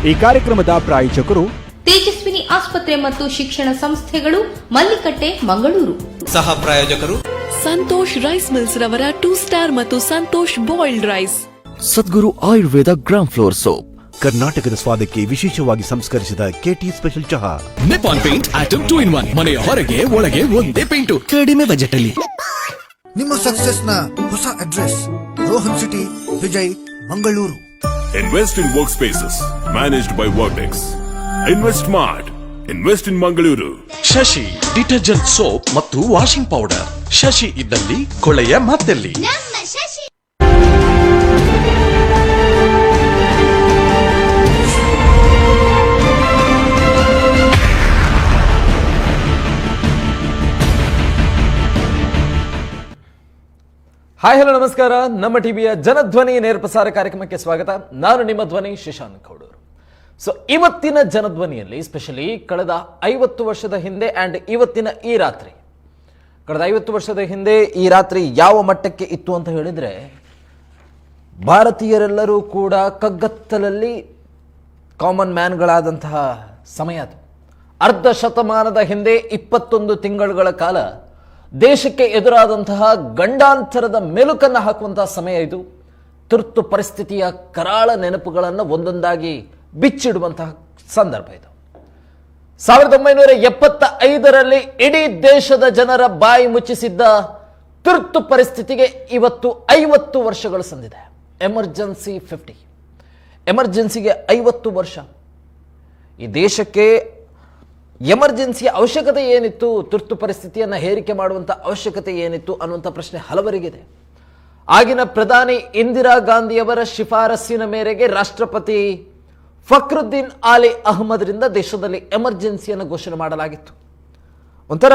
ಈ ಕಾರ್ಯಕ್ರಮದ ಪ್ರಾಯೋಜಕರು ತೇಜಸ್ವಿನಿ ಆಸ್ಪತ್ರೆ ಮತ್ತು ಶಿಕ್ಷಣ ಸಂಸ್ಥೆಗಳು, ಮಲ್ಲಿಕಟ್ಟೆ, ಮಂಗಳೂರು. ಸಹ ಪ್ರಾಯೋಜಕರು ಸಂತೋಷ್ ರೈಸ್ ಮಿಲ್ಸ್ ರವರ 2 ಸ್ಟಾರ್ ಮತ್ತು ಸಂತೋಷ್ ಬಾಯ್ಲ್ಡ್ ರೈಸ್. ಸದ್ಗುರು ಆಯುರ್ವೇದ ಗ್ರಾಮ್ ಫ್ಲೋರ್ ಸೋಪ್. ಕರ್ನಾಟಕದ ಸ್ವಾದಕ್ಕೆ ವಿಶೇಷವಾಗಿ ಸಂಸ್ಕರಿಸಿದ ಕೆಟಿ ಸ್ಪೆಷಲ್ ಚಹಾ. Nippon paint atom 2 in 1. ಮನೆಯ ಹೊರಗೆ ಒಳಗೆ ಒಂದೇ ಪೇಂಟು, ಕಡಿಮೆ ಬಜೆಟ್ ಅಲ್ಲಿ. ನಿಮ್ಮ ಸಕ್ಸಸ್ ನ ಹೊಸ address Rohan city, Vijay, Mangaluru. Invest in workspaces managed by Vertex. Invest smart. Invest in Mangaluru. Shashi detergent soap ಮತ್ತು ವಾಷಿಂಗ್ ಪೌಡರ್. ಶಶಿ ಇದ್ದಲ್ಲಿ ಕೊಳೆಯ ಮಾತೆಲ್ಲಿ. ಹಾಯ್ ಹಲೋ ನಮಸ್ಕಾರ. ನಮ್ಮ ಟಿವಿಯ ಜನಧ್ವನಿ ನೇರ ಪ್ರಸಾರ ಕಾರ್ಯಕ್ರಮಕ್ಕೆ ಸ್ವಾಗತ. ನಾನು ನಿಮ್ಮ ಧ್ವನಿ ಶಶಾಂಕ್ ಗೌಡರು. ಸೊ ಇವತ್ತಿನ ಜನಧ್ವನಿಯಲ್ಲಿ ಸ್ಪೆಷಲಿ ಕಳೆದ 50 ವರ್ಷದ ಹಿಂದೆ ಆ್ಯಂಡ್ ಇವತ್ತಿನ ಈ ರಾತ್ರಿ, ಕಳೆದ 50 ವರ್ಷದ ಹಿಂದೆ ಈ ರಾತ್ರಿ ಯಾವ ಮಟ್ಟಕ್ಕೆ ಇತ್ತು ಅಂತ ಹೇಳಿದರೆ, ಭಾರತೀಯರೆಲ್ಲರೂ ಕೂಡ ಕಗ್ಗತ್ತಲಲ್ಲಿ ಕಾಮನ್ ಮ್ಯಾನ್ಗಳಾದಂತಹ ಸಮಯ ಅದು. ಅರ್ಧ ಶತಮಾನದ ಹಿಂದೆ 21 ತಿಂಗಳುಗಳ ಕಾಲ ದೇಶಕ್ಕೆ ಎದುರಾದಂತಹ ಗಂಡಾಂತರದ ಮೆಲುಕನ್ನು ಹಾಕುವಂತಹ ಸಮಯ ಇದು. ತುರ್ತು ಪರಿಸ್ಥಿತಿಯ ಕರಾಳ ನೆನಪುಗಳನ್ನು ಒಂದೊಂದಾಗಿ ಬಿಚ್ಚಿಡುವಂತಹ ಸಂದರ್ಭ ಇದು. 1975ರಲ್ಲಿ ಇಡೀ ದೇಶದ ಜನರ ಬಾಯಿ ಮುಚ್ಚಿಸಿದ್ದ ತುರ್ತು ಪರಿಸ್ಥಿತಿಗೆ ಇವತ್ತು 50 ವರ್ಷಗಳು ಸಂದಿದೆ. ಎಮರ್ಜೆನ್ಸಿ 50, ಎಮರ್ಜೆನ್ಸಿಗೆ 50 ವರ್ಷ. ಈ ದೇಶಕ್ಕೆ ಎಮರ್ಜೆನ್ಸಿಯ ಅವಶ್ಯಕತೆ ಏನಿತ್ತು, ತುರ್ತು ಪರಿಸ್ಥಿತಿಯನ್ನು ಹೇರಿಕೆ ಮಾಡುವಂಥ ಅವಶ್ಯಕತೆ ಏನಿತ್ತು ಅನ್ನುವಂಥ ಪ್ರಶ್ನೆ ಹಲವರಿಗಿದೆ. ಆಗಿನ ಪ್ರಧಾನಿ ಇಂದಿರಾ ಗಾಂಧಿಯವರ ಶಿಫಾರಸ್ಸಿನ ಮೇರೆಗೆ ರಾಷ್ಟ್ರಪತಿ ಫಕ್ರುದ್ದೀನ್ ಆಲಿ ಅಹ್ಮದ್ರಿಂದ ದೇಶದಲ್ಲಿ ಎಮರ್ಜೆನ್ಸಿಯನ್ನು ಘೋಷಣೆ ಮಾಡಲಾಗಿತ್ತು. ಒಂಥರ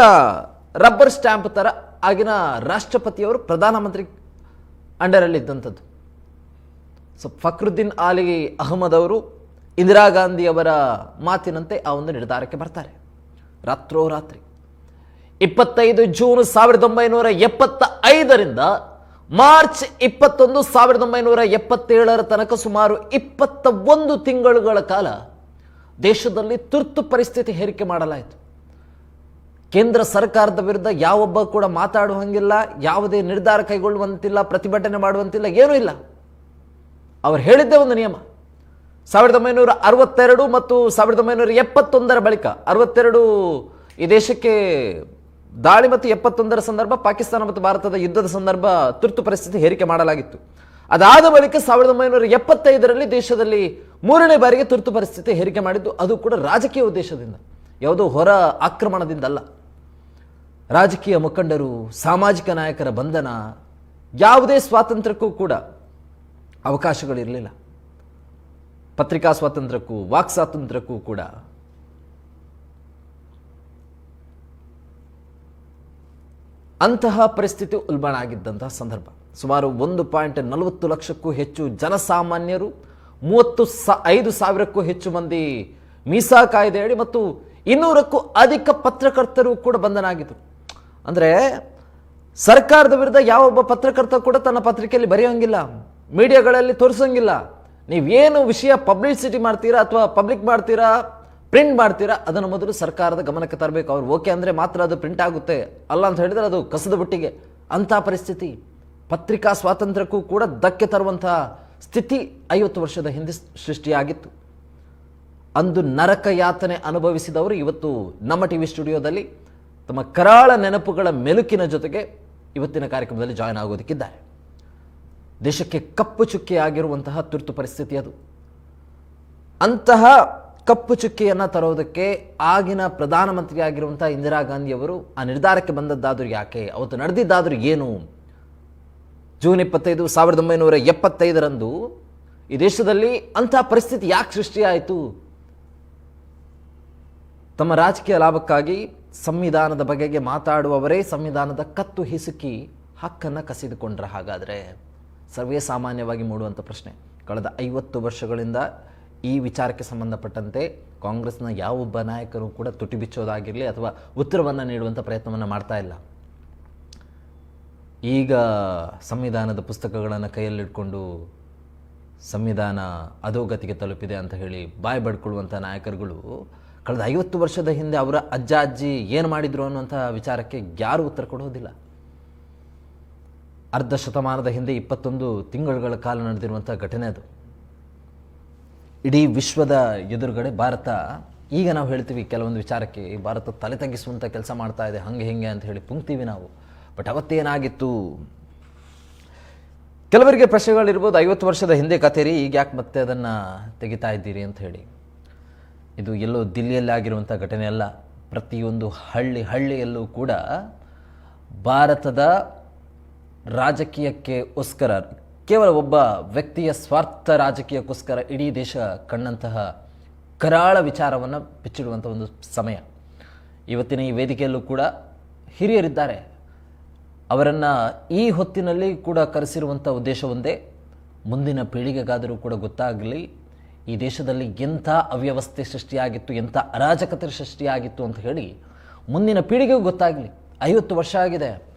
ರಬ್ಬರ್ ಸ್ಟ್ಯಾಂಪ್ ಥರ ಆಗಿನ ರಾಷ್ಟ್ರಪತಿಯವರು ಪ್ರಧಾನಮಂತ್ರಿ ಅಂಡರಲ್ಲಿದ್ದಂಥದ್ದು. ಸೊ ಫಕ್ರುದ್ದೀನ್ ಆಲಿ ಅಹ್ಮದ್ ಅವರು ಇಂದಿರಾ ಗಾಂಧಿಯವರ ಮಾತಿನಂತೆ ಆ ಒಂದು ನಿರ್ಧಾರಕ್ಕೆ ಬರ್ತಾರೆ. ರಾತ್ರೋರಾತ್ರಿ 25 ಜೂನ್ 1975ರಿಂದ ಮಾರ್ಚ್ 21, 1977 ತನಕ ಸುಮಾರು 21 ತಿಂಗಳುಗಳ ಕಾಲ ದೇಶದಲ್ಲಿ ತುರ್ತು ಪರಿಸ್ಥಿತಿ ಹೇರಿಕೆ ಮಾಡಲಾಯಿತು. ಕೇಂದ್ರ ಸರ್ಕಾರದ ವಿರುದ್ಧ ಯಾವೊಬ್ಬ ಕೂಡ ಮಾತಾಡುವಂಗಿಲ್ಲ, ಯಾವುದೇ ನಿರ್ಧಾರ ಕೈಗೊಳ್ಳುವಂತಿಲ್ಲ, ಪ್ರತಿಭಟನೆ ಮಾಡುವಂತಿಲ್ಲ, ಏನೂ ಇಲ್ಲ. ಅವರು ಹೇಳಿದ್ದೇ ಒಂದು ನಿಯಮ. 1962 ಮತ್ತು 1971 ಬಳಿಕ, 62 ಈ ದೇಶಕ್ಕೆ ದಾಳಿ ಮತ್ತು 71 ಸಂದರ್ಭ ಪಾಕಿಸ್ತಾನ ಮತ್ತು ಭಾರತದ ಯುದ್ಧದ ಸಂದರ್ಭ ತುರ್ತು ಪರಿಸ್ಥಿತಿ ಹೇರಿಕೆ ಮಾಡಲಾಗಿತ್ತು. ಅದಾದ ಬಳಿಕ 1975ರಲ್ಲಿ ದೇಶದಲ್ಲಿ 3ನೇ ಬಾರಿಗೆ ತುರ್ತು ಪರಿಸ್ಥಿತಿ ಹೇರಿಕೆ ಮಾಡಿದ್ದು. ಅದು ಕೂಡ ರಾಜಕೀಯ ಉದ್ದೇಶದಿಂದ, ಯಾವುದೋ ಹೊರ ಆಕ್ರಮಣದಿಂದಲ್ಲ. ರಾಜಕೀಯ ಮುಖಂಡರು, ಸಾಮಾಜಿಕ ನಾಯಕರ ಬಂಧನ, ಯಾವುದೇ ಸ್ವಾತಂತ್ರ್ಯಕ್ಕೂ ಕೂಡ ಅವಕಾಶಗಳಿರಲಿಲ್ಲ. ಪತ್ರಿಕಾ ಸ್ವಾತಂತ್ರ್ಯಕ್ಕೂ ವಾಕ್ ಸ್ವಾತಂತ್ರ್ಯಕ್ಕೂ ಕೂಡ. ಅಂತಹ ಪರಿಸ್ಥಿತಿ ಉಲ್ಬಣ ಆಗಿದ್ದಂತಹ ಸಂದರ್ಭ. ಸುಮಾರು 1.40 ಲಕ್ಷಕ್ಕೂ ಹೆಚ್ಚು ಜನಸಾಮಾನ್ಯರು, 35,000ಕ್ಕೂ ಹೆಚ್ಚು ಮಂದಿ ಮೀಸಾ ಕಾಯ್ದೆಯಡಿ ಮತ್ತು 200ಕ್ಕೂ ಅಧಿಕ ಪತ್ರಕರ್ತರು ಕೂಡ ಬಂಧನ ಆಗಿದ್ದರು. ಅಂದರೆ ಸರ್ಕಾರದ ವಿರುದ್ಧ ಯಾವೊಬ್ಬ ಪತ್ರಕರ್ತ ಕೂಡ ತನ್ನ ಪತ್ರಿಕೆಯಲ್ಲಿ ಬರೆಯೋಂಗಿಲ್ಲ, ಮೀಡಿಯಾಗಳಲ್ಲಿ ತೋರಿಸೋಂಗಿಲ್ಲ. ನೀವೇನು ವಿಷಯ ಪಬ್ಲಿಸಿಟಿ ಮಾಡ್ತೀರಾ ಅಥವಾ ಪಬ್ಲಿಕ್ ಮಾಡ್ತೀರಾ, ಪ್ರಿಂಟ್ ಮಾಡ್ತೀರಾ, ಅದನ್ನು ಮೊದಲು ಸರ್ಕಾರದ ಗಮನಕ್ಕೆ ತರಬೇಕು. ಅವ್ರು ಓಕೆ ಅಂದರೆ ಮಾತ್ರ ಅದು ಪ್ರಿಂಟ್ ಆಗುತ್ತೆ, ಅಲ್ಲ ಅಂತ ಹೇಳಿದರೆ ಅದು ಕಸದ ಬುಟ್ಟಿಗೆ. ಅಂಥ ಪರಿಸ್ಥಿತಿ, ಪತ್ರಿಕಾ ಸ್ವಾತಂತ್ರ್ಯಕ್ಕೂ ಕೂಡ ಧಕ್ಕೆ ತರುವಂಥ ಸ್ಥಿತಿ 50 ವರ್ಷದ ಹಿಂದೆ ಸೃಷ್ಟಿಯಾಗಿತ್ತು. ಅಂದು ನರಕ ಯಾತನೆ ಅನುಭವಿಸಿದವರು ಇವತ್ತು ನಮ್ಮ ಟಿವಿ ಸ್ಟುಡಿಯೋದಲ್ಲಿ ತಮ್ಮ ಕರಾಳ ನೆನಪುಗಳ ಮೆಲುಕಿನ ಜೊತೆಗೆ ಇವತ್ತಿನ ಕಾರ್ಯಕ್ರಮದಲ್ಲಿ ಜಾಯ್ನ್ ಆಗೋದಕ್ಕಿದ್ದಾರೆ. ದೇಶಕ್ಕೆ ಕಪ್ಪು ಚುಕ್ಕೆಯಾಗಿರುವಂತಹ ತುರ್ತು ಪರಿಸ್ಥಿತಿ ಅದು. ಅಂತಹ ಕಪ್ಪು ಚುಕ್ಕೆಯನ್ನು ತರೋದಕ್ಕೆ ಆಗಿನ ಪ್ರಧಾನಮಂತ್ರಿ ಆಗಿರುವಂತಹ ಇಂದಿರಾ ಗಾಂಧಿಯವರು ಆ ನಿರ್ಧಾರಕ್ಕೆ ಬಂದದ್ದಾದರೂ ಯಾಕೆ, ಅವತ್ತು ನಡೆದಿದ್ದಾದರೂ ಏನು? ಜೂನ್ 25, 1975ರಂದು ಈ ದೇಶದಲ್ಲಿ ಅಂತಹ ಪರಿಸ್ಥಿತಿ ಯಾಕೆ ಸೃಷ್ಟಿಯಾಯಿತು? ತಮ್ಮ ರಾಜಕೀಯ ಲಾಭಕ್ಕಾಗಿ ಸಂವಿಧಾನದ ಬಗೆಗೆ ಮಾತಾಡುವವರೇ ಸಂವಿಧಾನದ ಕತ್ತು ಹಿಸುಕಿ ಹಕ್ಕನ್ನು ಕಸಿದುಕೊಂಡ್ರ? ಹಾಗಾದರೆ ಸರ್ವೇ ಸಾಮಾನ್ಯವಾಗಿ ಮೂಡುವಂಥ ಪ್ರಶ್ನೆ. ಕಳೆದ 50 ವರ್ಷಗಳಿಂದ ಈ ವಿಚಾರಕ್ಕೆ ಸಂಬಂಧಪಟ್ಟಂತೆ ಕಾಂಗ್ರೆಸ್ನ ಯಾವೊಬ್ಬ ನಾಯಕರು ಕೂಡ ತುಟಿ ಬಿಚ್ಚೋದಾಗಿರಲಿ ಅಥವಾ ಉತ್ತರವನ್ನು ನೀಡುವಂಥ ಪ್ರಯತ್ನವನ್ನು ಮಾಡ್ತಾ ಇಲ್ಲ. ಈಗ ಸಂವಿಧಾನದ ಪುಸ್ತಕಗಳನ್ನು ಕೈಯಲ್ಲಿಟ್ಕೊಂಡು ಸಂವಿಧಾನ ಅಧೋಗತಿಗೆ ತಲುಪಿದೆ ಅಂತ ಹೇಳಿ ಬಾಯಿ ಬಡ್ಕೊಳ್ಳುವಂಥ ನಾಯಕರುಗಳು ಕಳೆದ 50 ವರ್ಷದ ಹಿಂದೆ ಅವರ ಅಜ್ಜ ಅಜ್ಜಿ ಏನು ಮಾಡಿದ್ರು ಅನ್ನುವಂಥ ವಿಚಾರಕ್ಕೆ ಯಾರೂ ಉತ್ತರ ಕೊಡೋದಿಲ್ಲ. ಅರ್ಧ ಶತಮಾನದ ಹಿಂದೆ 21 ತಿಂಗಳುಗಳ ಕಾಲ ನಡೆದಿರುವಂಥ ಘಟನೆ ಅದು. ಇಡೀ ವಿಶ್ವದ ಎದುರುಗಡೆ ಭಾರತ, ಈಗ ನಾವು ಹೇಳ್ತೀವಿ ಕೆಲವೊಂದು ವಿಚಾರಕ್ಕೆ ಭಾರತ ತಲೆ ತಗ್ಗಿಸುವಂಥ ಕೆಲಸ ಮಾಡ್ತಾ ಇದೆ, ಹಂಗೆ ಹಿಂಗೆ ಅಂತ ಹೇಳಿ ಪುಂಕ್ತೀವಿ ನಾವು. ಬಟ್ ಅವತ್ತೇನಾಗಿತ್ತು? ಕೆಲವರಿಗೆ ಪ್ರಶ್ನೆಗಳಿರ್ಬೋದು, 50 ವರ್ಷದ ಹಿಂದೆ ಕಥೆರಿ, ಈಗ ಯಾಕೆ ಮತ್ತೆ ಅದನ್ನು ತೆಗಿತಾ ಇದ್ದೀರಿ ಅಂತ ಹೇಳಿ. ಇದು ಎಲ್ಲೋ ದಿಲ್ಲಿಯಲ್ಲಿ ಆಗಿರುವಂಥ ಘಟನೆ ಅಲ್ಲ. ಪ್ರತಿಯೊಂದು ಹಳ್ಳಿಯಲ್ಲೂ ಕೂಡ ಭಾರತದ ರಾಜಕೀಯಕ್ಕೋಸ್ಕರ, ಕೇವಲ ಒಬ್ಬ ವ್ಯಕ್ತಿಯ ಸ್ವಾರ್ಥ ರಾಜಕೀಯಕ್ಕೋಸ್ಕರ ಇಡೀ ದೇಶ ಕಂಡಂತಹ ಕರಾಳ ವಿಚಾರವನ್ನು ಬಿಚ್ಚಿಡುವಂಥ ಒಂದು ಸಮಯ. ಇವತ್ತಿನ ಈ ವೇದಿಕೆಯಲ್ಲೂ ಕೂಡ ಹಿರಿಯರಿದ್ದಾರೆ. ಅವರನ್ನು ಈ ಹೊತ್ತಿನಲ್ಲಿ ಕೂಡ ಕರೆಸಿರುವಂಥ ಉದ್ದೇಶ ಒಂದೇ, ಮುಂದಿನ ಪೀಳಿಗೆಗಾದರೂ ಕೂಡ ಗೊತ್ತಾಗಲಿ ಈ ದೇಶದಲ್ಲಿ ಎಂಥ ಅವ್ಯವಸ್ಥೆ ಸೃಷ್ಟಿಯಾಗಿತ್ತು, ಎಂಥ ಅರಾಜಕತೆ ಸೃಷ್ಟಿಯಾಗಿತ್ತು ಅಂತ ಹೇಳಿ ಮುಂದಿನ ಪೀಳಿಗೆಗೂ ಗೊತ್ತಾಗಲಿ. 50 ವರ್ಷ ಆಗಿದೆ.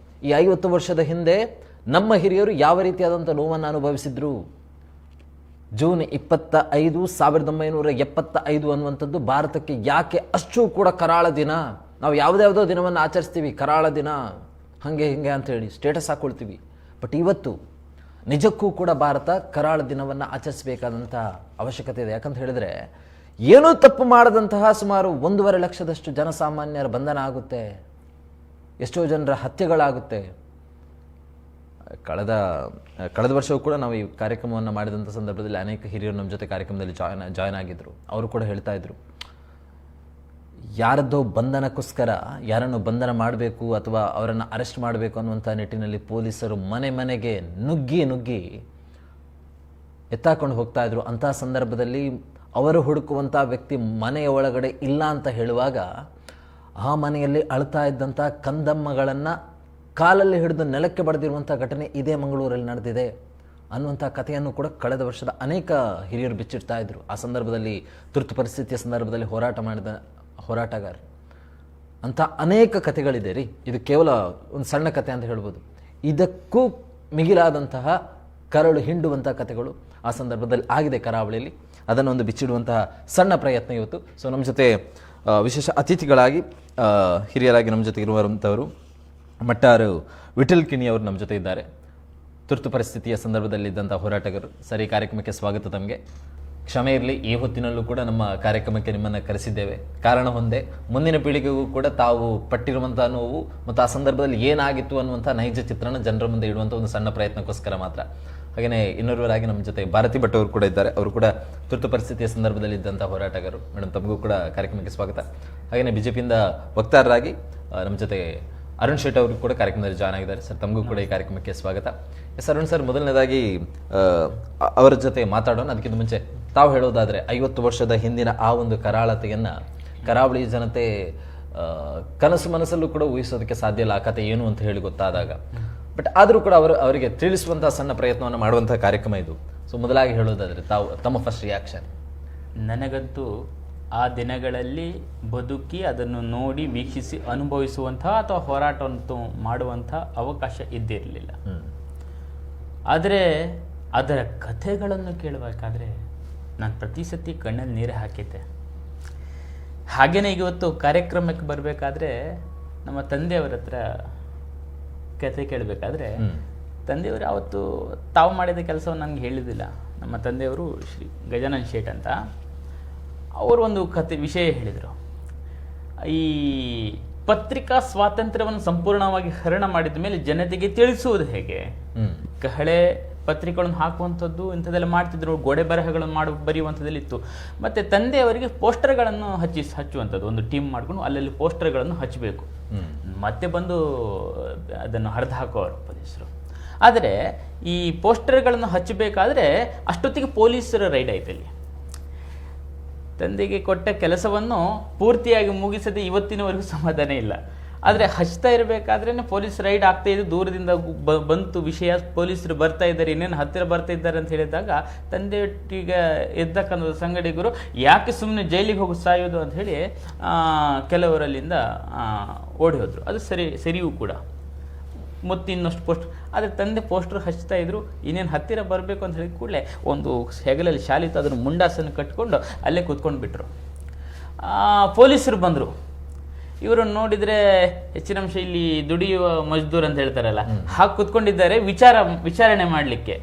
ಈ 50 ವರ್ಷದ ಹಿಂದೆ ನಮ್ಮ ಹಿರಿಯರು ಯಾವ ರೀತಿಯಾದಂಥ ನೋವನ್ನು ಅನುಭವಿಸಿದ್ರು. ಜೂನ್ 25, 1975 ಅನ್ನುವಂಥದ್ದು ಭಾರತಕ್ಕೆ ಯಾಕೆ ಅಷ್ಟು ಕೂಡ ಕರಾಳ ದಿನ? ನಾವು ಯಾವುದ್ಯಾವುದೋ ದಿನವನ್ನು ಆಚರಿಸ್ತೀವಿ, ಕರಾಳ ದಿನ ಹಾಗೆ ಹಿಂಗೆ ಅಂಥೇಳಿ ಸ್ಟೇಟಸ್ ಹಾಕ್ಕೊಳ್ತೀವಿ. ಬಟ್ ಇವತ್ತು ನಿಜಕ್ಕೂ ಕೂಡ ಭಾರತ ಕರಾಳ ದಿನವನ್ನು ಆಚರಿಸಬೇಕಾದಂಥ ಅವಶ್ಯಕತೆ ಇದೆ. ಯಾಕಂತ ಹೇಳಿದ್ರೆ ಏನೂ ತಪ್ಪು ಮಾಡದಂತಹ ಸುಮಾರು 1.5 ಲಕ್ಷದಷ್ಟು ಜನಸಾಮಾನ್ಯರ ಬಂಧನ ಆಗುತ್ತೆ, ಎಷ್ಟೋ ಜನರ ಹತ್ಯೆಗಳಾಗುತ್ತೆ. ಕಳೆದ ವರ್ಷವೂ ಕೂಡ ನಾವು ಈ ಕಾರ್ಯಕ್ರಮವನ್ನು ಮಾಡಿದಂಥ ಸಂದರ್ಭದಲ್ಲಿ ಅನೇಕ ಹಿರಿಯರು ನಮ್ಮ ಜೊತೆ ಕಾರ್ಯಕ್ರಮದಲ್ಲಿ ಜಾಯ್ನ್ ಆಗಿದ್ದರು. ಅವರು ಕೂಡ ಹೇಳ್ತಾ ಇದ್ರು, ಯಾರದ್ದೋ ಬಂಧನಕ್ಕೋಸ್ಕರ ಯಾರನ್ನು ಬಂಧನ ಮಾಡಬೇಕು ಅಥವಾ ಅವರನ್ನು ಅರೆಸ್ಟ್ ಮಾಡಬೇಕು ಅನ್ನುವಂಥ ನಿಟ್ಟಿನಲ್ಲಿ ಪೊಲೀಸರು ಮನೆಗೆ ನುಗ್ಗಿ ಎತ್ತಾಕೊಂಡು ಹೋಗ್ತಾ ಇದ್ರು. ಅಂಥ ಸಂದರ್ಭದಲ್ಲಿ ಅವರು ಹುಡುಕುವಂಥ ವ್ಯಕ್ತಿ ಮನೆಯ ಒಳಗಡೆ ಇಲ್ಲ ಅಂತ ಹೇಳುವಾಗ ಆ ಮನೆಯಲ್ಲಿ ಅಳ್ತಾ ಇದ್ದಂಥ ಕಂದಮ್ಮಗಳನ್ನು ಕಾಲಲ್ಲಿ ಹಿಡಿದು ನೆಲಕ್ಕೆ ಬಡಿದಿರುವಂಥ ಘಟನೆ ಇದೇ ಮಂಗಳೂರಲ್ಲಿ ನಡೆದಿದೆ ಅನ್ನುವಂಥ ಕಥೆಯನ್ನು ಕೂಡ ಕಳೆದ ವರ್ಷದ ಅನೇಕ ಹಿರಿಯರು ಬಿಚ್ಚಿಡ್ತಾ ಇದ್ರು. ಆ ಸಂದರ್ಭದಲ್ಲಿ ತುರ್ತು ಪರಿಸ್ಥಿತಿಯ ಸಂದರ್ಭದಲ್ಲಿ ಹೋರಾಟ ಮಾಡಿದ ಹೋರಾಟಗಾರ ಅಂತ ಅನೇಕ ಕಥೆಗಳಿದೆ ರೀ. ಇದು ಕೇವಲ ಒಂದು ಸಣ್ಣ ಕಥೆ ಅಂತ ಹೇಳ್ಬೋದು. ಇದಕ್ಕೂ ಮಿಗಿಲಾದಂತಹ ಕರಳು ಹಿಂಡುವಂಥ ಕಥೆಗಳು ಆ ಸಂದರ್ಭದಲ್ಲಿ ಆಗಿದೆ ಕರಾವಳಿಯಲ್ಲಿ. ಅದನ್ನೊಂದು ಬಿಚ್ಚಿಡುವಂತಹ ಸಣ್ಣ ಪ್ರಯತ್ನ ಇವತ್ತು. ಸೊ ನಮ್ಮ ಜೊತೆ ವಿಶೇಷ ಅತಿಥಿಗಳಾಗಿ ಹಿರಿಯರಾಗಿ ನಮ್ಮ ಜೊತೆ ಇರುವಂಥವರು ಮಟ್ಟಾರು ವಿಠಲ್ ಕಿಣಿ ಅವರು ನಮ್ಮ ಜೊತೆ ಇದ್ದಾರೆ. ತುರ್ತು ಪರಿಸ್ಥಿತಿಯ ಸಂದರ್ಭದಲ್ಲಿದ್ದಂಥ ಹೋರಾಟಗಾರರು. ಸರಿ, ಕಾರ್ಯಕ್ರಮಕ್ಕೆ ಸ್ವಾಗತ. ತಮಗೆ ಕ್ಷಮೆ ಇರಲಿ, ಈ ಹೊತ್ತಿನಲ್ಲೂ ಕೂಡ ನಮ್ಮ ಕಾರ್ಯಕ್ರಮಕ್ಕೆ ನಿಮ್ಮನ್ನು ಕರೆಸಿದ್ದೇವೆ. ಕಾರಣ ಒಂದೇ, ಮುಂದಿನ ಪೀಳಿಗೆಗೂ ಕೂಡ ತಾವು ಪಟ್ಟಿರುವಂಥ ನೋವು ಮತ್ತು ಆ ಸಂದರ್ಭದಲ್ಲಿ ಏನಾಗಿತ್ತು ಅನ್ನುವಂಥ ನೈಜ ಚಿತ್ರಣ ಜನರ ಮುಂದೆ ಇಡುವಂಥ ಒಂದು ಸಣ್ಣ ಪ್ರಯತ್ನಕ್ಕೋಸ್ಕರ ಮಾತ್ರ. ಹಾಗೆಯೇ ಇನ್ನೋರ್ವರಾಗಿ ನಮ್ಮ ಜೊತೆ ಭಾರತಿ ಭಟ್ ಅವರು ಕೂಡ ಇದ್ದಾರೆ. ಅವರು ಕೂಡ ತುರ್ತು ಪರಿಸ್ಥಿತಿಯ ಸಂದರ್ಭದಲ್ಲಿ ಇದ್ದಂಥ ಹೋರಾಟಗಾರರು. ಮೇಡಮ್, ತಮಗೂ ಕೂಡ ಕಾರ್ಯಕ್ರಮಕ್ಕೆ ಸ್ವಾಗತ. ಹಾಗೆಯೇ ಬಿಜೆಪಿಯಿಂದ ವಕ್ತಾರರಾಗಿ ನಮ್ಮ ಜೊತೆ ಅರುಣ್ ಶೆಟ್ ಅವರು ಕೂಡ ಕಾರ್ಯಕ್ರಮದಲ್ಲಿ ಜಾಯ್ನ್ ಆಗಿದ್ದಾರೆ. ಸರ್, ತಮಗೂ ಕೂಡ ಈ ಕಾರ್ಯಕ್ರಮಕ್ಕೆ ಸ್ವಾಗತ. ಎಸ್ ಅರುಣ್ ಸರ್, ಮೊದಲನೇದಾಗಿ ಅವರ ಜೊತೆ ಮಾತಾಡೋಣ. ಅದಕ್ಕಿಂತ ಮುಂಚೆ ತಾವು ಹೇಳೋದಾದರೆ 50 ವರ್ಷದ ಹಿಂದಿನ ಆ ಒಂದು ಕರಾಳತೆಯನ್ನು ಕರಾವಳಿ ಜನತೆ ಕನಸು ಮನಸ್ಸಲ್ಲೂ ಕೂಡ ಊಹಿಸೋದಕ್ಕೆ ಸಾಧ್ಯ ಇಲ್ಲ, ಆ ಕಥೆ ಏನು ಅಂತ ಹೇಳಿ ಗೊತ್ತಾದಾಗ. ಬಟ್ ಆದರೂ ಕೂಡ ಅವರಿಗೆ ತಿಳಿಸುವಂತಹ ಸಣ್ಣ ಪ್ರಯತ್ನವನ್ನು ಮಾಡುವಂತಹ ಕಾರ್ಯಕ್ರಮ ಇದು. ಸೊ ಮೊದಲಾಗಿ ಹೇಳೋದಾದರೆ ತಮ್ಮ ಫಸ್ಟ್ ರಿಯಾಕ್ಷನ್. ನನಗಂತೂ ಆ ದಿನಗಳಲ್ಲಿ ಬದುಕಿ ಅದನ್ನು ನೋಡಿ ವೀಕ್ಷಿಸಿ ಅನುಭವಿಸುವಂತಹ ಅಥವಾ ಹೋರಾಟವಂತೂ ಮಾಡುವಂಥ ಅವಕಾಶ ಇದ್ದಿರಲಿಲ್ಲ. ಆದರೆ ಅದರ ಕಥೆಗಳನ್ನು ಕೇಳಬೇಕಾದ್ರೆ ನಾನು ಪ್ರತಿ ಸತಿ ಕಣ್ಣಲ್ಲಿ ನೀರು ಹಾಕಿದ್ದೆ. ಹಾಗೆಯೇ ಇವತ್ತು ಕಾರ್ಯಕ್ರಮಕ್ಕೆ ಬರಬೇಕಾದ್ರೆ ನಮ್ಮ ತಂದೆಯವರ ಹತ್ರ ಕತೆ ಕೇಳಬೇಕಾದ್ರೆ ತಂದೆಯವರು ಯಾವತ್ತು ತಾವು ಮಾಡಿದ ಕೆಲಸವನ್ನು ನನಗೆ ಹೇಳಿದಿಲ್ಲ. ನಮ್ಮ ತಂದೆಯವರು ಶ್ರೀ ಗಜಾನನ್ ಶೇಟ್ ಅಂತ, ಅವರು ಒಂದು ವಿಷಯ ಹೇಳಿದರು. ಈ ಪತ್ರಿಕಾ ಸ್ವಾತಂತ್ರ್ಯವನ್ನು ಸಂಪೂರ್ಣವಾಗಿ ಹರಣ ಮಾಡಿದ ಮೇಲೆ ಜನತೆಗೆ ತಿಳಿಸುವುದು ಹೇಗೆ, ಕಹಳೆ ಪತ್ರಿಕೆಗಳನ್ನು ಹಾಕುವಂಥದ್ದು ಇಂಥದ್ದೆಲ್ಲ ಮಾಡ್ತಿದ್ರು, ಗೋಡೆ ಬರಹಗಳನ್ನು ಬರೆಯುವಂಥದ್ದಿತ್ತು. ಮತ್ತು ತಂದೆಯವರಿಗೆ ಪೋಸ್ಟರ್ಗಳನ್ನು ಹಚ್ಚುವಂಥದ್ದು, ಒಂದು ಟೀಮ್ ಮಾಡಿಕೊಂಡು ಅಲ್ಲಲ್ಲಿ ಪೋಸ್ಟರ್ಗಳನ್ನು ಹಚ್ಚಬೇಕು, ಮತ್ತೆ ಬಂದು ಅದನ್ನು ಹರಿದು ಹಾಕೋರು ಪೊಲೀಸರು. ಆದರೆ ಈ ಪೋಸ್ಟರ್ಗಳನ್ನು ಹಚ್ಚಬೇಕಾದ್ರೆ ಅಷ್ಟೊತ್ತಿಗೆ ಪೊಲೀಸರ ರೈಡ್ ಆಯ್ತಲ್ಲಿ. ತಂದೆಗೆ ಕೊಟ್ಟ ಕೆಲಸವನ್ನು ಪೂರ್ತಿಯಾಗಿ ಮುಗಿಸದೆ ಇವತ್ತಿನವರೆಗೂ ಸಮಾಧಾನ ಇಲ್ಲ. ಆದರೆ ಹಚ್ತಾ ಇರಬೇಕಾದ್ರೆ ಪೊಲೀಸ್ ರೈಡ್ ಆಗ್ತಾ ಇದ್ದು, ದೂರದಿಂದ ಬಂತು ವಿಷಯ, ಪೊಲೀಸರು ಬರ್ತಾ ಇದ್ದಾರೆ, ಇನ್ನೇನು ಹತ್ತಿರ ಬರ್ತಾ ಇದ್ದಾರೆ ಅಂತ ಹೇಳಿದಾಗ ತಂದೆಯೊಟ್ಟಿಗೆ ಎದ್ದಕ್ಕಂಥ ಸಂಗಡಿಗರು ಯಾಕೆ ಸುಮ್ಮನೆ ಜೈಲಿಗೆ ಹೋಗಿ ಸಾಯೋದು ಅಂತ ಹೇಳಿ ಕೆಲವರಲ್ಲಿಂದ ಓಡಿ ಹೋದರು. ಅದು ಸರಿಯೂ ಕೂಡ. ಮತ್ತು ಇನ್ನಷ್ಟು ಪೋಸ್ಟ್. ಆದರೆ ತಂದೆ ಪೋಸ್ಟರ್ ಹಚ್ತಾ ಇದ್ರು. ಇನ್ನೇನು ಹತ್ತಿರ ಬರಬೇಕು ಅಂತ ಹೇಳಿದ ಕೂಡಲೇ ಒಂದು ಹೆಗಲಲ್ಲಿ ಶಾಲಿತ್ತು, ಅದನ್ನು ಮುಂಡಾಸನ್ನು ಕಟ್ಕೊಂಡು ಅಲ್ಲೇ ಕೂತ್ಕೊಂಡು ಬಿಟ್ರು. ಪೊಲೀಸರು ಬಂದರು. ಇವರನ್ನು ನೋಡಿದರೆ ಹೆಚ್ಚಿನ ಅಂಶ ಇಲ್ಲಿ ದುಡಿಯುವ ಮಜ್ದೂರ್ ಅಂತ ಹೇಳ್ತಾರಲ್ಲ, ಹಾಗೆ ಕೂತ್ಕೊಂಡಿದ್ದಾರೆ ವಿಚಾರಣೆ ಮಾಡಲಿಕ್ಕೆ.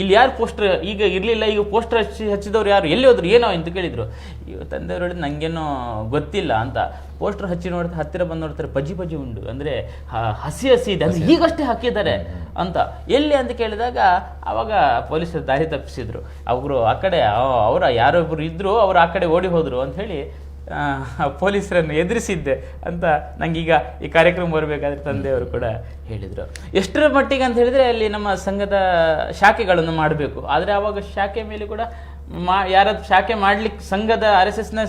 ಇಲ್ಲಿ ಯಾರು ಪೋಸ್ಟರ್ ಈಗ ಇರಲಿಲ್ಲ, ಈಗ ಪೋಸ್ಟರ್ ಹಚ್ಚಿದವ್ರು ಯಾರು, ಎಲ್ಲಿ ಹೋದ್ರು, ಏನೋ ಅಂತ ಕೇಳಿದ್ರು. ತಂದೆಯವರು ಹೇಳಿದ್ರು ನನಗೇನೋ ಗೊತ್ತಿಲ್ಲ ಅಂತ. ಪೋಸ್ಟರ್ ಹಚ್ಚಿ ನೋಡ್ತಾರೆ, ಹತ್ತಿರ ಬಂದು ನೋಡ್ತಾರೆ, ಪಜ್ಜಿ ಉಂಡು, ಅಂದರೆ ಹಸಿ ಇದೆ, ಅಂದರೆ ಈಗಷ್ಟೇ ಹಾಕಿದ್ದಾರೆ ಅಂತ. ಎಲ್ಲಿ ಅಂತ ಕೇಳಿದಾಗ ಆವಾಗ ಪೊಲೀಸರು ದಾರಿ ತಪ್ಪಿಸಿದ್ರು. ಅವರು ಆ ಕಡೆ ಅವರ ಯಾರೊಬ್ಬರು ಇದ್ದರು, ಅವರು ಆ ಕಡೆ ಓಡಿ ಹೋದರು ಅಂತ ಹೇಳಿ ಪೊಲೀಸರನ್ನು ಎದುರಿಸಿದ್ದೆ ಅಂತ ನಂಗೀಗ ಈ ಕಾರ್ಯಕ್ರಮ ಬರಬೇಕಾದ್ರೆ ತಂದೆಯವರು ಕೂಡ ಹೇಳಿದರು. ಎಷ್ಟರ ಮಟ್ಟಿಗೆ ಅಂತ ಹೇಳಿದರೆ ಅಲ್ಲಿ ನಮ್ಮ ಸಂಘದ ಶಾಖೆಗಳನ್ನು ಮಾಡಬೇಕು. ಆದರೆ ಆವಾಗ ಶಾಖೆ ಮೇಲೆ ಕೂಡ ಯಾರಾದ್ರು ಶಾಖೆ ಮಾಡ್ಲಿಕ್ಕೆ, ಸಂಘದ RSSನ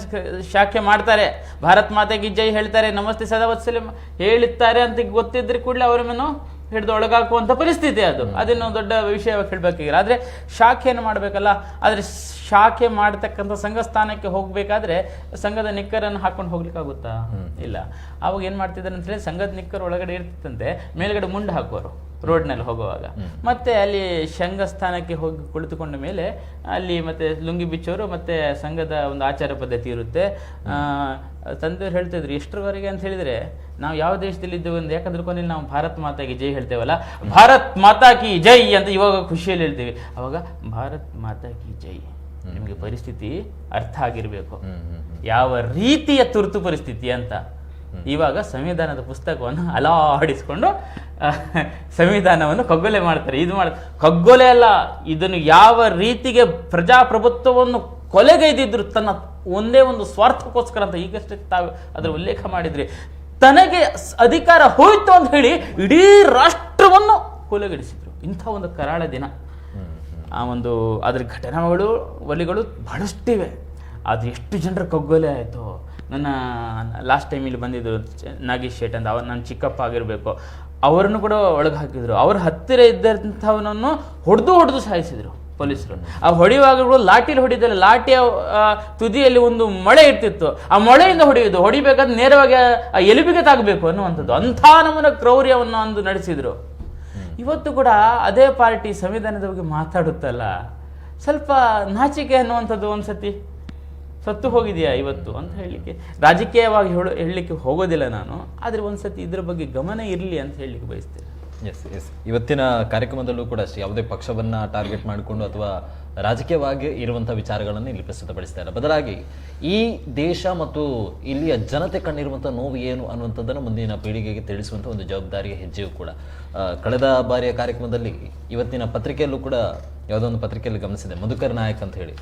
ಶಾಖೆ ಮಾಡ್ತಾರೆ, ಭಾರತ್ ಮಾತೆಗೆ ಜೈ ಹೇಳ್ತಾರೆ, ನಮಸ್ತೆ ಸದಾವತ್ಸಲ್ಯ ಹೇಳುತ್ತಾರೆ ಅಂತ ಗೊತ್ತಿದ್ರೆ ಕೂಡಲೇ ಅವರ ಮೇನೂ ಹಿಡಿದು ಒಳಗಾಕುವಂಥ ಪರಿಸ್ಥಿತಿ ಅದು. ಅದನ್ನು ದೊಡ್ಡ ವಿಷಯವಾಗಿ ಹೇಳಬೇಕಾಗಿಲ್ಲ. ಆದರೆ ಶಾಖೆಯನ್ನು ಮಾಡಬೇಕಲ್ಲ. ಆದರೆ ಶಾಖೆ ಮಾಡತಕ್ಕಂಥ ಸಂಘ ಸ್ಥಾನಕ್ಕೆ ಹೋಗಬೇಕಾದ್ರೆ ಸಂಘದ ನಿಕ್ಕರನ್ನು ಹಾಕೊಂಡು ಹೋಗ್ಲಿಕ್ಕಾಗುತ್ತಾ? ಇಲ್ಲ. ಅವಾಗ ಏನು ಮಾಡ್ತಿದ್ದಾರೆ ಅಂತ ಹೇಳಿ, ಸಂಘದ ನಿಕ್ಕರ್ ಒಳಗಡೆ ಇರ್ತಿತ್ತಂತೆ, ಮೇಲ್ಗಡೆ ಮುಂಡೆ ಹಾಕುವರು ರೋಡ್ನಲ್ಲಿ ಹೋಗುವಾಗ. ಮತ್ತೆ ಅಲ್ಲಿ ಸಂಘ ಸ್ಥಾನಕ್ಕೆ ಹೋಗಿ ಕುಳಿತುಕೊಂಡ ಮೇಲೆ ಅಲ್ಲಿ ಮತ್ತೆ ಲುಂಗಿ ಬಿಚ್ಚೋರು, ಮತ್ತೆ ಸಂಘದ ಒಂದು ಆಚಾರ ಪದ್ಧತಿ ಇರುತ್ತೆ. ತಂದೆಯವ್ರು ಹೇಳ್ತಿದ್ರು ಎಷ್ಟರವರೆಗೆ ಅಂತ ಹೇಳಿದ್ರೆ, ನಾವು ಯಾವ ದೇಶದಲ್ಲಿ ಇದ್ದೇವೆ ಅಂತ, ಯಾಕಂದ್ರೆ ಕೊನೆಯಲ್ಲಿ ನಾವು ಭಾರತ್ ಮಾತಾಗಿ ಜೈ ಹೇಳ್ತೇವಲ್ಲ, ಭಾರತ್ ಮಾತಾ ಕಿ ಜೈ ಅಂತ ಇವಾಗ ಖುಷಿಯಲ್ಲಿ ಹೇಳ್ತೀವಿ. ಅವಾಗ ಭಾರತ್ ಮಾತಾ ಕಿ ಜೈ, ನಿಮಗೆ ಪರಿಸ್ಥಿತಿ ಅರ್ಥ ಆಗಿರಬೇಕು, ಯಾವ ರೀತಿಯ ತುರ್ತು ಪರಿಸ್ಥಿತಿ ಅಂತ. ಇವಾಗ ಸಂವಿಧಾನದ ಪುಸ್ತಕವನ್ನು ಅಲಾಡಿಸ್ಕೊಂಡು ಸಂವಿಧಾನವನ್ನು ಕಗ್ಗೊಲೆ ಮಾಡ್ತಾರೆ. ಇದು ಕಗ್ಗೊಲೆ ಅಲ್ಲ, ಇದನ್ನು ಯಾವ ರೀತಿಗೆ ಪ್ರಜಾಪ್ರಭುತ್ವವನ್ನು ಕೊಲೆಗೈದಿದ್ರು ತನ್ನ ಒಂದೇ ಒಂದು ಸ್ವಾರ್ಥಕ್ಕೋಸ್ಕರ ಅಂತ ಈಗಷ್ಟೇ ತಾವು ಅದರ ಉಲ್ಲೇಖ ಮಾಡಿದ್ರಿ. ತನಗೆ ಅಧಿಕಾರ ಹೋಯ್ತು ಅಂತ ಹೇಳಿ ಇಡೀ ರಾಷ್ಟ್ರವನ್ನು ಕೊಲೆಗಡಿಸಿದ್ರು. ಇಂಥ ಒಂದು ಕರಾಳ ದಿನ. ಆ ಒಂದು ಅದರ ಘಟನೆಗಳು ಒಲಿಗಳು ಬಹಳಷ್ಟಿವೆ. ಅದು ಎಷ್ಟು ಜನರ ಕಗ್ಗೊಲೆ ಆಯಿತು. ನನ್ನ ಲಾಸ್ಟ್ ಟೈಮ್ ಇಲ್ಲಿ ಬಂದಿದ್ದರು ನಾಗೇಶ್ ಶೇಟ್ ಅಂತ, ಅವ್ರು ನನ್ನ ಚಿಕ್ಕಪ್ಪ ಆಗಿರಬೇಕು, ಅವರನ್ನು ಕೂಡ ಒಳಗೆ ಹಾಕಿದ್ರು. ಅವ್ರ ಹತ್ತಿರ ಇದ್ದಂಥವನನ್ನು ಹೊಡೆದು ಸಾಯಿಸಿದ್ರು ಪೊಲೀಸರು. ಆ ಹೊಡೆಯುವಾಗ ಲಾಠಿಲಿ ಹೊಡಿತಾರೆ, ಲಾಠಿಯ ತುದಿಯಲ್ಲಿ ಒಂದು ಮೊಳೆ ಇರ್ತಿತ್ತು, ಆ ಮೊಳೆಯಿಂದ ಹೊಡಿಬೇಕಾದ್ರೆ ನೇರವಾಗಿ ಆ ಎಲುಬಿಗೆ ತಾಗಬೇಕು ಅನ್ನುವಂಥದ್ದು. ಅಂಥ ನಮ್ಮನ್ನ ಕ್ರೌರ್ಯವನ್ನು ಒಂದು ನಡೆಸಿದ್ರು. ಇವತ್ತು ಕೂಡ ಅದೇ ಪಾರ್ಟಿ ಸಂವಿಧಾನದ ಬಗ್ಗೆ ಮಾತಾಡುತ್ತಲ್ಲ, ಸ್ವಲ್ಪ ನಾಚಿಕೆ ಅನ್ನುವಂಥದ್ದು ಒಂದ್ಸತಿ ಸತ್ತು ಹೋಗಿದೆಯಾ ಇವತ್ತು ಅಂತ ಹೇಳಲಿಕ್ಕೆ, ರಾಜಕೀಯವಾಗಿ ಹೇಳಲಿಕ್ಕೆ ಹೋಗೋದಿಲ್ಲ ನಾನು, ಆದರೆ ಒಂದ್ಸತಿ ಇದ್ರ ಬಗ್ಗೆ ಗಮನ ಇರಲಿ ಅಂತ ಹೇಳಲಿಕ್ಕೆ ಬಯಸ್ತೇನೆ. ಎಸ್ ಇವತ್ತಿನ ಕಾರ್ಯಕ್ರಮದಲ್ಲೂ ಕೂಡ ಅಷ್ಟೇ ಯಾವುದೇ ಪಕ್ಷವನ್ನು ಟಾರ್ಗೆಟ್ ಮಾಡಿಕೊಂಡು ಅಥವಾ ರಾಜಕೀಯವಾಗಿ ಇರುವಂಥ ವಿಚಾರಗಳನ್ನು ಇಲ್ಲಿ ಪ್ರಸ್ತುತಪಡಿಸ್ತಾ ಇಲ್ಲ. ಬದಲಾಗಿ ಈ ದೇಶ ಮತ್ತು ಇಲ್ಲಿಯ ಜನತೆ ಕಂಡಿರುವಂಥ ನೋವು ಏನು ಅನ್ನುವಂಥದ್ದನ್ನು ಮುಂದಿನ ಪೀಳಿಗೆಗೆ ತಿಳಿಸುವಂಥ ಒಂದು ಜವಾಬ್ದಾರಿಯ ಹೆಜ್ಜೆಯೂ ಕೂಡ. ಕಳೆದ ಬಾರಿಯ ಕಾರ್ಯಕ್ರಮದಲ್ಲಿ ಇವತ್ತಿನ ಪತ್ರಿಕೆಯಲ್ಲೂ ಕೂಡ ಯಾವುದೋ ಒಂದು ಪತ್ರಿಕೆಯಲ್ಲಿ ಗಮನಿಸಿದೆ, ಮಧುಕರ್ ನಾಯಕ್ ಅಂತ ಹೇಳಿ,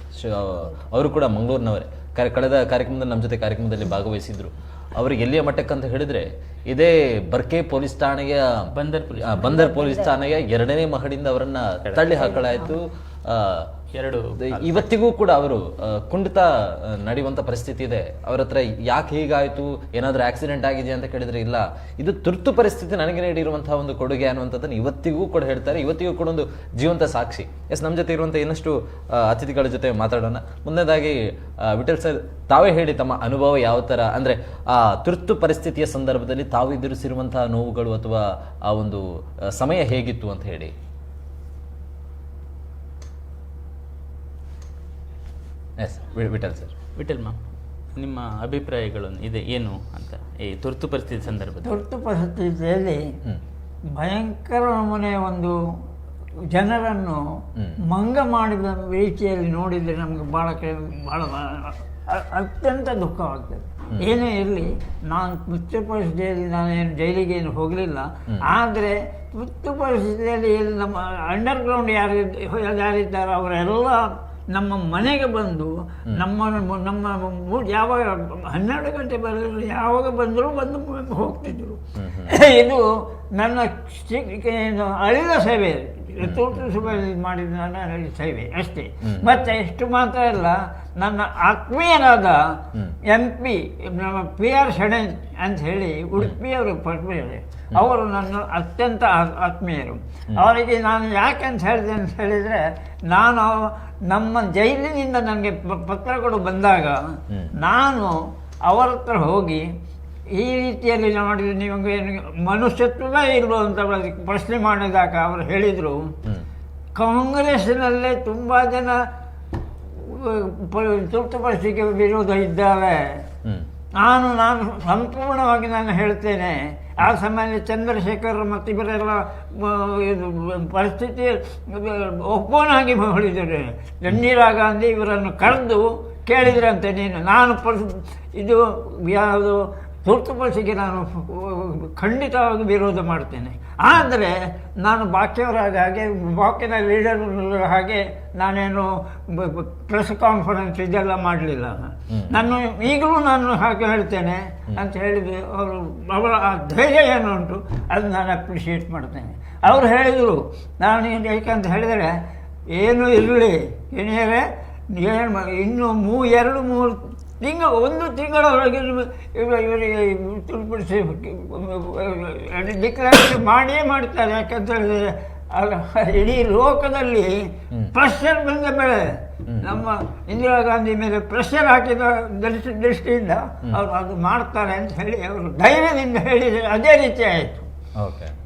ಅವರು ಕೂಡ ಮಂಗಳೂರಿನವರೇ. ಕಳೆದ ಕಾರ್ಯಕ್ರಮದಲ್ಲಿ ನಮ್ಮ ಜೊತೆ ಕಾರ್ಯಕ್ರಮದಲ್ಲಿ ಭಾಗವಹಿಸಿದ್ರು. ಅವ್ರಿಗೆ ಎಲ್ಲಿಯ ಮಟ್ಟಕ್ಕೆ ಅಂತ ಹೇಳಿದ್ರೆ, ಇದೇ ಬರ್ಕೆ ಪೊಲೀಸ್ ಠಾಣೆಯ ಬಂದರ್ ಪೊಲೀಸ್ ಠಾಣೆಯ 2ನೇ ಮಹಡಿಯಿಂದ ಅವರನ್ನ ತಳ್ಳಿ ಹಾಕಲಾಯಿತು. ಇವತ್ತಿಗೂ ಕೂಡ ಅವರು ಕುಂಠಿತ ನಡೆಯುವಂತ ಪರಿಸ್ಥಿತಿ ಇದೆ. ಅವ್ರ ಹತ್ರ ಯಾಕೆ ಹೀಗಾಯ್ತು, ಏನಾದ್ರೂ ಆಕ್ಸಿಡೆಂಟ್ ಆಗಿದೆ ಅಂತ ಕೇಳಿದ್ರೆ ಇಲ್ಲ, ಇದು ತುರ್ತು ಪರಿಸ್ಥಿತಿ ನನಗೆ ನೀಡಿರುವಂತಹ ಒಂದು ಕೊಡುಗೆ ಅನ್ನುವಂಥದ್ದನ್ನು ಇವತ್ತಿಗೂ ಕೂಡ ಹೇಳ್ತಾರೆ. ಇವತ್ತಿಗೂ ಕೂಡ ಒಂದು ಜೀವಂತ ಸಾಕ್ಷಿ. ನಮ್ಮ ಜೊತೆ ಇರುವಂತ ಇನ್ನಷ್ಟು ಅತಿಥಿಗಳ ಜೊತೆ ಮಾತಾಡೋಣ. ಮುಂದನೇದಾಗಿ ವಿಠಲ್ ಸರ್, ತಾವೇ ಹೇಳಿ ತಮ್ಮ ಅನುಭವ ಯಾವ ತರ, ಅಂದ್ರೆ ಆ ತುರ್ತು ಪರಿಸ್ಥಿತಿಯ ಸಂದರ್ಭದಲ್ಲಿ ತಾವು ಎದುರಿಸಿರುವಂತಹ ನೋವುಗಳು ಅಥವಾ ಆ ಒಂದು ಸಮಯ ಹೇಗಿತ್ತು ಅಂತ ಹೇಳಿ. ವಿಠಲ್ ಸರ್. ವಿಠಲ್ ಮ್ಯಾಮ್, ನಿಮ್ಮ ಅಭಿಪ್ರಾಯಗಳು ಇದೆ ಏನು ಅಂತ ಈ ತುರ್ತು ಪರಿಸ್ಥಿತಿ ಸಂದರ್ಭದಲ್ಲಿ? ತುರ್ತು ಪರಿಸ್ಥಿತಿಯಲ್ಲಿ ಭಯಂಕರ ನಮೂನೆ ಒಂದು ಜನರನ್ನು ಮಂಗ ಮಾಡಿದ ರೀತಿಯಲ್ಲಿ ನೋಡಿದರೆ ನಮಗೆ ಭಾಳ ಅತ್ಯಂತ ದುಃಖವಾಗ್ತದೆ. ಏನೇ ಇರಲಿ, ನಾನು ತುರ್ತು ಪರಿಸ್ಥಿತಿಯಲ್ಲಿ ನಾನೇನು ಜೈಲಿಗೆ ಏನು ಹೋಗಲಿಲ್ಲ, ಆದರೆ ತುರ್ತು ಪರಿಸ್ಥಿತಿಯಲ್ಲಿ ನಮ್ಮ ಅಂಡರ್ಗ್ರೌಂಡ್ ಯಾರಿದ್ದಾರೋ ಅವರೆಲ್ಲ ನಮ್ಮ ಮನೆಗೆ ಬಂದು ನಮ್ಮ ಯಾವಾಗ 12 ಗಂಟೆ ಬರಲಿಲ್ಲ, ಯಾವಾಗ ಬಂದರೂ ಬಂದು ಹೋಗ್ತಿದ್ರು. ಇದು ನನ್ನ ಅಳಿದ ಸೇವೆ, ತುರ್ತು ಸಭೆಯಲ್ಲಿ ಮಾಡಿದ ನನ್ನ ಸೇವೆ ಅಷ್ಟೇ. ಮತ್ತೆ ಎಷ್ಟು ಮಾತ್ರ ಅಲ್ಲ, ನನ್ನ ಆತ್ಮೀಯರಾದ MP ನಮ್ಮ PR ಶೆಣೆನ್ ಅಂತ ಹೇಳಿ ಉಡುಪಿಯವರು ಪಟ್ಬಿದ್ದಾರೆ, ಅವರು ನನ್ನ ಅತ್ಯಂತ ಆತ್ಮೀಯರು. ಅವರಿಗೆ ನಾನು ಯಾಕೆ ಅಂತ ಹೇಳಿದೆ ಅಂತ ಹೇಳಿದರೆ, ನಾನು ನಮ್ಮ ಜೈಲಿನಿಂದ ನನಗೆ ಪತ್ರಗಳು ಬಂದಾಗ ನಾನು ಅವರ ಹತ್ರ ಹೋಗಿ ಈ ರೀತಿಯಲ್ಲಿ ಮಾಡಿದ್ರೆ ನಿಮಗೆ ಮನುಷ್ಯತ್ವವೇ ಇಲ್ವೋ ಅಂತ ಪ್ರಶ್ನೆ ಮಾಡಿದಾಗ ಅವರು ಹೇಳಿದರು, ಕಾಂಗ್ರೆಸ್ನಲ್ಲೇ ತುಂಬ ಜನ ತುರ್ತು ಪರಿಸ್ಥಿತಿಗೆ ವಿರೋಧ ಇದ್ದಾರೆ. ನಾನು ಸಂಪೂರ್ಣವಾಗಿ ನಾನು ಹೇಳ್ತೇನೆ, ಆ ಸಮಯದಲ್ಲಿ ಚಂದ್ರಶೇಖರ್ ಮತ್ತು ಇವರೆಲ್ಲ ಪರಿಸ್ಥಿತಿ ಒಪ್ಪೋನಾಗಿ ಹೇಳಿದ್ದಾರೆ. ಇಂದಿರಾ ಗಾಂಧಿ ಇವರನ್ನು ಕರೆದು ಕೇಳಿದ್ರಂತೆ, ನಾನು ಇದು ಯಾವುದು ತುರ್ತು ಪರಿಸ್ಥಿತಿಗೆ ನಾನು ಖಂಡಿತವಾಗಿ ವಿರೋಧ ಮಾಡ್ತೇನೆ, ಆದರೆ ನಾನು ಬಾಕಿನ ಲೀಡರ್ ಹಾಗೆ ನಾನೇನು ಪ್ರೆಸ್ ಕಾನ್ಫರೆನ್ಸ್ ಇದೆಲ್ಲ ಮಾಡಲಿಲ್ಲ. ನಾನು ಈಗಲೂ ನಾನು ಹಾಗೆ ಹೇಳ್ತೇನೆ ಅಂತ ಹೇಳಿದರೆ ಅವರ ಆ ಧೈರ್ಯ ಏನು ಉಂಟು ಅದು ನಾನು ಅಪ್ರಿಷಿಯೇಟ್ ಮಾಡ್ತೇನೆ. ಅವರು ಹೇಳಿದರು, ನಾನು ಏಕೆಂತ ಹೇಳಿದರೆ ಏನು ಇರಲಿ ಏನಿಯರೇ ಇನ್ನು 2-3 1 ತಿಂಗಳೊಳಗೆ ಇವರಿಗೆ ತುರ್ಪಡಿಸಿ ಡಿಕ್ಲೇರ್ ಮಾಡಿಯೇ ಮಾಡ್ತಾರೆ. ಯಾಕಂತ ಹೇಳಿದರೆ ಇಡೀ ಲೋಕದಲ್ಲಿ ಪ್ರೆಷರ್ ಬಂದ ಮೇಲೆ ನಮ್ಮ ಇಂದಿರಾ ಗಾಂಧಿ ಮೇಲೆ ಪ್ರೆಷರ್ ಹಾಕಿದ ದೃಷ್ಟಿಯಿಂದ ಅವರು ಅದು ಮಾಡ್ತಾರೆ ಅಂತ ಹೇಳಿ ಅವರು ಧೈರ್ಯದಿಂದ ಹೇಳಿದರೆ ಅದೇ ರೀತಿ ಆಯಿತು.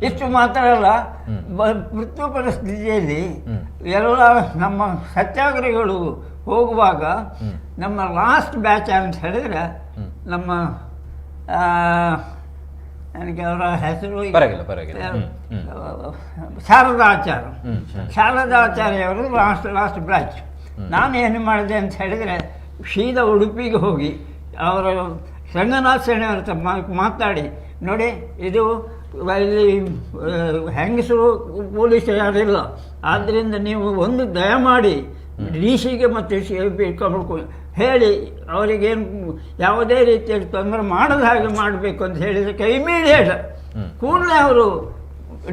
ಇಷ್ಟು ಮಾತ್ರ ಅಲ್ಲ, ಮೃತ್ಯು ಪರಿಸ್ಥಿತಿಯಲ್ಲಿ ಎಲ್ಲ ನಮ್ಮ ಸತ್ಯಾಗ್ರಹಿಗಳು ಹೋಗುವಾಗ ನಮ್ಮ ಲಾಸ್ಟ್ ಬ್ಯಾಚ್ ಅಂತ ಹೇಳಿದರೆ ನಮ್ಮ ನನಗೆ ಅವರ ಹೆಸರು ಶಾರದಾಚಾರ್ಯವರು ಲಾಸ್ಟ್ ಬ್ಯಾಚ್. ನಾನು ಏನು ಮಾಡಿದೆ ಅಂತ ಹೇಳಿದರೆ ಸೀದಾ ಉಡುಪಿಗೆ ಹೋಗಿ ಅವರ ರಂಗನಾಥ್ ಸೇಣಿ ಅವ್ರ ಹತ್ರ ಮಾತಾಡಿ, ನೋಡಿ ಇದು ಇಲ್ಲಿ ಹೆಂಗಸರು ಪೊಲೀಸ್ ಯಾರಿಲ್ಲ, ಆದ್ದರಿಂದ ನೀವು ಒಂದು ದಯಮಾಡಿ ಡಿ.ಸಿಗೆ ಮತ್ತು ಹೇಳಿ ಅವರಿಗೇನು ಯಾವುದೇ ರೀತಿಯಲ್ಲಿ ತೊಂದರೆ ಮಾಡದ ಹಾಗೆ ಮಾಡಬೇಕು ಅಂತ ಹೇಳಿದಕ್ಕೆ ಇಮಿಡಿಯೇಟ್ ಕೂಡಲೇ ಅವರು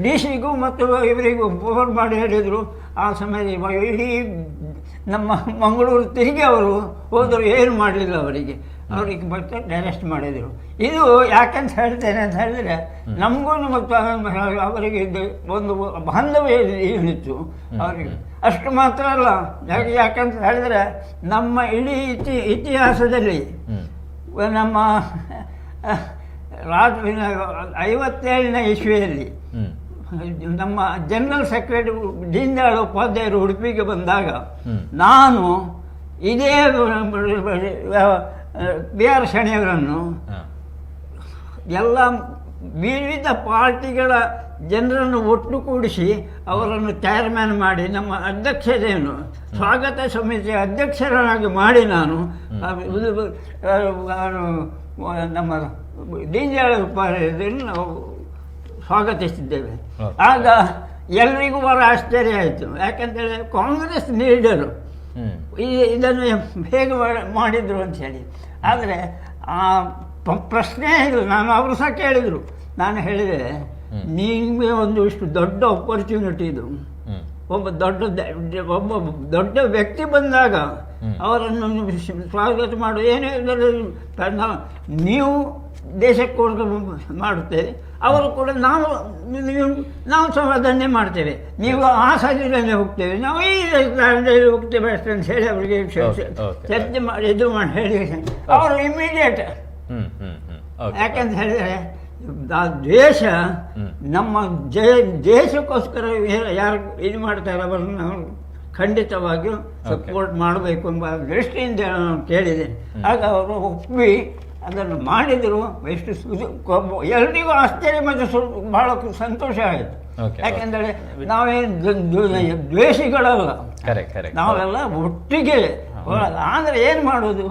ಡಿ.ಸಿಗೂ ಮತ್ತು ಇವರಿಗೂ ಫೋನ್ ಮಾಡಿ ಹೇಳಿದರು. ಆ ಸಮಯದಲ್ಲಿ ಇಡೀ ನಮ್ಮ ಮಂಗಳೂರು ತಿರುಗಿ ಅವರು ಹೋದರು, ಏನು ಮಾಡಲಿಲ್ಲ ಅವರಿಗೆ ಮತ್ತೆ ಅರೆಸ್ಟ್ ಮಾಡಿದರು. ಇದು ಯಾಕಂತ ಹೇಳ್ತೇನೆ ಅಂತ ಹೇಳಿದರೆ ನಮಗೂ ಮತ್ತು ಅವರಿಗೆ ಒಂದು ಬಾಂಧವ್ಯ ಏನಿತ್ತು ಅವರಿಗೆ. ಅಷ್ಟು ಮಾತ್ರ ಅಲ್ಲ, ಯಾಕಂತ ಹೇಳಿದರೆ ನಮ್ಮ ಇಡೀ ಇತಿಹಾಸದಲ್ಲಿ ನಮ್ಮ 57ನೇ ಇಸ್ವಿಯಲ್ಲಿ ನಮ್ಮ ಜನರಲ್ ಸೆಕ್ರೆಟರಿ ದೀನ್ ದಯಾಳ್ ಉಪಾಧ್ಯಾಯರು ಉಡುಪಿಗೆ ಬಂದಾಗ ನಾನು ಇದೇ B.R. ಶೆಣಿಯವರನ್ನು ಎಲ್ಲ ವಿವಿಧ ಪಾರ್ಟಿಗಳ ಜನರನ್ನು ಒಟ್ಟುಗೂಡಿಸಿ ಅವರನ್ನು ಚೇರ್ಮನ್ ಮಾಡಿ ನಮ್ಮ ಅಧ್ಯಕ್ಷತೆಯನ್ನು ಸ್ವಾಗತ ಸಮಿತಿಯ ಅಧ್ಯಕ್ಷರನ್ನಾಗಿ ಮಾಡಿ ನಾನು ನಮ್ಮ ದೀನ್ ದಯಾಳ್ ಉಪಾಧ್ಯಾಯರನ್ನು ನಾವು ಸ್ವಾಗತಿಸಿದ್ದೇವೆ. ಆಗ ಎಲ್ರಿಗೂ ಬಹಳ ಆಶ್ಚರ್ಯ ಆಯಿತು. ಯಾಕಂತೇಳಿ ಕಾಂಗ್ರೆಸ್ ಲೀಡರು ಇದನ್ನು ಹೇಗೆ ಮಾಡಿದರು ಅಂತ ಹೇಳಿ. ಆದರೆ ಆ ಪ್ರಶ್ನೆ ಇದು ನಾನು ಅವರು ಸಹ ಕೇಳಿದರು. ನಾನು ಹೇಳಿದೆ, ನಿಮಗೆ ಒಂದು ಇಷ್ಟು ದೊಡ್ಡ ಆಪರ್ಚುನಿಟಿ ಇದು, ಒಬ್ಬ ದೊಡ್ಡ ವ್ಯಕ್ತಿ ಬಂದಾಗ ಅವರನ್ನು ಸ್ವಾಗತ ಮಾಡುವ ಏನೇ ನೀವು ದೇಶಕ್ಕೋಸ್ಕರ ಮಾಡುತ್ತೇವೆ, ಅವರು ಕೂಡ ನಾವು ಸಹ ಅದನ್ನೇ ಮಾಡ್ತೇವೆ, ನೀವು ಆ ಸಾಲಿನಲ್ಲಿ ಹೋಗ್ತೇವೆ, ನಾವು ಈ ಸಾಲಿನಲ್ಲಿ ಹೋಗ್ತೇವೆ ಅಷ್ಟೇ ಅಂತ ಹೇಳಿ ಅವರಿಗೆ ಚರ್ಚೆ ಮಾಡಿ ಇದು ಮಾಡಿ ಹೇಳಿ ಅವರು ಇಮಿಡಿಯೇಟ್. ಯಾಕಂತ ಹೇಳಿದರೆ ದೇಶ ನಮ್ಮ ದೇಶಕ್ಕೋಸ್ಕರ ಯಾರು ಇದು ಮಾಡ್ತಾರೆ ಅವರನ್ನು ನಾವು ಖಂಡಿತವಾಗಿಯೂ ಸಪೋರ್ಟ್ ಮಾಡಬೇಕು ಎಂಬ ದೃಷ್ಟಿಯಿಂದ ನಾನು ಕೇಳಿದೆ. ಆಗ ಅವರು ಒಪ್ಪಿ ಅದನ್ನು ಮಾಡಿದರು. ಎಷ್ಟು ಎಲ್ರಿಗೂ ಆಶ್ಚರ್ಯ ಮತ್ತು ಬಹಳ ಸಂತೋಷ ಆಯಿತು. ಯಾಕೆಂದರೆ ನಾವೇನು ದ್ವೇಷಿಗಳಲ್ಲ, ನಾವೆಲ್ಲ ಒಟ್ಟಿಗೆ. ಆದರೆ ಏನು ಮಾಡೋದು,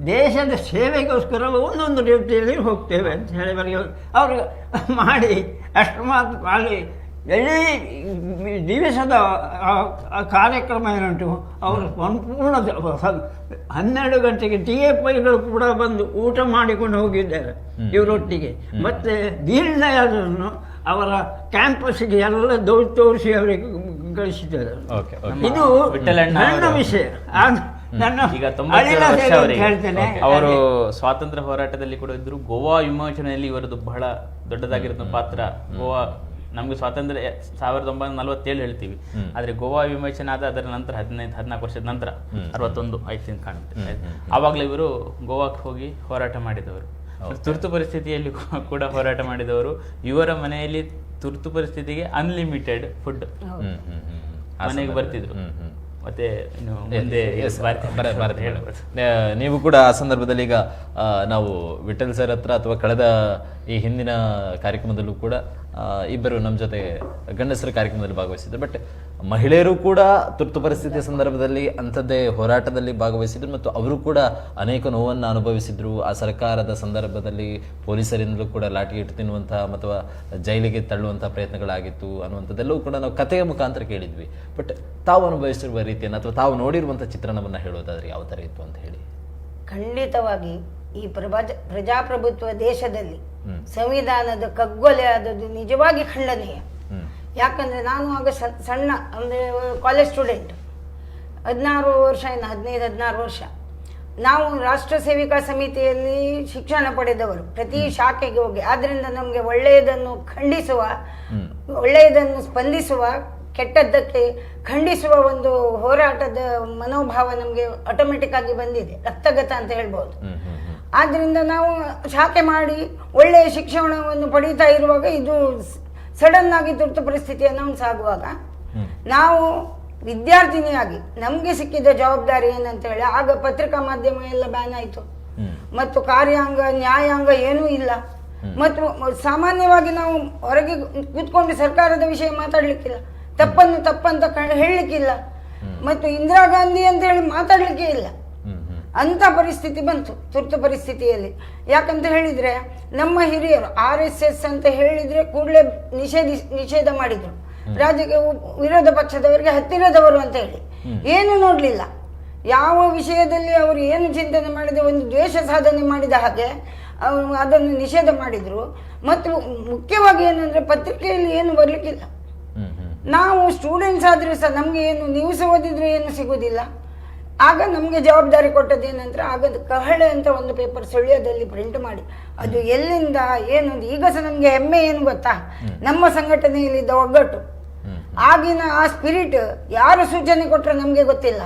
ದೇಶದ ಸೇವೆಗೋಸ್ಕರ ಒಂದೊಂದು ರೀತಿಯಲ್ಲಿ ಹೋಗ್ತೇವೆ ಅಂತ ಹೇಳಿ ಅವರು ಮಾಡಿ ಅಷ್ಟು ಮಾತು ಅಲ್ಲಿ ಇಡೀ ದಿವಸದ ಕಾರ್ಯಕ್ರಮ ಏನುಂಟು ಅವರು ಸಂಪೂರ್ಣ 12 ಗಂಟೆಗೆ TFIಗಳು ಕೂಡ ಬಂದು ಊಟ ಮಾಡಿಕೊಂಡು ಹೋಗಿದ್ದಾರೆ ಇವರೊಟ್ಟಿಗೆ. ಮತ್ತು ದೀನ್ ದಯಾಳರನ್ನು ಅವರ ಕ್ಯಾಂಪಸ್ಗೆ ಎಲ್ಲ ತೋರಿಸಿ ಅವರಿಗೆ ಕಳಿಸಿದ್ದಾರೆ. ಇದು ನನ್ನ ವಿಷಯ. ಈಗ 90 ಹೇಳ್ತೇನೆ, ಅವರು ಸ್ವಾತಂತ್ರ್ಯ ಹೋರಾಟದಲ್ಲಿ ಕೂಡ ಇದ್ರು. ಗೋವಾ ವಿಮೋಚನೆಯಲ್ಲಿ ಇವರದ್ದು ಬಹಳ ದೊಡ್ಡದಾಗಿರೋ ಪಾತ್ರ. ಗೋವಾ ನಮ್ಗೆ ಸ್ವಾತಂತ್ರ್ಯ 1947 ಹೇಳ್ತೀವಿ, ಆದ್ರೆ ಗೋವಾ ವಿಮೋಚನೆ ಆದ ಅದರ ನಂತರ 14 ವರ್ಷದ ನಂತರ 61 ಕಾಣುತ್ತೆ. ಆವಾಗಲೇ ಇವರು ಗೋವಾಕ್ಕೆ ಹೋಗಿ ಹೋರಾಟ ಮಾಡಿದವರು. ತುರ್ತು ಪರಿಸ್ಥಿತಿಯಲ್ಲಿ ಕೂಡ ಹೋರಾಟ ಮಾಡಿದವರು. ಇವರ ಮನೆಯಲ್ಲಿ ತುರ್ತು ಪರಿಸ್ಥಿತಿಗೆ ಅನ್ಲಿಮಿಟೆಡ್ ಫುಡ್ ಮನೆಗೆ ಬರ್ತಿದ್ರು. ಮತ್ತೆ ನೀವು ಕೂಡ ಆ ಸಂದರ್ಭದಲ್ಲಿ ಈಗ ನಾವು ವಿಠಲ್ ಸರ್ ಹತ್ರ ಅಥವಾ ಕಳೆದ ಈ ಹಿಂದಿನ ಕಾರ್ಯಕ್ರಮದಲ್ಲೂ ಕೂಡ ಇಬ್ಬರು ನಮ್ಮ ಜೊತೆ ಗಂಡಸರ ಕಾರ್ಯಕ್ರಮದಲ್ಲಿ ಭಾಗವಹಿಸಿದ್ರು. ಬಟ್ ಮಹಿಳೆಯರು ಕೂಡ ತುರ್ತು ಪರಿಸ್ಥಿತಿಯ ಸಂದರ್ಭದಲ್ಲಿ ಅಂಥದ್ದೇ ಹೋರಾಟದಲ್ಲಿ ಭಾಗವಹಿಸಿದ್ರು ಮತ್ತು ಅವರು ಕೂಡ ಅನೇಕ ನೋವನ್ನು ಅನುಭವಿಸಿದ್ರು. ಆ ಸರ್ಕಾರದ ಸಂದರ್ಭದಲ್ಲಿ ಪೊಲೀಸರಿಂದಲೂ ಕೂಡ ಲಾಠಿ ಇಟ್ಟು ತಿನ್ನುವಂತಹ ಅಥವಾ ಜೈಲಿಗೆ ತಳ್ಳುವಂತಹ ಪ್ರಯತ್ನಗಳಾಗಿತ್ತು ಅನ್ನುವಂಥದ್ದೆಲ್ಲವೂ ಕೂಡ ನಾವು ಕಥೆಯ ಮುಖಾಂತರ ಕೇಳಿದ್ವಿ. ಬಟ್ ತಾವು ಅನುಭವಿಸಿರುವ ರೀತಿಯನ್ನು ಅಥವಾ ತಾವು ನೋಡಿರುವಂಥ ಚಿತ್ರಣವನ್ನು ಹೇಳೋದಾದ್ರೆ ಯಾವ ಥರ ಇತ್ತು ಅಂತ ಹೇಳಿ. ಖಂಡಿತವಾಗಿ ಈ ಪ್ರಜಾಪ್ರಭುತ್ವ ದೇಶದಲ್ಲಿ ಸಂವಿಧಾನದ ಕಗ್ಗೊಲೆ ಆದದ್ದು ನಿಜವಾಗಿ ಖಂಡನೀಯ. ಯಾಕಂದರೆ ನಾನು ಆಗ ಸಣ್ಣ ಅಂದರೆ ಕಾಲೇಜ್ ಸ್ಟೂಡೆಂಟ್, 15 ವರ್ಷ. ನಾವು ರಾಷ್ಟ್ರ ಸೇವಿಕಾ ಸಮಿತಿಯಲ್ಲಿ ಶಿಕ್ಷಣ ಪಡೆದವರು, ಪ್ರತಿ ಶಾಖೆಗೆ ಹೋಗಿ. ಆದ್ದರಿಂದ ನಮಗೆ ಒಳ್ಳೆಯದನ್ನು ಖಂಡಿಸುವ, ಒಳ್ಳೆಯದನ್ನು ಸ್ಪಂದಿಸುವ, ಕೆಟ್ಟದ್ದಕ್ಕೆ ಖಂಡಿಸುವ ಒಂದು ಹೋರಾಟದ ಮನೋಭಾವ ನಮಗೆ ಆಟೋಮೆಟಿಕ್ ಆಗಿ ಬಂದಿದೆ, ರಕ್ತಗತ ಅಂತ ಹೇಳ್ಬೋದು. ಆದ್ದರಿಂದ ನಾವು ಶಾಖೆ ಮಾಡಿ ಒಳ್ಳೆಯ ಶಿಕ್ಷಣವನ್ನು ಪಡೀತಾ ಇರುವಾಗ ಇದು ಸಡನ್ ಆಗಿ ತುರ್ತು ಪರಿಸ್ಥಿತಿ ಅನೌನ್ಸ್ ಆಗುವಾಗ ನಾವು ವಿದ್ಯಾರ್ಥಿನಿಯಾಗಿ ನಮಗೆ ಸಿಕ್ಕಿದ ಜವಾಬ್ದಾರಿ ಏನಂತ ಹೇಳಿ, ಆಗ ಪತ್ರಿಕಾ ಮಾಧ್ಯಮ ಎಲ್ಲ ಬ್ಯಾನ್ ಆಯಿತು ಮತ್ತು ಕಾರ್ಯಾಂಗ ನ್ಯಾಯಾಂಗ ಏನೂ ಇಲ್ಲ. ಮತ್ತು ಸಾಮಾನ್ಯವಾಗಿ ನಾವು ಹೊರಗೆ ಕೂತ್ಕೊಂಡು ಸರ್ಕಾರದ ವಿಷಯ ಮಾತಾಡ್ಲಿಕ್ಕಿಲ್ಲ, ತಪ್ಪಂತ ಹೇಳಲಿಕ್ಕಿಲ್ಲ, ಮತ್ತು ಇಂದಿರಾ ಗಾಂಧಿ ಅಂತ ಹೇಳಿ ಮಾತಾಡ್ಲಿಕ್ಕೆ ಇಲ್ಲ. ಅಂತ ಪರಿಸ್ಥಿತಿ ಬಂತು ತುರ್ತು ಪರಿಸ್ಥಿತಿಯಲ್ಲಿ. ಯಾಕಂತ ಹೇಳಿದ್ರೆ ನಮ್ಮ ಹಿರಿಯರು RSS ಅಂತ ಹೇಳಿದ್ರೆ ಕೂಡಲೇ ನಿಷೇಧ ಮಾಡಿದ್ರು. ರಾಜ್ಯಕ್ಕೆ ವಿರೋಧ ಪಕ್ಷದವರಿಗೆ ಹತ್ತಿರದವರು ಅಂತ ಹೇಳಿ ಏನು ನೋಡ್ಲಿಲ್ಲ. ಯಾವ ವಿಷಯದಲ್ಲಿ ಅವರು ಏನು ಚಿಂತನೆ ಮಾಡಿದ, ಒಂದು ದ್ವೇಷ ಸಾಧನೆ ಮಾಡಿದ ಹಾಗೆ ಅದನ್ನು ನಿಷೇಧ ಮಾಡಿದ್ರು. ಮತ್ತು ಮುಖ್ಯವಾಗಿ ಏನಂದ್ರೆ ಪತ್ರಿಕೆಯಲ್ಲಿ ಏನು ಬರ್ಲಿಕ್ಕಿಲ್ಲ. ನಾವು ಸ್ಟೂಡೆಂಟ್ಸ್ ಆದ್ರೆ ಸಹ ನಮ್ಗೆ ಏನು ನ್ಯೂಸ್ ಓದಿದ್ರೆ ಏನು ಸಿಗುದಿಲ್ಲ. ಆಗ ನಮಗೆ ಜವಾಬ್ದಾರಿ ಕೊಟ್ಟದ್ದೇನಂದ್ರೆ, ಆಗ ಕಹಳೆ ಅಂತ ಒಂದು ಪೇಪರ್ ಸುಳ್ಯದಲ್ಲಿ ಪ್ರಿಂಟ್ ಮಾಡಿ, ಅದು ಎಲ್ಲಿಂದ ಏನು, ಈಗ ಸಹ ನಮಗೆ ಹೆಮ್ಮೆ ಏನು ಗೊತ್ತಾ, ನಮ್ಮ ಸಂಘಟನೆಯಲ್ಲಿದ್ದ ಒಗ್ಗಟ್ಟು, ಆಗಿನ ಆ ಸ್ಪಿರಿಟ್. ಯಾರು ಸೂಚನೆ ಕೊಟ್ಟರೆ ನಮಗೆ ಗೊತ್ತಿಲ್ಲ,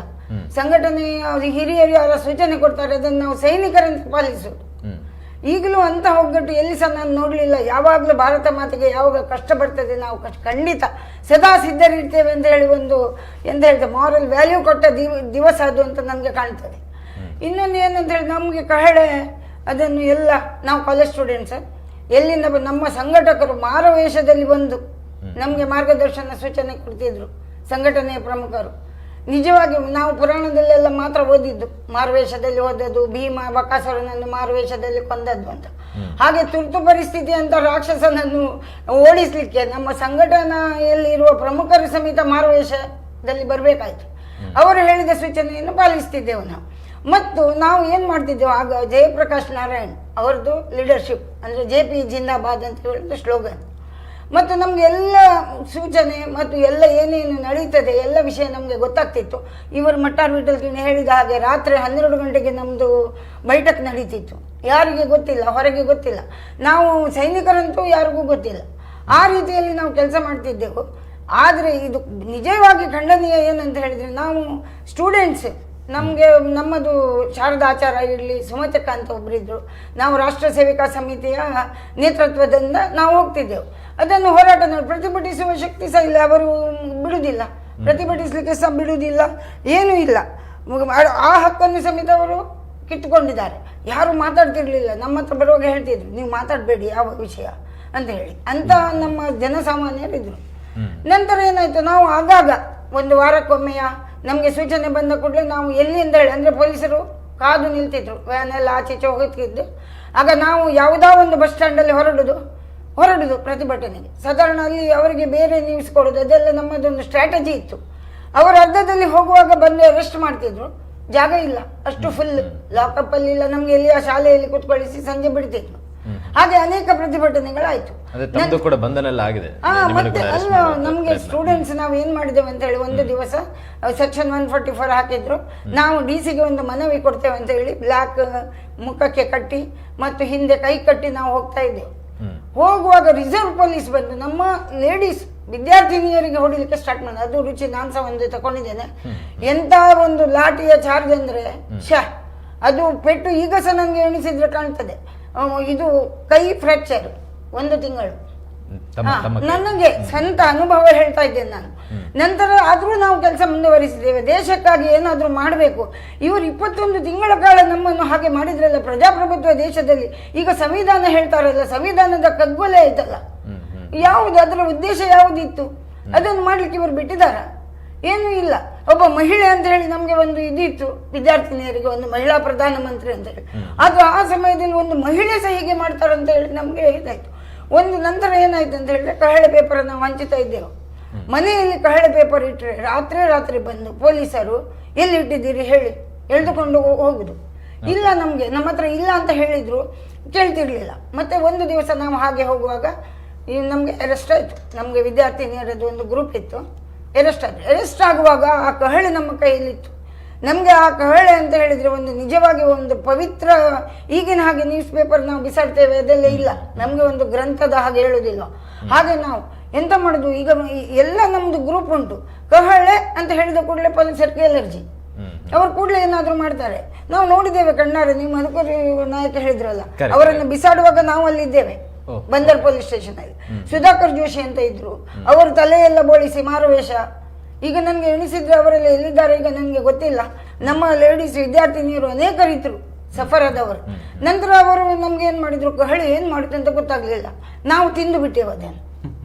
ಸಂಘಟನೆಯ ಹಿರಿಯರು ಯಾರ ಸೂಚನೆ ಕೊಡ್ತಾರೆ ಅದನ್ನು ನಾವು ಸೈನಿಕರಂತೆ ಪಾಲಿಸೋದು. ಈಗಲೂ ಅಂತ ಒಗ್ಗಟ್ಟು ಎಲ್ಲಿ ಸಹ ನಾನು ನೋಡಲಿಲ್ಲ. ಯಾವಾಗಲೂ ಭಾರತ ಮಾತೆಗೆ ಯಾವಾಗ ಕಷ್ಟ ಬರ್ತದೆ ನಾವು ಖಂಡಿತ ಸದಾ ಸಿದ್ಧರಿರ್ತೇವೆ ಅಂತ ಹೇಳಿ ಒಂದು ಎಂತ ಹೇಳ್ತೇವೆ ಮಾರಲ್ ವ್ಯಾಲ್ಯೂ ಕೊಟ್ಟ ದಿವಸ ಅದು ಅಂತ ನನಗೆ ಕಾಣ್ತದೆ. ಇನ್ನೊಂದು ಏನಂತ ಹೇಳಿ, ನಮಗೆ ಕಹಳೆ ಅದನ್ನು ಎಲ್ಲ ನಾವು ಕಾಲೇಜ್ ಸ್ಟೂಡೆಂಟ್ಸ್ ಎಲ್ಲಿಂದ ನಮ್ಮ ಸಂಘಟಕರು ಮಾರುವೇಷದಲ್ಲಿ ಬಂದು ನಮಗೆ ಮಾರ್ಗದರ್ಶನ ಸೂಚನೆ ಕೊಡ್ತಿದ್ರು, ಸಂಘಟನೆಯ ಪ್ರಮುಖರು. ನಿಜವಾಗಿ ನಾವು ಪುರಾಣದಲ್ಲೆಲ್ಲ ಮಾತ್ರ ಓದಿದ್ದು, ಮಾರುವೇಷದಲ್ಲಿ ಓದದ್ದು, ಭೀಮ ಬಕಾಸುರನನ್ನು ಮಾರುವೇಷದಲ್ಲಿ ಕೊಂದದ್ದು ಅಂತ. ಹಾಗೆ ತುರ್ತು ಪರಿಸ್ಥಿತಿ ಅಂತ ರಾಕ್ಷಸನನ್ನು ಓಡಿಸ್ಲಿಕ್ಕೆ ನಮ್ಮ ಸಂಘಟನೆಯಲ್ಲಿರುವ ಪ್ರಮುಖರು ಸಮೇತ ಮಾರುವೇಷದಲ್ಲಿ ಬರಬೇಕಾಯ್ತು. ಅವರು ಹೇಳಿದ ಸೂಚನೆಯನ್ನು ಪಾಲಿಸ್ತಿದ್ದೆವು ನಾವು. ಮತ್ತು ನಾವು ಏನು ಮಾಡ್ತಿದ್ದೆವು, ಆಗ ಜಯಪ್ರಕಾಶ್ ನಾರಾಯಣ್ ಅವರದ್ದು ಲೀಡರ್ಶಿಪ್ ಅಂದರೆ JP ಜಿಂದಾಬಾದ್ ಅಂತ ಹೇಳಿದ ಸ್ಲೋಗನ್. ಮತ್ತು ನಮಗೆ ಎಲ್ಲ ಸೂಚನೆ ಮತ್ತು ಎಲ್ಲ ಏನೇನು ನಡೀತದೆ ಎಲ್ಲ ವಿಷಯ ನಮಗೆ ಗೊತ್ತಾಗ್ತಿತ್ತು. ಇವರು ಮಟ್ಟಾರ್ ವಿಠಲ್ಕಿಣಿ ಹೇಳಿದ ಹಾಗೆ ರಾತ್ರಿ 12 ಗಂಟೆಗೆ ನಮ್ಮದು ಬೈಠಕ್ ನಡೀತಿತ್ತು. ಯಾರಿಗೆ ಗೊತ್ತಿಲ್ಲ, ಹೊರಗೆ ಗೊತ್ತಿಲ್ಲ, ನಾವು ಸೈನಿಕರಂತೂ ಯಾರಿಗೂ ಗೊತ್ತಿಲ್ಲ. ಆ ರೀತಿಯಲ್ಲಿ ನಾವು ಕೆಲಸ ಮಾಡ್ತಿದ್ದೆವು. ಆದರೆ ಇದು ನಿಜವಾಗಿ ಖಂಡನೀಯ ಏನಂತ ಹೇಳಿದರೆ, ನಾವು ಸ್ಟೂಡೆಂಟ್ಸ್, ನಮಗೆ ನಮ್ಮದು ಶಾರದಾಚಾರ್ಯ ಇರಲಿ, ಸುಮಚಕ್ಕ ಅಂತ ಒಬ್ಬರಿದ್ದರು, ನಾವು ರಾಷ್ಟ್ರ ಸೇವಿಕಾ ಸಮಿತಿಯ ನೇತೃತ್ವದಿಂದ ನಾವು ಹೋಗ್ತಿದ್ದೆವು. ಅದನ್ನು ಹೋರಾಟ ಪ್ರತಿಭಟಿಸುವ ಶಕ್ತಿ ಸಹ ಇಲ್ಲ, ಅವರು ಬಿಡುವುದಿಲ್ಲ, ಪ್ರತಿಭಟಿಸಲಿಕ್ಕೆ ಸಹ ಬಿಡುವುದಿಲ್ಲ, ಏನೂ ಇಲ್ಲ. ಆ ಹಕ್ಕನ್ನು ಸಮೇತ ಅವರು ಕಿತ್ತುಕೊಂಡಿದ್ದಾರೆ. ಯಾರು ಮಾತಾಡ್ತಿರ್ಲಿಲ್ಲ, ನಮ್ಮ ಹತ್ರ ಬರುವಾಗ ಹೇಳ್ತಿದ್ರು ನೀವು ಮಾತಾಡಬೇಡಿ ಯಾವ ವಿಷಯ ಅಂತ ಹೇಳಿ. ಅಂತ ನಮ್ಮ ಜನಸಾಮಾನ್ಯರಿದ್ರು. ನಂತರ ಏನಾಯ್ತು, ನಾವು ಆಗಾಗ ಒಂದು ವಾರಕ್ಕೊಮ್ಮೆಯ ನಮಗೆ ಸೂಚನೆ ಬಂದ ಕೂಡಲೇ ನಾವು ಎಲ್ಲಿಂದ ಹೇಳಿ, ಅಂದರೆ ಪೊಲೀಸರು ಕಾದು ನಿಲ್ತಿದ್ರು, ವ್ಯಾನ್ ಎಲ್ಲ ಆಚೆ ಹೋಗುತ್ತಿದ್ದು. ಆಗ ನಾವು ಯಾವುದೋ ಒಂದು ಬಸ್ ಸ್ಟ್ಯಾಂಡಲ್ಲಿ ಹೊರಡುದು ಪ್ರತಿಭಟನೆಗೆ. ಸಾಧಾರಣ ಅಲ್ಲಿ ಅವರಿಗೆ ಬೇರೆ ನ್ಯೂಸ್ ಕೊಡೋದು, ಅದೆಲ್ಲ ನಮ್ಮದೊಂದು ಸ್ಟ್ರಾಟಜಿ ಇತ್ತು. ಅವರು ಅರ್ಧದಲ್ಲಿ ಹೋಗುವಾಗ ಬಂದು ಅರೆಸ್ಟ್ ಮಾಡ್ತಿದ್ರು, ಜಾಗ ಇಲ್ಲ, ಅಷ್ಟು ಫುಲ್ ಲಾಕಪ್ ಅಲ್ಲಿ ಇಲ್ಲ, ನಮ್ಗೆ ಎಲ್ಲಿ ಆ ಶಾಲೆಯಲ್ಲಿ ಕೂತ್ಕೊಳ್ಳಿಸಿ ಸಂಜೆ ಬಿಡ್ತಿದ್ರು. ಹಾಗೆ ಅನೇಕ ಪ್ರತಿಭಟನೆಗಳಾಯ್ತು. ಮತ್ತೆ ಅಲ್ಲ, ನಮ್ಗೆ ಸ್ಟೂಡೆಂಟ್ಸ್ ನಾವು ಏನ್ ಮಾಡಿದ್ದೇವೆ ಅಂತ ಹೇಳಿ, ಒಂದು ದಿವಸ ಸೆಕ್ಷನ್ 144 ಹಾಕಿದ್ರು. ನಾವು DC-ಗೆ ಒಂದು ಮನವಿ ಕೊಡ್ತೇವೆ ಅಂತ ಹೇಳಿ ಬ್ಲಾಕ್ ಮುಖಕ್ಕೆ ಕಟ್ಟಿ ಮತ್ತು ಹಿಂದೆ ಕೈ ಕಟ್ಟಿ ನಾವು ಹೋಗ್ತಾ ಇದ್ದೇವೆ. ಹೋಗುವಾಗ ರಿಸರ್ವ್ ಪೊಲೀಸ್ ಬಂದು ನಮ್ಮ ಲೇಡೀಸ್ ವಿದ್ಯಾರ್ಥಿನಿಯರಿಗೆ ಹೊಡಿಲಿಕ್ಕೆ ಸ್ಟಾರ್ಟ್ ಮಾಡಿದ. ಅದು ರುಚಿ ನಾನು ಸಹ ಒಂದು ತಗೊಂಡಿದ್ದೇನೆ. ಎಂತ ಒಂದು ಲಾಠಿಯ ಚಾರ್ಜ್ ಅಂದ್ರೆ ಅದು ಪೆಟ್ಟು ಈಗ ಸಹ ನನಗೆ ಎಣಿಸಿದ್ರೆ ಕಾಣ್ತದೆ. ಇದು ಕೈ ಫ್ರ್ಯಾಕ್ಚರ್ 1 ತಿಂಗಳು. ನನಗೆ ಸ್ವಂತ ಅನುಭವ ಹೇಳ್ತಾ ಇದ್ದೇನೆ ನಾನು. ನಂತರ ಆದ್ರೂ ನಾವು ಕೆಲಸ ಮುಂದುವರಿಸಿದ್ದೇವೆ. ದೇಶಕ್ಕಾಗಿ ಏನಾದ್ರೂ ಮಾಡಬೇಕು. ಇವರು 21 ತಿಂಗಳ ಕಾಲ ನಮ್ಮನ್ನು ಹಾಗೆ ಮಾಡಿದ್ರಲ್ಲ ಪ್ರಜಾಪ್ರಭುತ್ವ ದೇಶದಲ್ಲಿ. ಈಗ ಸಂವಿಧಾನ ಹೇಳ್ತಾರಲ್ಲ, ಸಂವಿಧಾನದ ಕಗ್ಗೊಲೆ ಆಯ್ತಲ್ಲ, ಯಾವುದು ಅದರ ಉದ್ದೇಶ ಯಾವುದಿತ್ತು? ಅದನ್ನು ಮಾಡ್ಲಿಕ್ಕೆ ಇವರು ಬಿಟ್ಟಿದಾರ? ಏನೂ ಇಲ್ಲ. ಒಬ್ಬ ಮಹಿಳೆ ಅಂತ ಹೇಳಿ ನಮ್ಗೆ ಒಂದು ಇದಿತ್ತು, ವಿದ್ಯಾರ್ಥಿನಿಯರಿಗೆ ಒಂದು ಮಹಿಳಾ ಪ್ರಧಾನಮಂತ್ರಿ ಅಂತ ಹೇಳಿ. ಆದ್ರೆ ಆ ಸಮಯದಲ್ಲಿ ಒಂದು ಮಹಿಳೆ ಸಹ ಹೀಗೆ ಮಾಡ್ತಾರಂತ ಹೇಳಿ ನಮ್ಗೆ ಇದಾಯ್ತು. ಒಂದು ನಂತರ ಏನಾಯ್ತು ಅಂತ ಹೇಳಿದ್ರೆ, ಕಹಳೆ ಪೇಪರ್ ನಾವು ಹಂಚುತ್ತಾ ಇದ್ದೆವು. ಮನೆಯಲ್ಲಿ ಕಹಳೆ ಪೇಪರ್ ಇಟ್ಟರೆ ರಾತ್ರಿ ಬಂದು ಪೊಲೀಸರು ಎಲ್ಲಿ ಇಟ್ಟಿದ್ದೀರಿ ಹೇಳಿ ಎಳೆದುಕೊಂಡು ಹೋಗುದು. ಇಲ್ಲ, ನಮ್ಮ ಹತ್ರ ಇಲ್ಲ ಅಂತ ಹೇಳಿದ್ರು, ಕೇಳ್ತಿರ್ಲಿಲ್ಲ. ಮತ್ತೆ ಒಂದು ದಿವಸ ನಾವು ಹಾಗೆ ಹೋಗುವಾಗ ನಮಗೆ ಅರೆಸ್ಟ್ ಆಯಿತು. ನಮಗೆ ವಿದ್ಯಾರ್ಥಿನಿಯರದ್ದು ಒಂದು ಗ್ರೂಪ್ ಇತ್ತು, ಅರೆಸ್ಟ್ ಆಯಿತು. ಅರೆಸ್ಟ್ ಆಗುವಾಗ ಆ ಕಹಳೆ ನಮ್ಮ ಕೈಯಲ್ಲಿತ್ತು. ನಮಗೆ ಆ ಕಹಳೆ ಅಂತ ಹೇಳಿದರೆ ಒಂದು ನಿಜವಾಗಿ ಒಂದು ಪವಿತ್ರ, ಈಗಿನ ಹಾಗೆ ನ್ಯೂಸ್ ಪೇಪರ್ ನಾವು ಬಿಸಾಡ್ತೇವೆ ಅದೆಲ್ಲ ಇಲ್ಲ. ನಮಗೆ ಒಂದು ಗ್ರಂಥದ ಹಾಗೆ ಹೇಳೋದಿಲ್ಲ. ಹಾಗೆ ನಾವು ಎಂತ ಮಾಡೋದು, ಈಗ ಎಲ್ಲ ನಮ್ಮದು ಗ್ರೂಪ್ ಉಂಟು. ಕಹಳೆ ಅಂತ ಹೇಳಿದ ಕೂಡಲೇ ಪೊಲೀಸರಿಗೆ ಎಲರ್ಜಿ, ಅವರು ಕೂಡಲೇ ಏನಾದರೂ ಮಾಡ್ತಾರೆ. ನಾವು ನೋಡಿದ್ದೇವೆ ಕಣ್ಣಾರೆ. ನೀವು ಮಧುಕರಿ ನಾಯಕ ಹೇಳಿದ್ರಲ್ಲ, ಅವರನ್ನು ಬಿಸಾಡುವಾಗ ನಾವು ಅಲ್ಲಿದ್ದೇವೆ ಬಂದರ್ ಪೊಲೀಸ್ ಸ್ಟೇಷನ್ ಅಲ್ಲಿ. ಸುಧಾಕರ್ ಜೋಶಿ ಅಂತ ಇದ್ರು, ಅವರು ತಲೆಯೆಲ್ಲ ಬೋಳಿಸಿ ಮಾರುವೇಷ. ಈಗ ನನಗೆ ಎಣಿಸಿದ್ರೆ ಅವರೆಲ್ಲ ಎಲ್ಲಿದ್ದಾರೆ ಈಗ ನನಗೆ ಗೊತ್ತಿಲ್ಲ. ನಮ್ಮ ಲೇಡೀಸ್ ವಿದ್ಯಾರ್ಥಿನಿಯರು ಅನೇಕರಿದ್ರು ಸಫರ್ ಆದವರು. ನಂತರ ಅವರು ನಮ್ಗೆ ಏನ್ ಮಾಡಿದ್ರು, ಕಹಳೆ ಏನ್ ಮಾಡುತ್ತೆ ಅಂತ ಗೊತ್ತಾಗ್ಲಿಲ್ಲ. ನಾವು ತಿಂದು ಬಿಟ್ಟೇವೆ ಅದನ್ನು.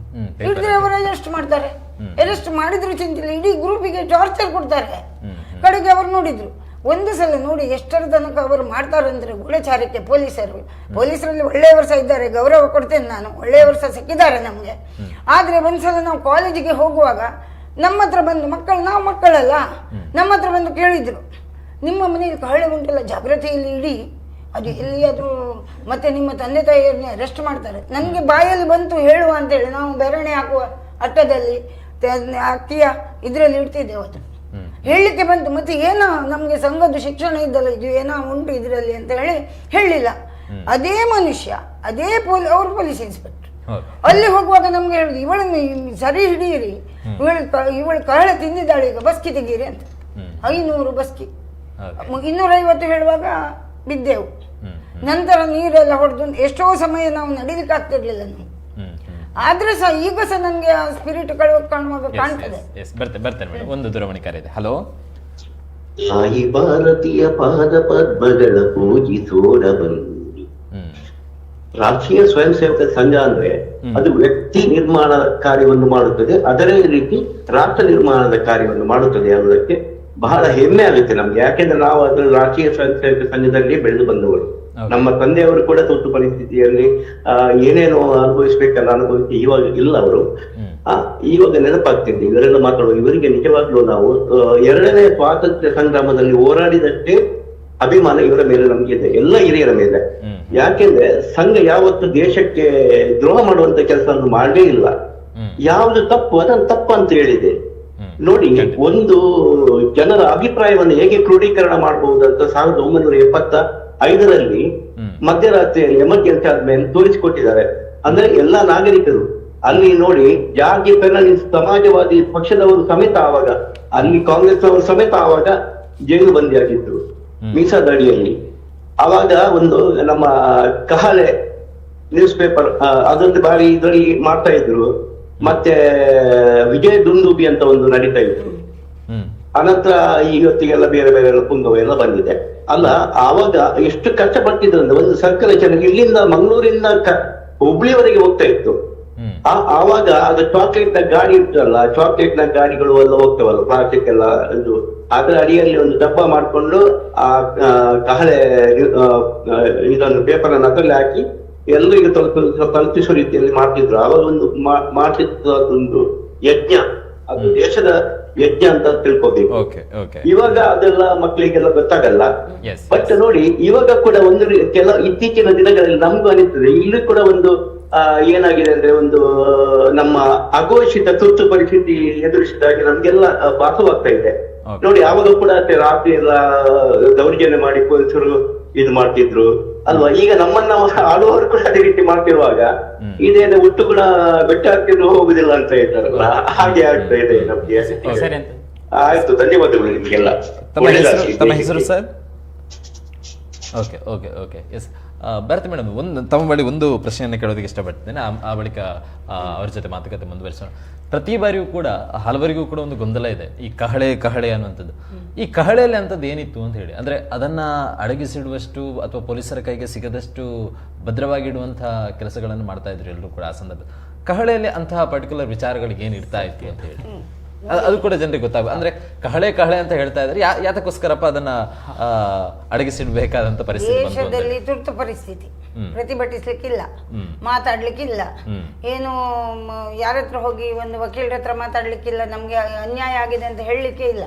ಹಿಡಿದ್ರೆ ಅವರು ಅರೆಸ್ಟ್ ಮಾಡ್ತಾರೆ. ಅರೆಸ್ಟ್ ಮಾಡಿದ್ರು ಚಿಂತಿಲ್ಲ, ಇಡೀ ಗ್ರೂಪಿಗೆ ಟಾರ್ಚರ್ ಕೊಡ್ತಾರೆ. ಕಡೆಗೆ ಅವರು ನೋಡಿದ್ರು, ಒಂದು ಸಲ ನೋಡಿ ಎಷ್ಟರ ತನಕ ಅವರು ಮಾಡ್ತಾರಂದ್ರೆ ಗೂಢಚಾರಕ್ಕೆ ಪೊಲೀಸರಲ್ಲಿ ಒಳ್ಳೆಯವರು ಸಹ ಇದ್ದಾರೆ, ಗೌರವ ಕೊಡ್ತೇನೆ ನಾನು, ಒಳ್ಳೆಯವರು ಸಹ ಸಿಕ್ಕಿದ್ದಾರೆ ನಮಗೆ. ಆದ್ರೆ ಒಂದ್ಸಲ ನಾವು ಕಾಲೇಜಿಗೆ ಹೋಗುವಾಗ ನಮ್ಮ ಹತ್ರ ಬಂದು ನಾವು ಮಕ್ಕಳಲ್ಲ, ನಮ್ಮ ಹತ್ರ ಬಂದು ಕೇಳಿದ್ರು, ನಿಮ್ಮ ಮನೆಯಲ್ಲಿ ಕಹಳೆ ಉಂಟಲ್ಲ ಜಾಗ್ರತೆಯಲ್ಲಿ ಇಡಿ, ಅದು ಎಲ್ಲಿಯಾದ್ರೂ ಮತ್ತೆ ನಿಮ್ಮ ತಂದೆ ತಾಯಿಯರನ್ನೇ ಅರೆಸ್ಟ್ ಮಾಡ್ತಾರೆ. ನನಗೆ ಬಾಯಲ್ಲಿ ಬಂತು ಹೇಳುವ ಅಂತೇಳಿ ನಾವು ಬೆರಣೆ ಹಾಕುವ ಅಟ್ಟದಲ್ಲಿ ಅಕ್ಕಿಯ ಇದರಲ್ಲಿ ಇಡ್ತಿದ್ದೇವೆ. ಅದು ಹೇಳಲಿಕ್ಕೆ ಬಂತು. ಮತ್ತೆ ಏನೋ ನಮಗೆ ಸಂಘದ ಶಿಕ್ಷಣ ಇದ್ದಲ್ಲ, ಇದು ಏನೋ ಉಂಟು ಇದರಲ್ಲಿ ಅಂತ ಹೇಳಿ ಹೇಳಲಿಲ್ಲ. ಅದೇ ಮನುಷ್ಯ, ಅದೇ ಅವ್ರು ಪೊಲೀಸ್ ಇನ್ಸ್ಪೆಕ್ಟರ್ ಅಲ್ಲಿ ಹೋಗುವಾಗ ನಮ್ಗೆ ಹೇಳುದು, ಇವಳನ್ನು ಸರಿ ಹಿಡಿಯಿರಿ, ಇವಳು ಕಹಳೆ ತಿಂದಿದ್ದಾಳೆ, ಈಗ ಬಸ್ಕಿ ತೆಗೀರಿ ಅಂತ. 500 ಬಸ್ಕಿ, 250 ಹೇಳುವಾಗ ಬಿದ್ದೆವು. ನಂತರ ನೀರೆಲ್ಲ ಹೊಡೆದು ಎಷ್ಟೋ ಸಮಯ ನಾವು ನಡಿಲಿಕ್ಕೆ ಆಗ್ತಿರ್ಲಿಲ್ಲ ನಮ್ಗೆ. ಆದ್ರೆ ಸಹ ಈಗ ಸಹ ನನಗೆ ಆ ಸ್ಪಿರಿಟ್ ಕಾಣುವಾಗ ಕಾಣ್ತದೆ. ಬರ್ತೇನೆ. ಒಂದು ದೂರವಾಣಿ ಕರೆ ಇದೆ. ಹಲೋ. ಸಾಯಿ ಭಾರತೀಯ ಪಾದ ಪದ್ಮಗಳ ಪೂಜಿಸೋಣ ಬನ್ನಿ. ರಾಷ್ಟ್ರೀಯ ಸ್ವಯಂ ಸೇವಕ ಸಂಘ ಅಂದ್ರೆ ಅದು ವ್ಯಕ್ತಿ ನಿರ್ಮಾಣ ಕಾರ್ಯವನ್ನು ಮಾಡುತ್ತದೆ, ಅದರೇ ರೀತಿ ರಾಷ್ಟ್ರ ನಿರ್ಮಾಣದ ಕಾರ್ಯವನ್ನು ಮಾಡುತ್ತದೆ ಅನ್ನೋದಕ್ಕೆ ಬಹಳ ಹೆಮ್ಮೆ ಆಗುತ್ತೆ ನಮ್ಗೆ. ಯಾಕೆಂದ್ರೆ ನಾವು ಅದ್ರ ರಾಷ್ಟ್ರೀಯ ಸ್ವಯಂ ಸೇವಕ ಸಂಘದಲ್ಲಿ ಬೆಳೆದು ಬಂದವರು. ನಮ್ಮ ತಂದೆಯವರು ಕೂಡ ತುರ್ತು ಪರಿಸ್ಥಿತಿಯಲ್ಲಿ ಏನೇನೋ ಅನುಭವಿಸ್ಬೇಕಲ್ಲ ಅನುಭವಿಸಿ ಇವಾಗ ಇಲ್ಲ ಅವರು. ಇವಾಗ ನೆನಪಾಗ್ತಿದ್ದೆ ಇವರೆಲ್ಲ ಮಾತಾಡುವ, ಇವರಿಗೆ ನಿಜವಾಗ್ಲೂ ನಾವು 2ನೇ ಸ್ವಾತಂತ್ರ್ಯ ಸಂಗ್ರಾಮದಲ್ಲಿ ಹೋರಾಡಿದಷ್ಟೇ ಅಭಿಮಾನ ಇವರ ಮೇಲೆ ನಮ್ಗೆ ಇದೆ, ಎಲ್ಲ ಹಿರಿಯರ ಮೇಲೆ. ಯಾಕೆಂದ್ರೆ ಸಂಘ ಯಾವತ್ತು ದೇಶಕ್ಕೆ ದ್ರೋಹ ಮಾಡುವಂತ ಕೆಲಸವನ್ನು ಮಾಡಲೇ ಇಲ್ಲ. ಯಾವ್ದು ತಪ್ಪು ಅದನ್ನು ತಪ್ಪು ಅಂತ ಹೇಳಿದೆ. ನೋಡಿ, ಒಂದು ಜನರ ಅಭಿಪ್ರಾಯವನ್ನು ಹೇಗೆ ಕ್ರೋಢೀಕರಣ ಮಾಡಬಹುದಂತ 1975ರಲ್ಲಿ ಮಧ್ಯರಾತ್ರಿಯಲ್ಲಿ ಎಮರ್ಜೆನ್ಸಿ ಆದ್ಮೇಲೆ ತೋರಿಸಿಕೊಟ್ಟಿದ್ದಾರೆ. ಅಂದ್ರೆ ಎಲ್ಲಾ ನಾಗರಿಕರು ಅಲ್ಲಿ ನೋಡಿ, ಜಾರ್ಜ್ ಫೆರ್ನಾಂಡಿಸ್ ಸಮಾಜವಾದಿ ಪಕ್ಷದವರು ಸಮೇತ ಆವಾಗ, ಅಲ್ಲಿ ಕಾಂಗ್ರೆಸ್ ಅವರು ಸಮೇತ ಆವಾಗ ಜೈಲು ಬಂದಿಯಾಗಿದ್ರು ಮೀಸಾದಡಿಯಲ್ಲಿ. ಅವಾಗ ಒಂದು ನಮ್ಮ ಕಹಳೆ ನ್ಯೂಸ್ ಪೇಪರ್ ಅದೊಂದು ಬಾರಿ ಇದರಲ್ಲಿ ಮಾಡ್ತಾ ಇದ್ರು. ಮತ್ತೆ ವಿಜಯ ದುಂದುಬಿ ಅಂತ ಒಂದು ನಡೀತಾ ಇತ್ತು. ಅನಂತರ ಇವತ್ತಿಗೆಲ್ಲ ಬೇರೆ ಬೇರೆ ಎಲ್ಲ ಪುಂಗವ ಎಲ್ಲ ಬಂದಿದೆ ಅಲ್ಲ. ಆವಾಗ ಎಷ್ಟು ಕಷ್ಟಪಟ್ಟಿದ್ರು ಅಂದ್ರೆ, ಒಂದು ಸರ್ಕಾರ ಚೆನ್ನಾಗಿ ಇಲ್ಲಿಂದ ಮಂಗಳೂರಿಂದ ಹುಬ್ಳಿವರೆಗೆ ಹೋಗ್ತಾ ಇತ್ತು. ಆವಾಗ ಅದು ಚಾಕ್ಲೇಟ್ ನ ಗಾಡಿ ಇರ್ತಲ್ಲ, ಚಾಕ್ಲೇಟ್ ನ ಗಾಡಿಗಳು ಎಲ್ಲ ಹೋಗ್ತಾವಲ್ಲ, ಪ್ಲಾಸ್ಟಿಕ್ ಎಲ್ಲ ಇದು, ಅದರ ಅಡಿಯಲ್ಲಿ ಒಂದು ಡಬ್ಬ ಮಾಡ್ಕೊಂಡು ಆ ಕಹಳೆ ಇದನ್ನು ಪೇಪರ್ ಅನ್ನು ಅದರಲ್ಲಿ ಹಾಕಿ ಎಲ್ಲರಿಗೂ ತಲುಪಿಸುವ ರೀತಿಯಲ್ಲಿ ಮಾಡ್ತಿದ್ರು. ಆವಾಗ ಒಂದು ಮಾಡ್ತಿದ್ದೊಂದು ಯಜ್ಞ, ಅದು ದೇಶದ ಯಜ್ಞ ಅಂತ ತಿಳ್ಕೋಬೇಕು. ಇವಾಗ ಅದೆಲ್ಲ ಮಕ್ಕಳಿಗೆಲ್ಲ ಗೊತ್ತಾಗಲ್ಲ. ಬಟ್ ನೋಡಿ, ಇವಾಗ ಕೂಡ ಒಂದು ಇತ್ತೀಚಿನ ದಿನಗಳಲ್ಲಿ ನಮ್ಗೂ ಅನಿಸ್ತದೆ, ಇಲ್ಲಿ ಕೂಡ ಒಂದು ಏನಾಗಿದೆ ಅಂದ್ರೆ, ಒಂದು ನಮ್ಮ ಅಘೋಷಿತ ತುರ್ತು ಪರಿಸ್ಥಿತಿ ಎದುರಿಸಿದಾಗ ನಮ್ಗೆಲ್ಲ ಭಾಸವಾಗ್ತಾ ಇದೆ. ನೋಡಿ, ಆವಾಗ ಕೂಡ ರಾತ್ರಿ ಎಲ್ಲ ದೌರ್ಜನ್ಯ ಮಾಡಿ ಪೊಲೀಸರು ಇದು ಮಾಡ್ತಿದ್ರು ಅಲ್ವಾ. ಈಗ ನಮ್ಮನ್ನ ಆಳುವವರು ಕೂಡ ಅದೇ ರೀತಿ ಮಾಡ್ತಿರುವಾಗ ಇದೇನು ಒಟ್ಟು ಕೂಡ ಬೆಟ್ಟ ಹಾಕಿದ್ರು ಹೋಗುದಿಲ್ಲ ಅಂತ ಹೇಳ್ತಾರಲ್ಲ, ಹಾಗೆ ಆಗ್ತಾ ಇದೆ ನಮ್ಗೆ. ಆಯ್ತು, ಧನ್ಯವಾದಗಳು ನಿಮ್ಗೆಲ್ಲ. ತಮ್ಮ ಹೆಸರು sir? Okay okay okay S Bharati madam, ತಮ್ಮ ಬಳಿ ಒಂದು ಪ್ರಶ್ನೆಯನ್ನು ಕೇಳೋದಕ್ಕೆ ಇಷ್ಟಪಡ್ತೇನೆ. ಆ ಬಳಿಕ ಅವ್ರ ಜೊತೆ ಮಾತುಕತೆ ಮುಂದುವರಿಸೋಣ. ಪ್ರತಿ ಬಾರಿಯೂ ಕೂಡ ಹಲವರಿಗೂ ಕೂಡ ಒಂದು ಗೊಂದಲ ಇದೆ, ಈ ಕಹಳೆ ಅನ್ನುವಂಥದ್ದು. ಈ ಕಹಳೆಯಲ್ಲಿ ಅಂಥದ್ದು ಏನಿತ್ತು ಅಂತ ಹೇಳಿ, ಅಂದ್ರೆ ಅದನ್ನ ಅಡಗಿಸಿಡುವಷ್ಟು ಅಥವಾ ಪೊಲೀಸರ ಕೈಗೆ ಸಿಗದಷ್ಟು ಭದ್ರವಾಗಿಡುವಂತಹ ಕೆಲಸಗಳನ್ನು ಮಾಡ್ತಾ ಇದ್ರು ಎಲ್ಲರೂ ಕೂಡ ಆ ಸಂದರ್ಭ. ಕಹಳೆಯಲ್ಲಿ ಅಂತಹ ಪರ್ಟಿಕ್ಯುಲರ್ ವಿಚಾರಗಳಿಗೆ ಏನು ಇರ್ತಾ ಇತ್ತು ಅಂತ ಹೇಳಿ ಅದು ಕೂಡ ಜನರಿಗೆ ಗೊತ್ತಾಗ, ಅಂದ್ರೆ ಕಹಳೆ ಅಂತ ಹೇಳ್ತಾ ಇದ್ರೆ ಯಾತಕ್ಕೋಸ್ಕರಪ್ಪ ಅದನ್ನ ಅಡಗಿಸಿಡ್ಬೇಕಾದಂತ ಪರಿಸ್ಥಿತಿ ದೇಶದಲ್ಲಿ ತುರ್ತು ಪರಿಸ್ಥಿತಿ, ಪ್ರತಿಭಟಿಸ್ಲಿಕ್ಕಿಲ್ಲ, ಮಾತಾಡ್ಲಿಕ್ಕಿಲ್ಲ, ಏನು ಯಾರ ಹತ್ರ ಹೋಗಿ ಒಂದು ವಕೀಲರ ಹತ್ರ ಮಾತಾಡ್ಲಿಕ್ಕಿಲ್ಲ, ನಮ್ಗೆ ಅನ್ಯಾಯ ಆಗಿದೆ ಅಂತ ಹೇಳಲಿಕ್ಕೆ ಇಲ್ಲ,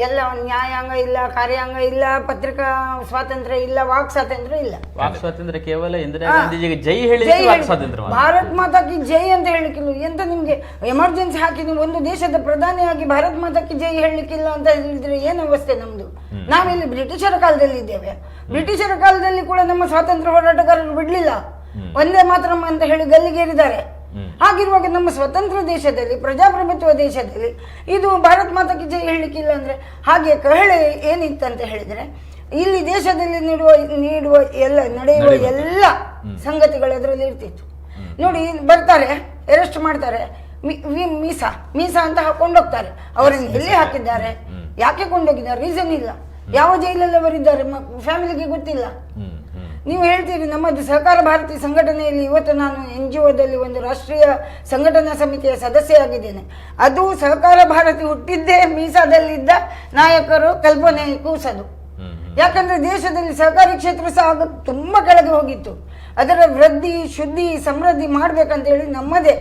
ಎಲ್ಲ ನ್ಯಾಯಾಂಗ ಇಲ್ಲ, ಕಾರ್ಯಾಂಗ ಇಲ್ಲ, ಪತ್ರಿಕಾ ಸ್ವಾತಂತ್ರ್ಯ ಇಲ್ಲ, ವಾಕ್ ಸ್ವಾತಂತ್ರ್ಯ ಇಲ್ಲ. ವಾಕ್ ಸ್ವಾತಂತ್ರ್ಯ ಕೇವಲ ಇಂದಿರಾ ಗಾಂಧೀಜಿಗೆ ಜೈ ಹೇಳಿ ಸ್ವಾತಂತ್ರ್ಯ, ಭಾರತ್ ಮಾತಾಕಿ ಜೈ ಅಂತ ಹೇಳಲಿಕ್ಕಿಲ್ಲ. ಎಂತ ನಿಮ್ಗೆ ಎಮರ್ಜೆನ್ಸಿ ಹಾಕಿ ನೀವು ಒಂದು ದೇಶದ ಪ್ರಧಾನಿಯಾಗಿ ಭಾರತ್ ಮಾತಾಕಿ ಜೈ ಹೇಳಲಿಕ್ಕಿಲ್ಲ ಅಂತ ಹೇಳಿದ್ರೆ ಏನು ಅವಸ್ಥೆ ನಮ್ದು? ನಾವಿಲ್ಲಿ ಬ್ರಿಟಿಷರ ಕಾಲದಲ್ಲಿ ಇದ್ದೇವೆ. ಬ್ರಿಟಿಷರ ಕಾಲದಲ್ಲಿ ಕೂಡ ನಮ್ಮ ಸ್ವಾತಂತ್ರ್ಯ ಹೋರಾಟಗಾರರು ಬಿಡ್ಲಿಲ್ಲ, ಒಂದೇ ಮಾತ್ರ ಅಂತ ಹೇಳಿ ಗಲ್ಲಿಗೇರಿದ್ದಾರೆ. ಹಾಗಿರುವಾಗ ನಮ್ಮ ಸ್ವತಂತ್ರ ದೇಶದಲ್ಲಿ, ಪ್ರಜಾಪ್ರಭುತ್ವ ದೇಶದಲ್ಲಿ ಇದು ಭಾರತ್ ಮಾತಾಕಿ ಜೈ ಹೇಳಲಿಕ್ಕಿಲ್ಲ ಅಂದ್ರೆ ಹಾಗೆ ಕಹಳೆ ಏನಿತ್ತಂತ ಹೇಳಿದ್ರೆ, ಇಲ್ಲಿ ದೇಶದಲ್ಲಿ ನೀಡುವ ಎಲ್ಲ ನಡೆಯುವ ಎಲ್ಲ ಸಂಗತಿಗಳು ಅದರಲ್ಲಿ ಇರ್ತಿತ್ತು. ನೋಡಿ, ಬರ್ತಾರೆ, ಅರೆಸ್ಟ್ ಮಾಡ್ತಾರೆ, ಮೀಸಾ ಅಂತ ಕೊಂಡೋಗ್ತಾರೆ. ಅವರನ್ನು ಎಲ್ಲಿ ಹಾಕಿದ್ದಾರೆ, ಯಾಕೆ ಕೊಂಡೋಗಿದ್ದಾರೆ, ರೀಸನ್ ಇಲ್ಲ. ಯಾವ ಜೈಲಲ್ಲಿ ಅವರಿದ್ದಾರೆ ಫ್ಯಾಮಿಲಿಗೆ ಗೊತ್ತಿಲ್ಲ. ನೀವು ಹೇಳ್ತೀರಿ ನಮ್ಮದು ಸಹಕಾರ ಭಾರತಿ ಸಂಘಟನೆಯಲ್ಲಿ ಇವತ್ತು ನಾನು NGOದಲ್ಲಿ ಒಂದು ರಾಷ್ಟ್ರೀಯ ಸಂಘಟನಾ ಸಮಿತಿಯ ಸದಸ್ಯೆಯಾಗಿದ್ದೇನೆ. ಅದು ಸಹಕಾರ ಭಾರತಿ ಹುಟ್ಟಿದ್ದೇ ಮೀಸಾದಲ್ಲಿದ್ದ ನಾಯಕರು ಕಲ್ಪನೆ ಕೂಸದು. ಯಾಕಂದ್ರೆ ದೇಶದಲ್ಲಿ ಸಹಕಾರಿ ಕ್ಷೇತ್ರ ಸಹ ಆಗ ತುಂಬಾ ಕೆಳಗೆ ಹೋಗಿತ್ತು. ಅದರ ವೃದ್ಧಿ, ಶುದ್ಧಿ, ಸಮೃದ್ಧಿ ಮಾಡ್ಬೇಕಂತ ಹೇಳಿ ನಮ್ಮದೇ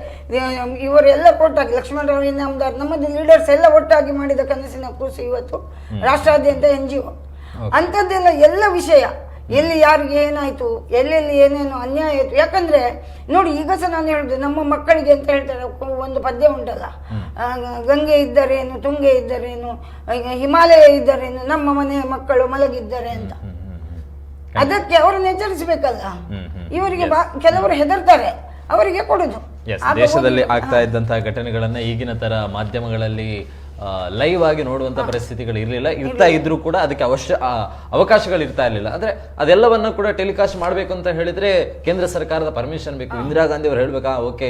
ಇವರೆಲ್ಲ ಒಟ್ಟಾಗಿ, ಲಕ್ಷ್ಮಣರಾವ್ ಇನಾಮದಾರ್, ನಮ್ಮದು ಲೀಡರ್ಸ್ ಎಲ್ಲ ಒಟ್ಟಾಗಿ ಮಾಡಿದ ಕನಸಿನ ಕೂಸು ಇವತ್ತು ರಾಷ್ಟ್ರಾದ್ಯಂತ NGO. ಅಂಥದ್ದೆಲ್ಲ ಎಲ್ಲ ವಿಷಯ, ಎಲ್ಲಿ ಯಾರಿಗೆ ಏನಾಯ್ತು, ಎಲ್ಲೆಲ್ಲಿ ಏನೇನು ಅನ್ಯಾಯ ಆಯ್ತು. ಯಾಕಂದ್ರೆ ನೋಡಿ, ಈಗ ಸಹ ನಾನು ಹೇಳುದು ನಮ್ಮ ಮಕ್ಕಳಿಗೆ ಅಂತ ಹೇಳ್ತಾರೆ, ಒಂದು ಪದ್ಯ ಉಂಟಲ್ಲ, ಗಂಗೆ ಇದ್ದರೇನು, ತುಂಗೆ ಇದ್ದರೇನು, ಹಿಮಾಲಯ ಇದ್ದರೇನು, ನಮ್ಮ ಮನೆಯ ಮಕ್ಕಳು ಮಲಗಿದ್ದಾರೆ ಅಂತ. ಅದಕ್ಕೆ ಅವರನ್ನು ಎಚ್ಚರಿಸಬೇಕಲ್ಲ. ಇವರಿಗೆ ಕೆಲವರು ಹೆದರ್ತಾರೆ, ಅವರಿಗೆ ಕೊಡುದು. ದೇಶದಲ್ಲಿ ಆಗ್ತಾ ಇದ್ದಂತಹ ಘಟನೆಗಳನ್ನ ಈಗಿನ ತರ ಮಾಧ್ಯಮಗಳಲ್ಲಿ ಲೈವ್ ಆಗಿ ನೋಡುವಂತ ಪರಿಸ್ಥಿತಿಗಳು ಇರಲಿಲ್ಲ. ಇರ್ತಾ ಇದ್ರು ಕೂಡ ಅದಕ್ಕೆ ಅವಕಾಶಗಳು ಇರ್ತಾ ಇರಲಿಲ್ಲ. ಅಂದ್ರೆ ಅದೆಲ್ಲವನ್ನ ಕೂಡ ಟೆಲಿಕಾಸ್ಟ್ ಮಾಡ್ಬೇಕು ಅಂತ ಹೇಳಿದ್ರೆ ಕೇಂದ್ರ ಸರ್ಕಾರದ ಪರ್ಮಿಷನ್ ಬೇಕು. ಇಂದಿರಾ ಗಾಂಧಿ ಅವರು ಹೇಳ್ಬೇಕಾ, ಓಕೆ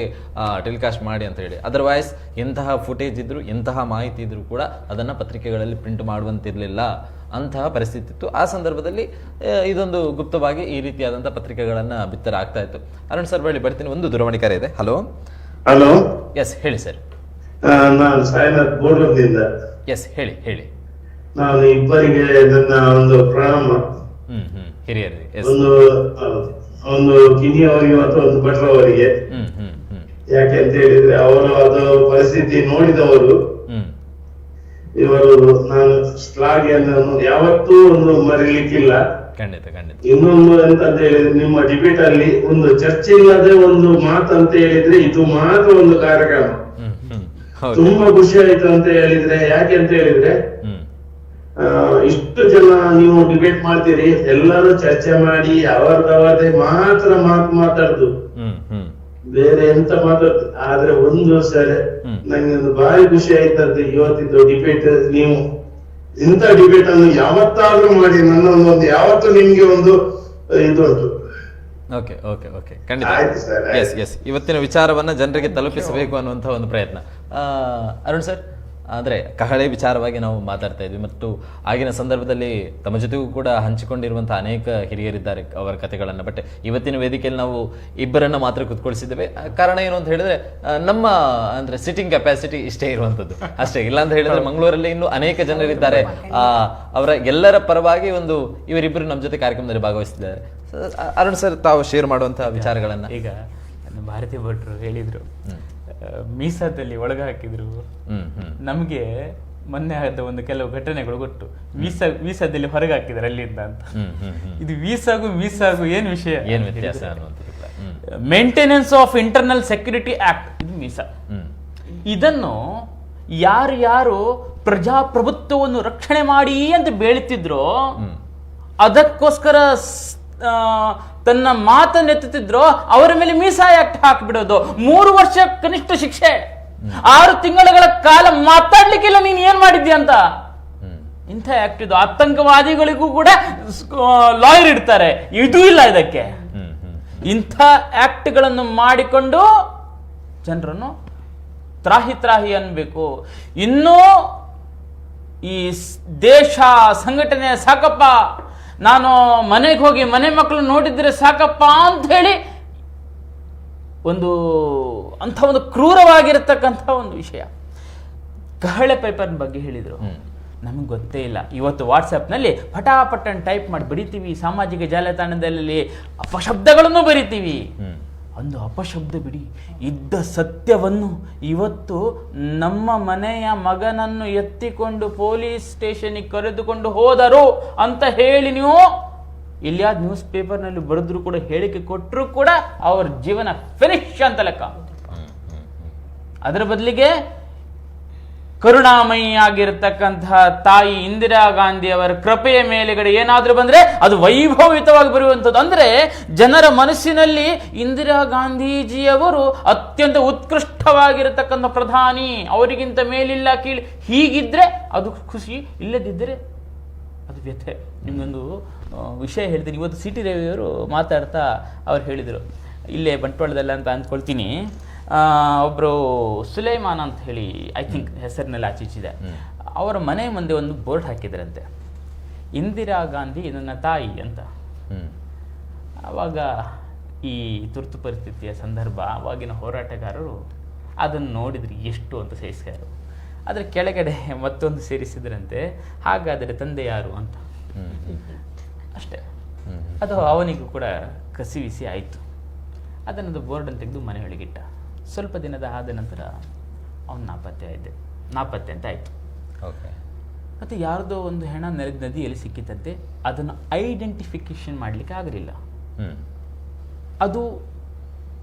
ಟೆಲಿಕಾಸ್ಟ್ ಮಾಡಿ ಅಂತ ಹೇಳಿ. ಅದರ್ವೈಸ್ ಎಂತಹ ಫುಟೇಜ್ ಇದ್ರು, ಎಂತಹ ಮಾಹಿತಿ ಇದ್ರು ಕೂಡ ಅದನ್ನ ಪತ್ರಿಕೆಗಳಲ್ಲಿ ಪ್ರಿಂಟ್ ಮಾಡುವಂತಿರ್ಲಿಲ್ಲ. ಅಂತಹ ಪರಿಸ್ಥಿತಿ ಇತ್ತು. ಆ ಸಂದರ್ಭದಲ್ಲಿ ಇದೊಂದು ಗುಪ್ತವಾಗಿ ಈ ರೀತಿಯಾದಂತಹ ಪತ್ರಿಕೆಗಳನ್ನ ಬಿತ್ತರ ಆಗ್ತಾ ಇತ್ತು. ಅರುಣ್ ಸರ್ ಬಳಿ ಬರ್ತೀನಿ, ಒಂದು ದೂರವಾಣಿ ಕರೆ ಇದೆ. ಹಲೋ ಹಲೋ, ಎಸ್ ಹೇಳಿ ಸರ್. ನಾನು ಸಾಯಿನಾಥ್ ಬೋರ್ಡೂರಿನಿಂದ. ಎಸ್ ಹೇಳಿ. ನಾನು ಇಬ್ಬರಿಗೆ ನನ್ನ ಒಂದು ಪ್ರಣಾಮ. ಹಿರಿಯರಿಗೆ ಒಂದು ಕಿನಿಯವರಿಗೆ ಮತ್ತು ಒಂದು ಭಟ್ರವರಿಗೆ. ಯಾಕೆ ಅಂತ ಹೇಳಿದ್ರೆ ಅವರು ಅದು ಪರಿಸ್ಥಿತಿ ನೋಡಿದವರು. ಇವರು ನಾನು ಶ್ಲಾಘೆಯನ್ನು ಯಾವತ್ತೂ ಒಂದು ಮರಿಲಿಕ್ಕಿಲ್ಲ. ಖಂಡಿತ. ಇನ್ನೊಂದು ಎಂತ ಅಂತ ಹೇಳಿದ್ರೆ, ನಿಮ್ಮ ಡಿಬೇಟ್ ಅಲ್ಲಿ ಒಂದು ಚರ್ಚೆ ಇಲ್ಲದೆ ಒಂದು ಮಾತು ಅಂತ ಹೇಳಿದ್ರೆ ಇದು ಮಾತ್ರ ಒಂದು ಕಾರ್ಯಕ್ರಮ. ತುಂಬಾ ಖುಷಿ ಆಯ್ತು ಅಂತ ಹೇಳಿದ್ರೆ, ಯಾಕೆ ಅಂತ ಹೇಳಿದ್ರೆ ಇಷ್ಟು ಜನ ನೀವು ಡಿಬೇಟ್ ಮಾಡ್ತೀರಿ, ಎಲ್ಲರೂ ಚರ್ಚೆ ಮಾಡಿ ಅವರದೇ ಮಾತ್ರ ಮಾತಾಡುದು, ಬೇರೆ ಎಂತ ಮಾತಾಡ್ತು. ಆದ್ರೆ ಒಂದು ಸರಿ ನಂಗೆ ಒಂದು ಭಾರಿ ಖುಷಿ ಆಯ್ತಂತೆ ಇವತ್ತಿದ್ದು ಡಿಬೇಟ್. ನೀವು ಇಂಥ ಡಿಬೇಟ್ ಅನ್ನು ಯಾವತ್ತಾದ್ರೂ ಮಾಡಿ, ನನ್ನ ಒಂದು ಯಾವತ್ತೂ ನಿಮ್ಗೆ ಒಂದು ಇದು ಉಂಟು. ಖಂಡಿತ. ಎಸ್ ಇವತ್ತಿನ ವಿಚಾರವನ್ನ ಜನರಿಗೆ ತಲುಪಿಸಬೇಕು ಅನ್ನುವಂತಹ ಒಂದು ಪ್ರಯತ್ನ. ಅರುಣ್ ಸರ್, ಅಂದ್ರೆ ಕಹಳೆ ವಿಚಾರವಾಗಿ ನಾವು ಮಾತಾಡ್ತಾ ಇದ್ವಿ ಮತ್ತು ಆಗಿನ ಸಂದರ್ಭದಲ್ಲಿ ತಮ್ಮ ಜೊತೆಗೂ ಕೂಡ ಹಂಚಿಕೊಂಡಿರುವಂತಹ ಅನೇಕ ಹಿರಿಯರಿದ್ದಾರೆ ಅವರ ಕಥೆಗಳನ್ನ. ಬಟ್ ಇವತ್ತಿನ ವೇದಿಕೆಯಲ್ಲಿ ನಾವು ಇಬ್ಬರನ್ನ ಮಾತ್ರ ಕುತ್ಕೊಳಿಸಿದ್ದೇವೆ. ಕಾರಣ ಏನು ಅಂತ ಹೇಳಿದ್ರೆ, ನಮ್ಮ ಅಂದ್ರೆ ಸಿಟ್ಟಿಂಗ್ ಕೆಪಾಸಿಟಿ ಇಷ್ಟೇ ಇರುವಂತದ್ದು ಅಷ್ಟೇ. ಇಲ್ಲ ಅಂತ ಹೇಳಿದ್ರೆ ಮಂಗಳೂರಲ್ಲಿ ಇನ್ನೂ ಅನೇಕ ಜನರಿದ್ದಾರೆ. ಅವರ ಎಲ್ಲರ ಪರವಾಗಿ ಒಂದು ಇವರಿಬ್ಬರು ನಮ್ಮ ಜೊತೆ ಕಾರ್ಯಕ್ರಮದಲ್ಲಿ ಭಾಗವಹಿಸಿದ್ದಾರೆ. ಅರುಣ್ ಸರ್, ತಾವು ಶೇರ್ ಮಾಡುವಂತಹ ವಿಚಾರಗಳನ್ನ. ಈಗ ಭಾರತಿ ಭಟ್ರು ಹೇಳಿದ್ರು, ಮೀಸಾದಲ್ಲಿ ಒಳಗೆ ಹಾಕಿದ್ರು. ನಮ್ಗೆ ಮೊನ್ನೆ ಆದ ಒಂದು ಕೆಲವು ಘಟನೆಗಳು ಗೊತ್ತು. ವೀಸಾದಲ್ಲಿ ಹೊರಗೆ ಹಾಕಿದ್ದಾರೆ ಅಲ್ಲಿಂದ ಅಂತ. ಇದು ವೀಸಾಗೂ ಏನ್ ವಿಷಯ, ಏನ್ ವ್ಯತ್ಯಾಸ ಅನ್ನುವಂಥದ್ದು. Maintenance of internal security act, ಇದು ವೀಸಾ. ಇದನ್ನು ಯಾರು ಪ್ರಜಾಪ್ರಭುತ್ವವನ್ನು ರಕ್ಷಣೆ ಮಾಡಿ ಅಂತ ಬೇಳುತ್ತಿದ್ರೋ, ಅದಕ್ಕೋಸ್ಕರ ತನ್ನ ಮಾತನ್ನೆತ್ತುತ್ತಿದ್ರು, ಅವರ ಮೇಲೆ ಮೀಸಾ ಆಕ್ಟ್ ಹಾಕಿಬಿಡೋದು. 3 ವರ್ಷ ಕನಿಷ್ಠ ಶಿಕ್ಷೆ, 6 ತಿಂಗಳ ಕಾಲ ಮಾತಾಡ್ಲಿಕ್ಕಿಲ್ಲ ನೀನ್ ಏನ್ ಮಾಡಿದ್ಯಾ ಅಂತ. ಇಂಥ ಆಕ್ಟ್ ಇದು. ಆತಂಕವಾದಿಗಳಿಗೂ ಕೂಡ ಲಾಯರ್ ಇಡ್ತಾರೆ, ಇದೂ ಇಲ್ಲ ಇದಕ್ಕೆ. ಇಂಥ ಆಕ್ಟ್ಗಳನ್ನು ಮಾಡಿಕೊಂಡು ಜನರನ್ನು ತ್ರಾಹಿ ತ್ರಾಹಿ ಅನ್ಬೇಕು. ಇನ್ನೂ ಈ ದೇಶ ಸಂಘಟನೆ ಸಾಕಪ್ಪ, ನಾನು ಮನೆಗೆ ಹೋಗಿ ಮನೆ ಮಕ್ಕಳು ನೋಡಿದ್ರೆ ಸಾಕಪ್ಪ ಅಂತ ಹೇಳಿ ಅಂಥ ಒಂದು ಕ್ರೂರವಾಗಿರತಕ್ಕಂಥ ಒಂದು ವಿಷಯ. ಕಹಳೆ ಪೇಪರ್ ಬಗ್ಗೆ ಹೇಳಿದರು, ನಮಗೆ ಗೊತ್ತೇ ಇಲ್ಲ. ಇವತ್ತು ವಾಟ್ಸಪ್ನಲ್ಲಿ ಪಟಾಪಟ್ಟನ್ನು ಟೈಪ್ ಮಾಡಿ ಬರಿತೀವಿ, ಸಾಮಾಜಿಕ ಜಾಲತಾಣದಲ್ಲಿ ಅಪಶಬ್ದಗಳನ್ನು ಬರಿತೀವಿ. ಒಂದು ಅಪಶಬ್ದ ಬಿಡಿ, ಇದ್ದ ಸತ್ಯವನ್ನು ಇವತ್ತು ನಮ್ಮ ಮನೆಯ ಮಗನನ್ನು ಎತ್ತಿಕೊಂಡು ಪೊಲೀಸ್ ಸ್ಟೇಷನ್ಗೆ ಕರೆದುಕೊಂಡು ಹೋದರು ಅಂತ ಹೇಳಿ ನೀವು ಇಲ್ಲಿಯಾದ ನ್ಯೂಸ್ ಪೇಪರ್ನಲ್ಲಿ ಬರೆದ್ರು ಕೂಡ, ಹೇಳಿಕೆ ಕೊಟ್ಟರು ಕೂಡ ಅವ್ರ ಜೀವನ ಫಿನಿಶ್ ಅಂತ ಲೆಕ್ಕ. ಅದರ ಬದಲಿಗೆ ಕರುಣಾಮಯಿಯಾಗಿರ್ತಕ್ಕಂತಹ ತಾಯಿ ಇಂದಿರಾ ಗಾಂಧಿ ಅವರ ಕೃಪೆಯ ಮೇಲೆಗಡೆ ಏನಾದ್ರೂ ಬಂದ್ರೆ ಅದು ವೈಭವಯುತವಾಗಿ ಬರುವಂಥದ್ದು. ಅಂದ್ರೆ ಜನರ ಮನಸ್ಸಿನಲ್ಲಿ ಇಂದಿರಾ ಗಾಂಧೀಜಿಯವರು ಅತ್ಯಂತ ಉತ್ಕೃಷ್ಟವಾಗಿರತಕ್ಕಂಥ ಪ್ರಧಾನಿ, ಅವರಿಗಿಂತ ಮೇಲಿಲ್ಲ ಕೀಳು, ಹೀಗಿದ್ರೆ ಅದು ಖುಷಿ, ಇಲ್ಲದಿದ್ದರೆ ಅದು ವ್ಯಥೆ. ನಿಮ್ಗೊಂದು ವಿಷಯ ಹೇಳ್ತೀನಿ. ಇವತ್ತು ಸಿ ಟಿ ರವಿಯವರು ಮಾತಾಡ್ತಾ ಅವ್ರು ಹೇಳಿದರು, ಇಲ್ಲೇ ಬಂಟ್ವಾಳದಲ್ಲ ಅಂತ ಅಂದ್ಕೊಳ್ತೀನಿ, ಒಬ್ಬರು ಸುಲೈಮಾನ್ ಅಂತ ಹೇಳಿ ಐ ಥಿಂಕ್ ಹೆಸರಿನಲ್ಲಿ ಆಚೀಚಿದೆ, ಅವರ ಮನೆ ಮುಂದೆ ಒಂದು ಬೋರ್ಡ್ ಹಾಕಿದ್ರಂತೆ, ಇಂದಿರಾ ಗಾಂಧಿ ನನ್ನ ತಾಯಿ ಅಂತ. ಆವಾಗ ಈ ತುರ್ತು ಪರಿಸ್ಥಿತಿಯ ಸಂದರ್ಭ, ಆವಾಗಿನ ಹೋರಾಟಗಾರರು ಅದನ್ನು ನೋಡಿದ್ರು ಎಷ್ಟು ಅಂತ ಸೇರಿಸ್ಯಾರು. ಅದರ ಕೆಳಗಡೆ ಮತ್ತೊಂದು ಸೇರಿಸಿದ್ರಂತೆ, ಹಾಗಾದರೆ ತಂದೆ ಯಾರು ಅಂತ. ಅಷ್ಟೇ, ಅದು ಅವನಿಗೂ ಕೂಡ ಕಸಿವಿಸಿ ಆಯಿತು. ಅದನ್ನದು ಬೋರ್ಡನ್ನು ತೆಗೆದು ಮನೆಯೊಳಗಿಟ್ಟ. ಸ್ವಲ್ಪ ದಿನದ ಆದ ನಂತರ ಅವನು ನಾಪತ್ತೆ ಅಂತ ಆಯಿತು. ಮತ್ತು ಯಾರ್ದೋ ಒಂದು ಹೆಣ ನದಿಯಲ್ಲಿ ಸಿಕ್ಕಿತಂತೆ, ಅದನ್ನು ಐಡೆಂಟಿಫಿಕೇಶನ್ ಮಾಡಲಿಕ್ಕೆ ಆಗಲಿಲ್ಲ. ಅದು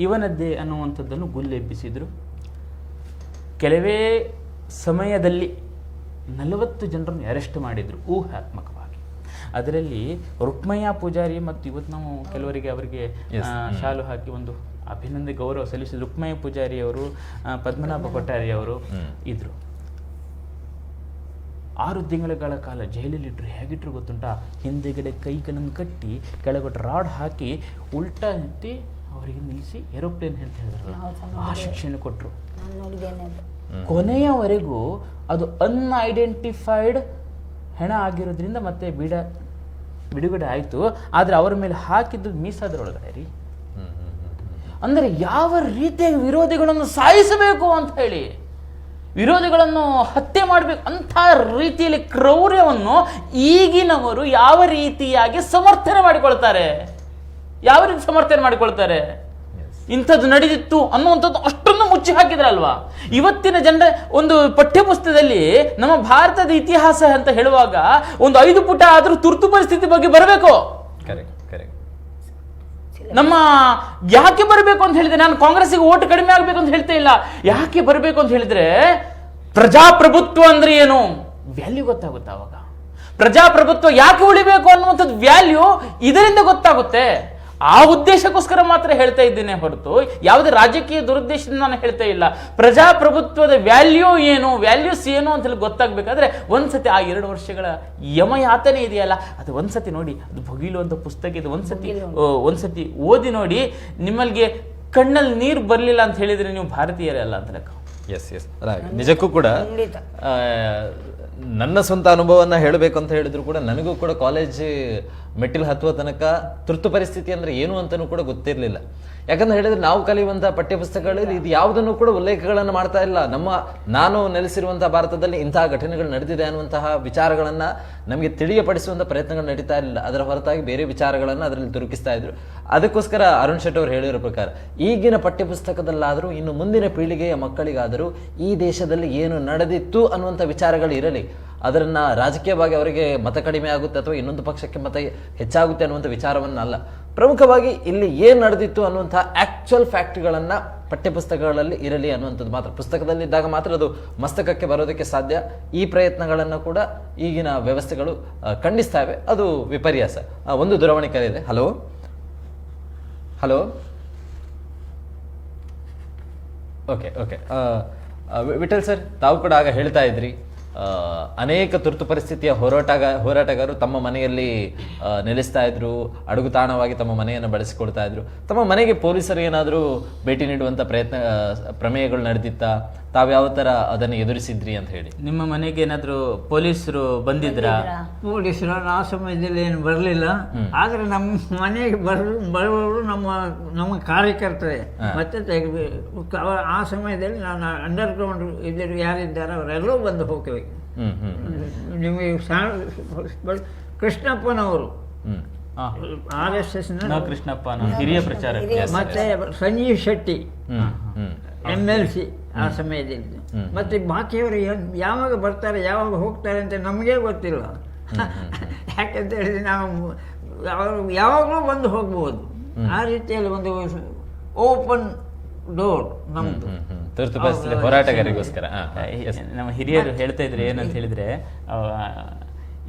ಇವನದ್ದೇ ಅನ್ನುವಂಥದ್ದನ್ನು ಗುಲ್ಲೆಬ್ಬಿಸಿದ್ರು. ಕೆಲವೇ ಸಮಯದಲ್ಲಿ 40 ಜನರನ್ನು ಅರೆಸ್ಟ್ ಮಾಡಿದರು ಊಹಾತ್ಮಕವಾಗಿ. ಅದರಲ್ಲಿ ರುಕ್ಮಯ್ಯ ಪೂಜಾರಿ ಮತ್ತು ಇವತ್ತು ನಾವು ಕೆಲವರಿಗೆ ಅವರಿಗೆ ಶಾಲು ಹಾಕಿ ಒಂದು ಅಭಿನಂದನೆ ಗೌರವ ಸಲ್ಲಿಸಿದ ರುಕ್ಮಯ್ಯ ಪೂಜಾರಿ ಅವರು, ಪದ್ಮನಾಭ ಕೊಟ್ಟಾರಿ ಅವರು ಇದ್ರು. 6 ತಿಂಗಳ ಕಾಲ ಜೈಲಲ್ಲಿಟ್ಟರು. ಹೇಗಿಟ್ಟರು ಗೊತ್ತುಂಟಾ? ಹಿಂದೆಗಡೆ ಕೈಗಳನ್ನು ಕಟ್ಟಿ ಕೆಳಗೊಟ್ಟು ರಾಡ್ ಹಾಕಿ ಉಲ್ಟಾ ಎತ್ತಿ ಅವರಿಗೆ ನಿಲ್ಲಿಸಿ ಏರೋಪ್ಲೇನ್ ಅಂತ ಹೇಳಿದ್ರಲ್ಲ, ಆ ಶಿಕ್ಷೆಯನ್ನು ಕೊಟ್ಟರು. ಕೊನೆಯವರೆಗೂ ಅದು ಅನ್ಐಡೆಂಟಿಫೈಡ್ ಹೆಣ ಆಗಿರೋದ್ರಿಂದ ಮತ್ತೆ ಬಿಡುಗಡೆ ಆಯಿತು. ಆದರೆ ಅವರ ಮೇಲೆ ಹಾಕಿದ್ದು ಮೀಸಾದ್ರೊಳಗಡೆ ರೀ. ಅಂದರೆ ಯಾವ ರೀತಿಯಾಗಿ ವಿರೋಧಿಗಳನ್ನು ಸಾಯಿಸಬೇಕು ಅಂತ ಹೇಳಿ, ವಿರೋಧಿಗಳನ್ನು ಹತ್ಯೆ ಮಾಡಬೇಕು ಅಂಥ ರೀತಿಯಲ್ಲಿ ಕ್ರೌರ್ಯವನ್ನು ಈಗಿನವರು ಯಾವ ರೀತಿಯಾಗಿ ಸಮರ್ಥನೆ ಮಾಡಿಕೊಳ್ತಾರೆ, ಯಾವ ರೀತಿ ಸಮರ್ಥನೆ ಮಾಡಿಕೊಳ್ತಾರೆ? ಇಂಥದ್ದು ನಡೆದಿತ್ತು ಅನ್ನುವಂಥದ್ದು ಅಷ್ಟೊಂದು ಮುಚ್ಚಿ ಹಾಕಿದ್ರಲ್ವಾ. ಇವತ್ತಿನ ಜನರ ಒಂದು ಪಠ್ಯಪುಸ್ತಕದಲ್ಲಿ ನಮ್ಮ ಭಾರತದ ಇತಿಹಾಸ ಅಂತ ಹೇಳುವಾಗ ಒಂದು 5 ಪುಟ ಆದರೂ ತುರ್ತು ಪರಿಸ್ಥಿತಿ ಬಗ್ಗೆ ಬರಬೇಕು. ನಮ್ಮ ಯಾಕೆ ಬರಬೇಕು ಅಂತ ಹೇಳಿದ್ರೆ, ನಾನು ಕಾಂಗ್ರೆಸ್ಸಿಗೆ ಓಟ್ ಕಡಿಮೆ ಆಗಬೇಕು ಅಂತ ಹೇಳ್ತಾ ಇಲ್ಲ. ಯಾಕೆ ಬರಬೇಕು ಅಂತ ಹೇಳಿದ್ರೆ, ಪ್ರಜಾಪ್ರಭುತ್ವ ಅಂದ್ರೆ ಏನು ವ್ಯಾಲ್ಯೂ ಗೊತ್ತಾಗುತ್ತೆ. ಅವಾಗ ಪ್ರಜಾಪ್ರಭುತ್ವ ಯಾಕೆ ಉಳಿಬೇಕು ಅನ್ನುವಂಥದ್ದು ವ್ಯಾಲ್ಯೂ ಇದರಿಂದ ಗೊತ್ತಾಗುತ್ತೆ. ಆ ಉದ್ದೇಶಕ್ಕೋಸ್ಕರ ಮಾತ್ರ ಹೇಳ್ತಾ ಇದ್ದೇನೆ ಹೊರತು ಯಾವುದೇ ರಾಜಕೀಯ ದುರುದ್ದೇಶದಿಂದ ನಾನು ಹೇಳ್ತಾ ಇಲ್ಲ. ಪ್ರಜಾಪ್ರಭುತ್ವದ ವ್ಯಾಲ್ಯೂಸ್ ಏನು ಅಂತ ಹೇಳಿ ಗೊತ್ತಾಗಬೇಕಾದ್ರೆ ಒಂದ್ಸತಿ ಆ 2 ವರ್ಷಗಳ ಯಮಯಾತನೆ ಇದೆಯಲ್ಲ, ಅದು ಒಂದ್ಸತಿ ನೋಡಿ. ಅದು ಭಗೀಲು ಅಂತ ಪುಸ್ತಕ ಇದು, ಒಂದ್ಸತಿ ಓದಿ ನೋಡಿ. ನಿಮ್ಮಲ್ಲಿಗೆ ಕಣ್ಣಲ್ಲಿ ನೀರು ಬರಲಿಲ್ಲ ಅಂತ ಹೇಳಿದ್ರೆ ನೀವು ಭಾರತೀಯರೇ ಅಲ್ಲ ಅಂತ ಲೆಕ್ಕ. ಎಸ್ ನಿಜಕ್ಕೂ ಕೂಡ ನನ್ನ ಸ್ವಂತ ಅನುಭವವನ್ನು ಹೇಳಬೇಕು ಅಂತ ಹೇಳಿದ್ರು ಕೂಡ ನನಗೂ ಕೂಡ ಕಾಲೇಜ್ ಮೆಟ್ಟಿಲು ಹತ್ತುವ ತನಕ ತುರ್ತು ಪರಿಸ್ಥಿತಿ ಅಂದರೆ ಏನು ಅಂತಲೂ ಕೂಡ ಗೊತ್ತಿರಲಿಲ್ಲ. ಯಾಕಂತ ಹೇಳಿದ್ರೆ ನಾವು ಕಲಿಯುವಂಥ ಪಠ್ಯಪುಸ್ತಕಗಳಲ್ಲಿ ಇದು ಯಾವುದನ್ನು ಕೂಡ ಉಲ್ಲೇಖಗಳನ್ನು ಮಾಡ್ತಾ ಇಲ್ಲ. ನಾನು ನೆಲೆಸಿರುವಂತಹ ಭಾರತದಲ್ಲಿ ಇಂತಹ ಘಟನೆಗಳು ನಡೆದಿದೆ ಅನ್ನುವಂತಹ ವಿಚಾರಗಳನ್ನು ನಮಗೆ ತಿಳಿಯಪಡಿಸುವಂಥ ಪ್ರಯತ್ನಗಳು ನಡೀತಾ ಇರಲಿಲ್ಲ. ಅದರ ಹೊರತಾಗಿ ಬೇರೆ ವಿಚಾರಗಳನ್ನು ಅದರಲ್ಲಿ ತುರುಕಿಸ್ತಾ ಇದ್ರು. ಅದಕ್ಕೋಸ್ಕರ ಅರುಣ್ ಶೆಟ್ಟಿ ಅವರು ಹೇಳಿರೋ ಪ್ರಕಾರ ಈಗಿನ ಪಠ್ಯಪುಸ್ತಕದಲ್ಲಾದರೂ ಇನ್ನು ಮುಂದಿನ ಪೀಳಿಗೆಯ ಮಕ್ಕಳಿಗಾದರೂ ಈ ದೇಶದಲ್ಲಿ ಏನು ನಡೆದಿತ್ತು ಅನ್ನುವಂಥ ವಿಚಾರಗಳು ಇರಲಿ. ಅದನ್ನು ರಾಜಕೀಯವಾಗಿ ಅವರಿಗೆ ಮತ ಕಡಿಮೆ ಆಗುತ್ತೆ ಅಥವಾ ಇನ್ನೊಂದು ಪಕ್ಷಕ್ಕೆ ಮತ ಹೆಚ್ಚಾಗುತ್ತೆ ಅನ್ನುವಂಥ ವಿಚಾರವನ್ನಲ್ಲ, ಪ್ರಮುಖವಾಗಿ ಇಲ್ಲಿ ಏನು ನಡೆದಿತ್ತು ಅನ್ನುವಂಥ ಆ್ಯಕ್ಚುಯಲ್ ಫ್ಯಾಕ್ಟ್ಗಳನ್ನು ಪಠ್ಯಪುಸ್ತಕಗಳಲ್ಲಿ ಇರಲಿ ಅನ್ನುವಂಥದ್ದು ಮಾತ್ರ. ಪುಸ್ತಕದಲ್ಲಿದ್ದಾಗ ಮಾತ್ರ ಅದು ಮಸ್ತಕಕ್ಕೆ ಬರೋದಕ್ಕೆ ಸಾಧ್ಯ. ಈ ಪ್ರಯತ್ನಗಳನ್ನು ಕೂಡ ಈಗಿನ ವ್ಯವಸ್ಥೆಗಳು ಖಂಡಿಸ್ತಾವೆ. ಅದು ವಿಪರ್ಯಾಸ. ಒಂದು ದೂರವಾಣಿ ಕರೆ ಇದೆ. ಹಲೋ ಓಕೆ ವಿಠಲ್ ಸರ್, ತಾವು ಕೂಡ ಆಗ ಹೇಳ್ತಾ ಇದ್ರಿ ಅನೇಕ ತುರ್ತು ಪರಿಸ್ಥಿತಿಯ ಹೋರಾಟಗಾರರು ತಮ್ಮ ಮನೆಯಲ್ಲಿ ನೆಲೆಸ್ತಾ ಇದ್ರು, ಅಡುಗುತಾಣವಾಗಿ ತಮ್ಮ ಮನೆಯನ್ನು ಬಳಸಿಕೊಳ್ತಾ ಇದ್ರು. ತಮ್ಮ ಮನೆಗೆ ಪೊಲೀಸರು ಏನಾದರೂ ಭೇಟಿ ನೀಡುವಂತ ಪ್ರಮೇಯಗಳು ನಡೆದಿತ್ತಾ? ತಾವ್ಯಾವ ತರ ಅದನ್ನು ಎದುರಿಸಿದ್ರಿ ಅಂತ ಹೇಳಿ? ನಿಮ್ಮ ಮನೆಗೆ ಏನಾದರೂ ಪೊಲೀಸರು ಬಂದಿದ್ರಾ? ಪೊಲೀಸರು ಆ ಸಮಯದಲ್ಲಿ ಏನು ಬರಲಿಲ್ಲ. ಆದ್ರೆ ನಮ್ಮ ಮನೆಗೆ ಬರುವವರು ನಮ್ಮ ಕಾರ್ಯಕರ್ತರೇ. ಮತ್ತೆ ಆ ಸಮಯದಲ್ಲಿ ನಾನು ಅಂಡರ್ಗ್ರೌಂಡ್ ಇದ್ದರು ಯಾರಿದ್ದಾರೆ ಅವರೆಲ್ಲರೂ ಬಂದು ಹೋಗ್ತೇವೆ. ನಿಮಗೆ ಕೃಷ್ಣಪ್ಪನವರು RSS ಕೃಷ್ಣಪ್ಪ ಹಿರಿಯ ಪ್ರಚಾರಕ, ಮತ್ತೆ ಸಂಜೀವ್ ಶೆಟ್ಟಿ MLC ಆ ಸಮಯದಲ್ಲಿ. ಮತ್ತೆ ಬಾಕಿಯವರು ಯಾವಾಗ ಬರ್ತಾರೆ ಯಾವಾಗ ಹೋಗ್ತಾರೆ ಅಂತ ನಮಗೇ ಗೊತ್ತಿಲ್ಲ. ಯಾಕಂತ ಹೇಳಿದ್ರೆ ನಾವು ಯಾವಾಗಲೂ ಬಂದು ಹೋಗ್ಬೋದು. ಆ ರೀತಿಯಲ್ಲಿ ಒಂದು ಓಪನ್ ಡೋರ್ ನಮ್ದು ತುರ್ತು ಪರಿಸ್ಥಿತಿ ಹೋರಾಟಗಾರರಿಗೋಸ್ಕರ. ನಮ್ಮ ಹಿರಿಯರು ಹೇಳ್ತಾ ಇದ್ರು ಏನಂತ ಹೇಳಿದ್ರೆ,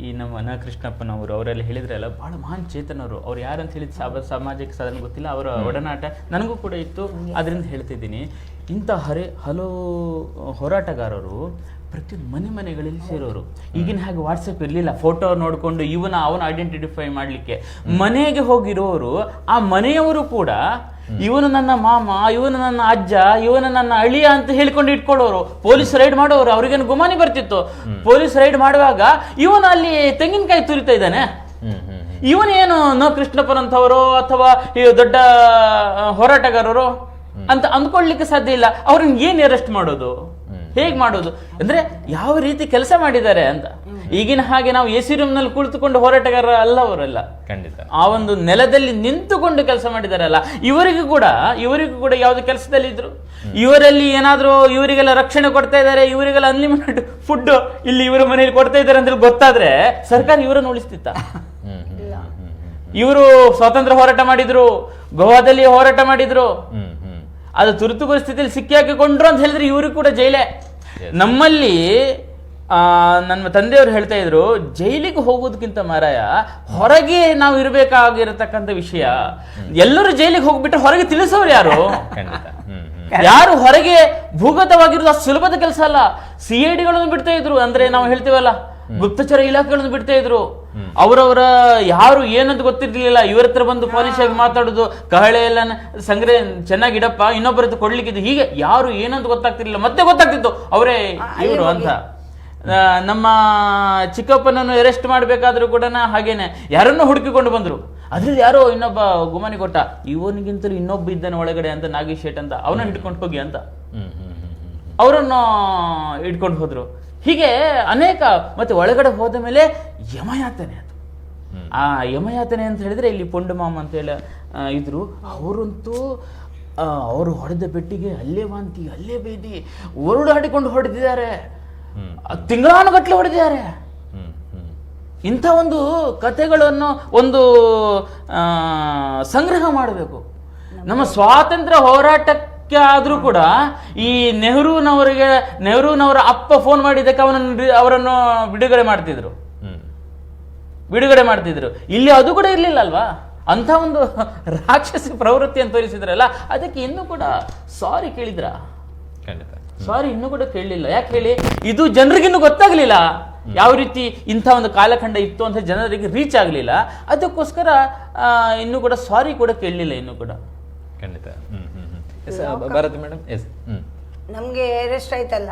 ಈ ನಮ್ಮ ಕೃಷ್ಣಪ್ಪನವರು ಅವರೆಲ್ಲ ಹೇಳಿದ್ರಲ್ಲ, ಬಹಳ ಮಹಾನ್ ಚೇತನವರು. ಅವ್ರು ಯಾರಂತ ಹೇಳಿದ ಸಮಾಜಕ್ಕೆ ಸಾಧಾರಣ ಗೊತ್ತಿಲ್ಲ, ಅವರ ಒಡನಾಟ ನನಗೂ ಕೂಡ ಇತ್ತು. ಅದರಿಂದ ಹೇಳ್ತಿದ್ದೀನಿ, ಇಂಥ ಹಲವು ಹೋರಾಟಗಾರರು ಪ್ರತಿಯೊಂದು ಮನೆಗಳಲ್ಲಿ ಸೇರೋರು. ಈಗಿನ ಹಾಗೆ ವಾಟ್ಸಪ್ ಇರಲಿಲ್ಲ, ಫೋಟೋ ನೋಡಿಕೊಂಡು ಅವನ ಐಡೆಂಟಿಫೈ ಮಾಡಲಿಕ್ಕೆ ಮನೆಗೆ ಹೋಗಿರೋರು. ಆ ಮನೆಯವರು ಕೂಡ ಇವನು ನನ್ನ ಮಾಮ, ಇವನು ನನ್ನ ಅಜ್ಜ, ಇವನು ನನ್ನ ಅಳಿಯ ಅಂತ ಹೇಳ್ಕೊಂಡು ಇಟ್ಕೊಳ್ಳೋರು. ಪೊಲೀಸ್ ರೈಡ್ ಮಾಡೋರು, ಅವ್ರಿಗೇನು ಗುಮಾನಿ ಬರ್ತಿತ್ತು. ಪೊಲೀಸ್ ರೈಡ್ ಮಾಡುವಾಗ ಇವನು ಅಲ್ಲಿ ತೆಂಗಿನಕಾಯಿ ತುರಿತಾ ಇದ್ದಾನೆ, ಇವನೇನು ಕೃಷ್ಣಪ್ಪನಂತವರು ಅಥವಾ ದೊಡ್ಡ ಹೋರಾಟಗಾರರು ಅಂತ ಅಂದ್ಕೊಳ್ಲಿಕ್ಕೆ ಸಾಧ್ಯ ಇಲ್ಲ. ಅವ್ರನ್ನ ಏನ್ ಅರೆಸ್ಟ್ ಮಾಡೋದು, ಹೇಗ್ ಮಾಡೋದು ಅಂದ್ರೆ ಯಾವ ರೀತಿ ಕೆಲಸ ಮಾಡಿದ್ದಾರೆ ಅಂತ. ಈಗಿನ ಹಾಗೆ ನಾವು AC ರೂಮ್ನಲ್ಲಿ ಕುಳಿತುಕೊಂಡು ಹೋರಾಟಗಾರ ಅಲ್ಲ ಅವರೆಲ್ಲ, ಖಂಡಿತ ಆ ಒಂದು ನೆಲದಲ್ಲಿ ನಿಂತುಕೊಂಡು ಕೆಲಸ ಮಾಡಿದಾರಲ್ಲ. ಇವರಿಗೂ ಕೂಡ ಯಾವ್ದು ಕೆಲಸದಲ್ಲಿ ಇದ್ರು, ಇವರಲ್ಲಿ ಏನಾದ್ರೂ ಇವರಿಗೆಲ್ಲ ರಕ್ಷಣೆ ಕೊಡ್ತಾ ಇದ್ದಾರೆ, ಇವರಿಗೆಲ್ಲ ಅನ್ಲಿಮಿಟೆಡ್ ಫುಡ್ ಇಲ್ಲಿ ಇವರ ಮನೆಯಲ್ಲಿ ಕೊಡ್ತಾ ಇದ್ದಾರೆ ಅಂತ ಗೊತ್ತಾದ್ರೆ ಸರ್ಕಾರ ಇವರನ್ನು ಉಳಿಸ್ತಿತ್ತ? ಇವರು ಸ್ವಾತಂತ್ರ್ಯ ಹೋರಾಟ ಮಾಡಿದ್ರು, ಗೋವಾದಲ್ಲಿ ಹೋರಾಟ ಮಾಡಿದ್ರು, ಅದು ತುರ್ತು ಪರಿಸ್ಥಿತಿಯಲ್ಲಿ ಸಿಕ್ಕಿ ಹಾಕಿಕೊಂಡ್ರು ಅಂತ ಹೇಳಿದ್ರೆ ಇವರು ಕೂಡ ಜೈಲೇ. ನಮ್ಮಲ್ಲಿ ನನ್ನ ತಂದೆಯವರು ಹೇಳ್ತಾ ಇದ್ರು, ಜೈಲಿಗೆ ಹೋಗೋದಕ್ಕಿಂತ ಮಾರಾಯ ಹೊರಗೆ ನಾವು ಇರಬೇಕಾಗಿರತಕ್ಕಂಥ ವಿಷಯ. ಎಲ್ಲರೂ ಜೈಲಿಗೆ ಹೋಗ್ಬಿಟ್ರೆ ಹೊರಗೆ ತಿಳಿಸೋರು ಯಾರು? ಯಾರು ಹೊರಗೆ ಭೂಗತವಾಗಿರೋದು ಅಷ್ಟು ಸುಲಭದ ಕೆಲಸ ಅಲ್ಲ. CIDಗಳನ್ನು ಬಿಡ್ತಾ ಇದ್ರು, ಅಂದ್ರೆ ನಾವು ಹೇಳ್ತೀವಲ್ಲ ಗುಪ್ತಚರ ಇಲಾಖೆಗಳನ್ನು ಬಿಡ್ತಾ ಇದ್ರು. ಅವರವರ ಯಾರು ಏನಂತ ಗೊತ್ತಿರ್ಲಿಲ್ಲ, ಇವರ ಹತ್ರ ಬಂದು ಪಾಲಿಶ್ ಆಗಿ ಮಾತಾಡುದು, ಕಹಳೆ ಎಲ್ಲ ಸಂಗ್ರಹ ಚೆನ್ನಾಗಿಡಪ್ಪ, ಇನ್ನೊಬ್ಬರ ಕೊಡ್ಲಿಕ್ಕಿದ್ದು, ಹೀಗೆ ಯಾರು ಏನಂತ ಗೊತ್ತಾಗ್ತಿರ್ಲಿಲ್ಲ. ಮತ್ತೆ ಗೊತ್ತಾಗ್ತಿತ್ತು ಅವರೇ ಇವರು ಅಂತ. ನಮ್ಮ ಚಿಕ್ಕಪ್ಪನನ್ನು ಅರೆಸ್ಟ್ ಮಾಡಬೇಕಾದ್ರೂ ಕೂಡ ಹಾಗೇನೆ ಯಾರನ್ನೂ ಹುಡುಕಿಕೊಂಡು ಬಂದ್ರು. ಅದ್ರಲ್ಲಿ ಯಾರೋ ಇನ್ನೊಬ್ಬ ಗುಮಾನಿ ಕೊಟ್ಟ, ಇವನಿಗಿಂತಲೂ ಇನ್ನೊಬ್ಬ ಇದ್ದಾನೆ ಒಳಗಡೆ ಅಂತ, ನಾಗೇಶ್ ಶೇಟ್ ಅಂತ, ಅವನ್ನ ಹಿಡ್ಕೊಂಡು ಹೋಗಿ ಅಂತ ಅವರನ್ನು ಇಟ್ಕೊಂಡು ಹೋದ್ರು. ಹೀಗೆ ಅನೇಕ. ಮತ್ತೆ ಒಳಗಡೆ ಹೋದ ಮೇಲೆ ಯಮಯಾತನೆ. ಅದು ಆ ಯಮಯಾತನೆ ಅಂತ ಹೇಳಿದ್ರೆ, ಇಲ್ಲಿ ಪೊಂಡಮಾಮ ಅಂತ ಹೇಳಿ ಇದ್ರು, ಅವರಂತೂ ಅವರು ಹೊಡೆದ ಪೆಟ್ಟಿಗೆ ಅಲ್ಲೇ ವಾಂತಿ, ಅಲ್ಲೇ ಬೇದಿ, ಹೊರಡಾಡಿಕೊಂಡು ಹೊಡೆದಿದ್ದಾರೆ, ತಿಂಗಳಾನುಗಟ್ಟಲೆ ಹೊಡೆದಿದ್ದಾರೆ. ಇಂಥ ಒಂದು ಕಥೆಗಳನ್ನು ಒಂದು ಸಂಗ್ರಹ ಮಾಡಬೇಕು. ನಮ್ಮ ಸ್ವಾತಂತ್ರ್ಯ ಹೋರಾಟಕ್ಕೆ ಆದ್ರೂ ಕೂಡ ಈ ನೆಹರೂನವರ ಅಪ್ಪ ಫೋನ್ ಮಾಡಿದ್ದಕ್ಕೆ ಅವರನ್ನು ಬಿಡುಗಡೆ ಮಾಡ್ತಿದ್ರು. ಇಲ್ಲಿ ಅದು ಕೂಡ ಇರ್ಲಿಲ್ಲ ಅಲ್ವಾ? ಅಂತ ಒಂದು ರಾಕ್ಷಸ ಪ್ರವೃತ್ತಿಯನ್ನು ತೋರಿಸಿದ್ರಲ್ಲ, ಅದಕ್ಕೆ ಇನ್ನೂ ಕೂಡ ಸಾರಿ ಕೇಳಿದ್ರ? ಸಾರಿ ಇನ್ನೂ ಕೂಡ ಕೇಳಲಿಲ್ಲ. ಯಾಕೆ ಹೇಳಿ? ಇದು ಜನರಿಗಿನ್ನೂ ಗೊತ್ತಾಗ್ಲಿಲ್ಲ ಯಾವ ರೀತಿ ಇಂಥ ಒಂದು ಕಾಲಖಂಡ ಇತ್ತು ಅಂತ ಜನರಿಗೆ ರೀಚ್ ಆಗಲಿಲ್ಲ. ಅದಕ್ಕೋಸ್ಕರ ಇನ್ನೂ ಕೂಡ ಸಾರಿ ಕೂಡ ಕೇಳಲಿಲ್ಲ ಇನ್ನೂ ಕೂಡ. ಖಂಡಿತ. ಭಾರತಿ ಮೇಡಮ್, ನಮ್ಗೆ ಅರೆಸ್ಟ್ ಆಯ್ತಲ್ಲ,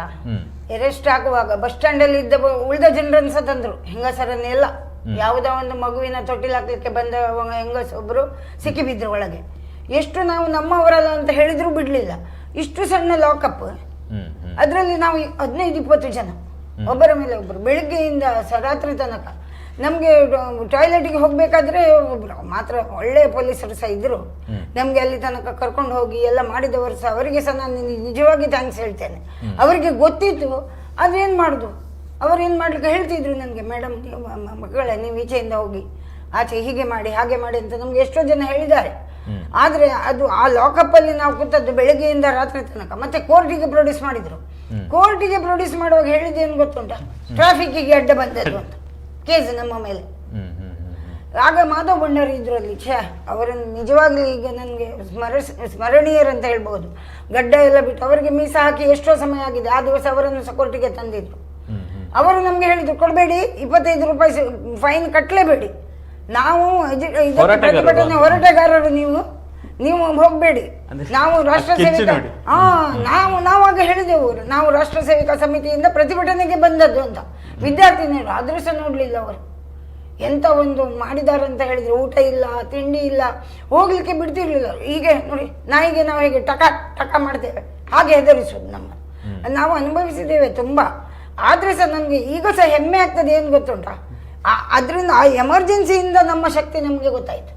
ಅರೆಸ್ಟ್ ಆಗುವಾಗ ಬಸ್ ಸ್ಟ್ಯಾಂಡ್ ಅಲ್ಲಿ ಇದ್ದ ಉಳಿದ ಜನರನ್ನ ಸಹ ತಂದ್ರು, ಹೆಂಗಸರನ್ನೆಲ್ಲ. ಯಾವುದೋ ಒಂದು ಮಗುವಿನ ತೊಟ್ಟಿಲ್ ಹಾಕ್ಲಿಕ್ಕೆ ಬಂದ ಹೆಂಗಸೊಬ್ರು ಸಿಕ್ಕಿ ಬಿದ್ರು ಒಳಗೆ. ಎಷ್ಟು ನಾವು ನಮ್ಮವರಲ್ಲ ಅಂತ ಹೇಳಿದ್ರು ಬಿಡ್ಲಿಲ್ಲ. ಇಷ್ಟು ಸಣ್ಣ ಲಾಕಪ್, ಅದ್ರಲ್ಲಿ ನಾವು 15-20 ಜನ ಒಬ್ಬರ ಮೇಲೆ ಒಬ್ಬರು, ಬೆಳಿಗ್ಗೆಯಿಂದ ರಾತ್ರಿ ತನಕ. ನಮ್ಗೆ ಟಾಯ್ಲೆಟ್ಗೆ ಹೋಗ್ಬೇಕಾದ್ರೆ ಒಬ್ರು ಮಾತ್ರ ಒಳ್ಳೆ ಪೊಲೀಸರು ಸಹ ಇದ್ರು, ನಮ್ಗೆ ಅಲ್ಲಿ ತನಕ ಕರ್ಕೊಂಡು ಹೋಗಿ ಎಲ್ಲ ಮಾಡಿದವರು ಸಹ. ಅವರಿಗೆ ಸಹ ನಾನು ನಿಜವಾಗಿ ಥ್ಯಾಂಕ್ಸ್ ಹೇಳ್ತೇನೆ. ಅವರಿಗೆ ಗೊತ್ತಿತ್ತು, ಅದೇನ್ ಮಾಡುದು, ಅವ್ರು ಏನ್ ಮಾಡ್ಲಿಕ್ಕೆ ಹೇಳ್ತಿದ್ರು ನನಗೆ, ಮೇಡಮ್ ಮಕ್ಕಳೇ ನೀವು ಈಚೆಯಿಂದ ಹೋಗಿ ಆಚೆ ಹೀಗೆ ಮಾಡಿ ಹಾಗೆ ಮಾಡಿ ಅಂತ ನಮ್ಗೆ ಎಷ್ಟೋ ಜನ ಹೇಳಿದ್ದಾರೆ. ಆದ್ರೆ ಅದು ಆ ಲಾಕಪ್ ಅಲ್ಲಿ ನಾವು ಕೂತದ್ದು ಬೆಳಗ್ಗೆಯಿಂದ ರಾತ್ರಿ ತನಕ. ಮತ್ತೆ ಕೋರ್ಟಿಗೆ ಪ್ರೊಡ್ಯೂಸ್ ಮಾಡಿದ್ರು. ಕೋರ್ಟಿಗೆ ಪ್ರೊಡ್ಯೂಸ್ ಮಾಡುವಾಗ ಹೇಳಿದ್ದೇನು ಗೊತ್ತುಂಟ, ಟ್ರಾಫಿಕ್ಕಿಗೆ ಅಡ್ಡ ಬಂದದ್ದು ಅಂತ ಕೇಸ್ ನಮ್ಮ ಮೇಲೆ. ಆಗ ಮಾಧವ್ ಭಂಡಾರಿ ಇದ್ರು ಅಲ್ಲಿ. ಅವರನ್ನು ನಿಜವಾಗ್ಲೂ ಈಗ ನನಗೆ ಸ್ಮರಣೀಯರಂತ ಹೇಳ್ಬೋದು. ಗಡ್ಡ ಎಲ್ಲ ಬಿಟ್ಟು ಅವರಿಗೆ ಮೀಸ ಹಾಕಿ ಎಷ್ಟೋ ಸಮಯ ಆಗಿದೆ. ಆ ದಿವಸ ಅವರನ್ನು ಸಹ ಕೋರ್ಟಿಗೆ ತಂದಿದ್ರು. ಅವರು ನಮ್ಗೆ ಹೇಳಿದ್ರು ಕೊಡಬೇಡಿ, 25 ರೂಪಾಯಿ ಫೈನ್ ಕಟ್ಟಲೇಬೇಡಿ, ನಾವು ಪ್ರತಿಭಟನೆ ಹೋರಾಟಗಾರರು, ನೀವು ಹೋಗ್ಬೇಡಿ, ನಾವು ರಾಷ್ಟ್ರ ಸೇವಿಕ ನಾವಾಗ ಹೇಳಿದೆವು, ನಾವು ರಾಷ್ಟ್ರ ಸೇವಿಕಾ ಸಮಿತಿಯಿಂದ ಪ್ರತಿಭಟನೆಗೆ ಬಂದದ್ದು ಅಂತ. ವಿದ್ಯಾರ್ಥಿನಿಯರು ಆದ್ರೂ ಸಹ ನೋಡ್ಲಿಲ್ಲ ಅವರು ಎಂತ ಒಂದು ಮಾಡಿದ್ದಾರೆ ಅಂತ ಹೇಳಿದ್ರು. ಊಟ ಇಲ್ಲ, ತಿಂಡಿ ಇಲ್ಲ, ಹೋಗ್ಲಿಕ್ಕೆ ಬಿಡ್ತಿರ್ಲಿಲ್ಲ. ಹೀಗೆ ನೋಡಿ, ನಾಯಿಗೆ ನಾವು ಹೇಗೆ ಟಕ ಟಕ ಮಾಡ್ತೇವೆ ಹಾಗೆ ಹೆದರಿಸೋದು ನಮ್ಮನ್ನು. ನಾವು ಅನುಭವಿಸಿದ್ದೇವೆ ತುಂಬಾ. ಆದ್ರೆ ಸಹ ನನಗೆ ಈಗ ಸಹ ಹೆಮ್ಮೆ ಆಗ್ತದೆ. ಏನು ಗೊತ್ತುಂಟಾ, ಅದರಿಂದ ಆ ಎಮರ್ಜೆನ್ಸಿಯಿಂದ ನಮ್ಮ ಶಕ್ತಿ ನಮಗೆ ಗೊತ್ತಾಯ್ತು.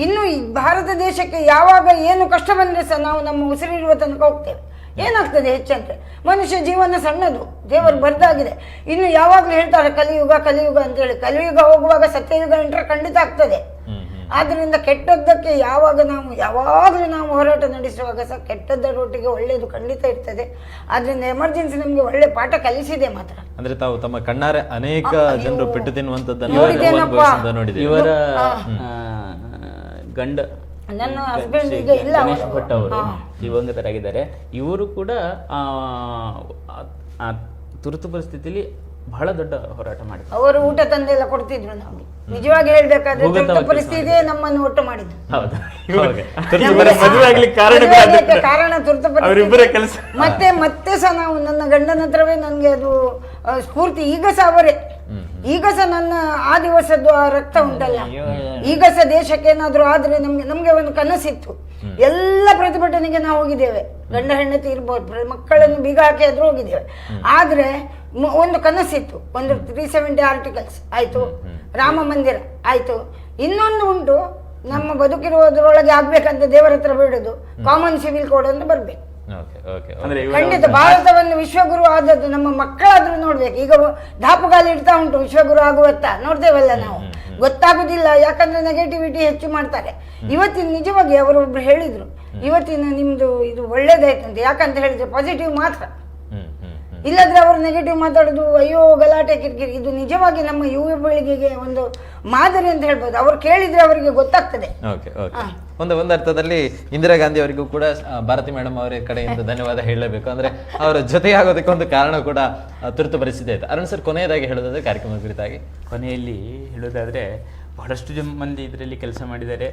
ಇನ್ನು ಈ ಭಾರತ ದೇಶಕ್ಕೆ ಯಾವಾಗ ಏನು ಕಷ್ಟ ಬಂದ್ರೆ ಸಹ ನಾವು ನಮ್ಮ ಉಸಿರಿರುವ ತನಕ ಹೋಗ್ತೇವೆ. ಏನಾಗ್ತದೆ ಹೆಚ್ಚಂದ್ರೆ, ಮನುಷ್ಯ ಜೀವನ ಸಣ್ಣದು, ದೇವರು ಬರ್ದಾಗಿದೆ. ಇನ್ನು ಯಾವಾಗ್ಲೂ ಹೇಳ್ತಾರೆ ಕಲಿಯುಗ ಕಲಿಯುಗ ಅಂತ ಹೇಳಿ. ಕಲಿಯುಗ ಹೋಗುವಾಗ ಸತ್ಯಯುಗ ಎಂಟ್ರೆ ಖಂಡಿತ ಆಗ್ತದೆ. ಆದ್ರಿಂದ ಕೆಟ್ಟದ್ದಕ್ಕೆ ಯಾವಾಗಲೂ ನಾವು ಹೋರಾಟ ನಡೆಸುವಾಗ ಸಹ ಕೆಟ್ಟದ್ದರೊಟ್ಟಿಗೆ ಒಳ್ಳೆಯದು ಖಂಡಿತ ಇರ್ತದೆ. ಆದ್ರಿಂದ ಎಮರ್ಜೆನ್ಸಿ ನಮ್ಗೆ ಒಳ್ಳೆ ಪಾಠ ಕಲಿಸಿದೆ ಮಾತ್ರ. ಅಂದ್ರೆ ತಾವು ತಮ್ಮ ಕಣ್ಣಾರೆ ಅನೇಕ ಜನರು ಪೆಟ್ಟು ತಿನ್ನುವಂತದ್ದನ್ನು ಇವರ ಗಂಡ ನನ್ನ ಹಸ್ಬೆಂಡ್ ಈಗ ಇಲ್ಲ, ಗಣೇಶ್ ಭಟ್ ಅವರು ದಿವಂಗತರಾಗಿದ್ದಾರೆ. ಇವರು ಕೂಡ ತುರ್ತು ಪರಿಸ್ಥಿತಿಯಲ್ಲಿ ಬಹಳ ದೊಡ್ಡ ಹೋರಾಟ ಮಾಡಿದ್ರು. ಅವರು ಊಟ ತಂದೆಲ್ಲ ಕೊಡ್ತಿದ್ರು ನಮ್ಗೆ. ನಿಜವಾಗಿ ಹೇಳ್ಬೇಕಾದ್ರೆ ತುರ್ತು ಪರಿಸ್ಥಿತಿಯೇ ನಮ್ಮನ್ನು ಒಟ್ಟು ಮಾಡಿದ್ದು. ಕಾರಣ ತುರ್ತು ಪರಿಸ್ಥಿತಿ. ಮತ್ತೆ ಸಹ ನಾವು ನನ್ನ ಗಂಡನ ಹತ್ರವೇ ನನ್ಗೆ ಅದು ಸ್ಫೂರ್ತಿ. ಈಗ ಸಹ ಅವರೇ, ಈಗ ಸಹ ನನ್ನ ಆ ದಿವಸದ್ದು ಆ ರಕ್ತ ಉಂಟಲ್ಲ, ಈಗ ಸಹ ದೇಶಕ್ಕೆ ಏನಾದ್ರು ಆದ್ರೆ ನಮ್ಗೆ ಒಂದು ಕನಸಿತ್ತು. ಎಲ್ಲ ಪ್ರತಿಭಟನೆಗೆ ನಾವು ಹೋಗಿದ್ದೇವೆ, ಗಂಡ ಹೆಂಡತಿ ಇರ್ಬೋದು, ಮಕ್ಕಳನ್ನು ಬೀಗ ಹಾಕಿ ಆದ್ರೂ ಹೋಗಿದ್ದೇವೆ. ಆದ್ರೆ ಒಂದು ಕನಸಿತ್ತು, ಒಂದು 370 ಆರ್ಟಿಕಲ್ಸ್ ಆಯ್ತು, ರಾಮ ಮಂದಿರ ಆಯ್ತು, ಇನ್ನೊಂದು ಉಂಟು ನಮ್ಮ ಬದುಕಿರುವುದರೊಳಗೆ ಆಗ್ಬೇಕಂತ ದೇವರ ಹತ್ರ ಬೇಡುದು, ಕಾಮನ್ ಸಿವಿಲ್ ಕೋಡ್ ಅಂತ ಬರ್ಬೇಕು. ಖಂಡಿತ ಭಾರತವನ್ನು ವಿಶ್ವಗುರು ಆದದ್ದು ನಮ್ಮ ಮಕ್ಕಳಾದ್ರೂ ನೋಡ್ಬೇಕು. ಈಗ ದಾಪುಗಾಲಿ ಇಡ್ತಾ ಉಂಟು ವಿಶ್ವಗುರು ಆಗುವತ್ತ, ನೋಡ್ತೇವಲ್ಲ ನಾವು. ಗೊತ್ತಾಗುದಿಲ್ಲ, ಯಾಕಂದ್ರೆ ನೆಗೆಟಿವಿಟಿ ಹೆಚ್ಚು ಮಾಡ್ತಾರೆ. ಇವತ್ತಿನ ನಿಜವಾಗಿ ಅವರೊಬ್ರು ಹೇಳಿದ್ರು, ಇವತ್ತಿನ ನಿಮ್ದು ಇದು ಒಳ್ಳೇದಾಯ್ತಂತೆ. ಯಾಕಂತ ಹೇಳಿದ್ರೆ ಪಾಸಿಟಿವ್ ಮಾತ್ರ, ಇಲ್ಲದ್ರೆ ಅವರು ನೆಗೆಟಿವ್ ಮಾತಾಡೋದು, ಅಯ್ಯೋ ಗಲಾಟೆ ಕಿರಿಕಿರಿ. ಇದು ನಿಜವಾಗಿ ನಮ್ಮ ಯುವ ಪೀಳಿಗೆಗೆ ಒಂದು ಮಾದರಿ ಅಂತ ಹೇಳ್ಬೋದು. ಅವ್ರು ಕೇಳಿದ್ರೆ ಅವರಿಗೆ ಗೊತ್ತಾಗ್ತದೆ. ಒಂದು ಅರ್ಥದಲ್ಲಿ ಇಂದಿರಾ ಗಾಂಧಿ ಅವರಿಗೂ ಕೂಡ ಭಾರತಿ ಮೇಡಮ್ ಅವರ ಕಡೆಯಿಂದ ಧನ್ಯವಾದ ಹೇಳಲೇಬೇಕು. ಅಂದ್ರೆ ಅವರ ಜೊತೆಯಾಗೋದಕ್ಕೆ ಒಂದು ಕಾರಣ ಕೂಡ ತುರ್ತು ಪರಿಸ್ಥಿತಿ ಆಯ್ತು. ಅರುಣ್ ಸರ್, ಕೊನೆಯದಾಗಿ ಹೇಳೋದಾದ್ರೆ ಕಾರ್ಯಕ್ರಮದ ಕುರಿತಾಗಿ ಕೊನೆಯಲ್ಲಿ ಹೇಳೋದಾದ್ರೆ ಬಹಳಷ್ಟು ಮಂದಿ ಇದರಲ್ಲಿ ಕೆಲಸ ಮಾಡಿದ್ದಾರೆ.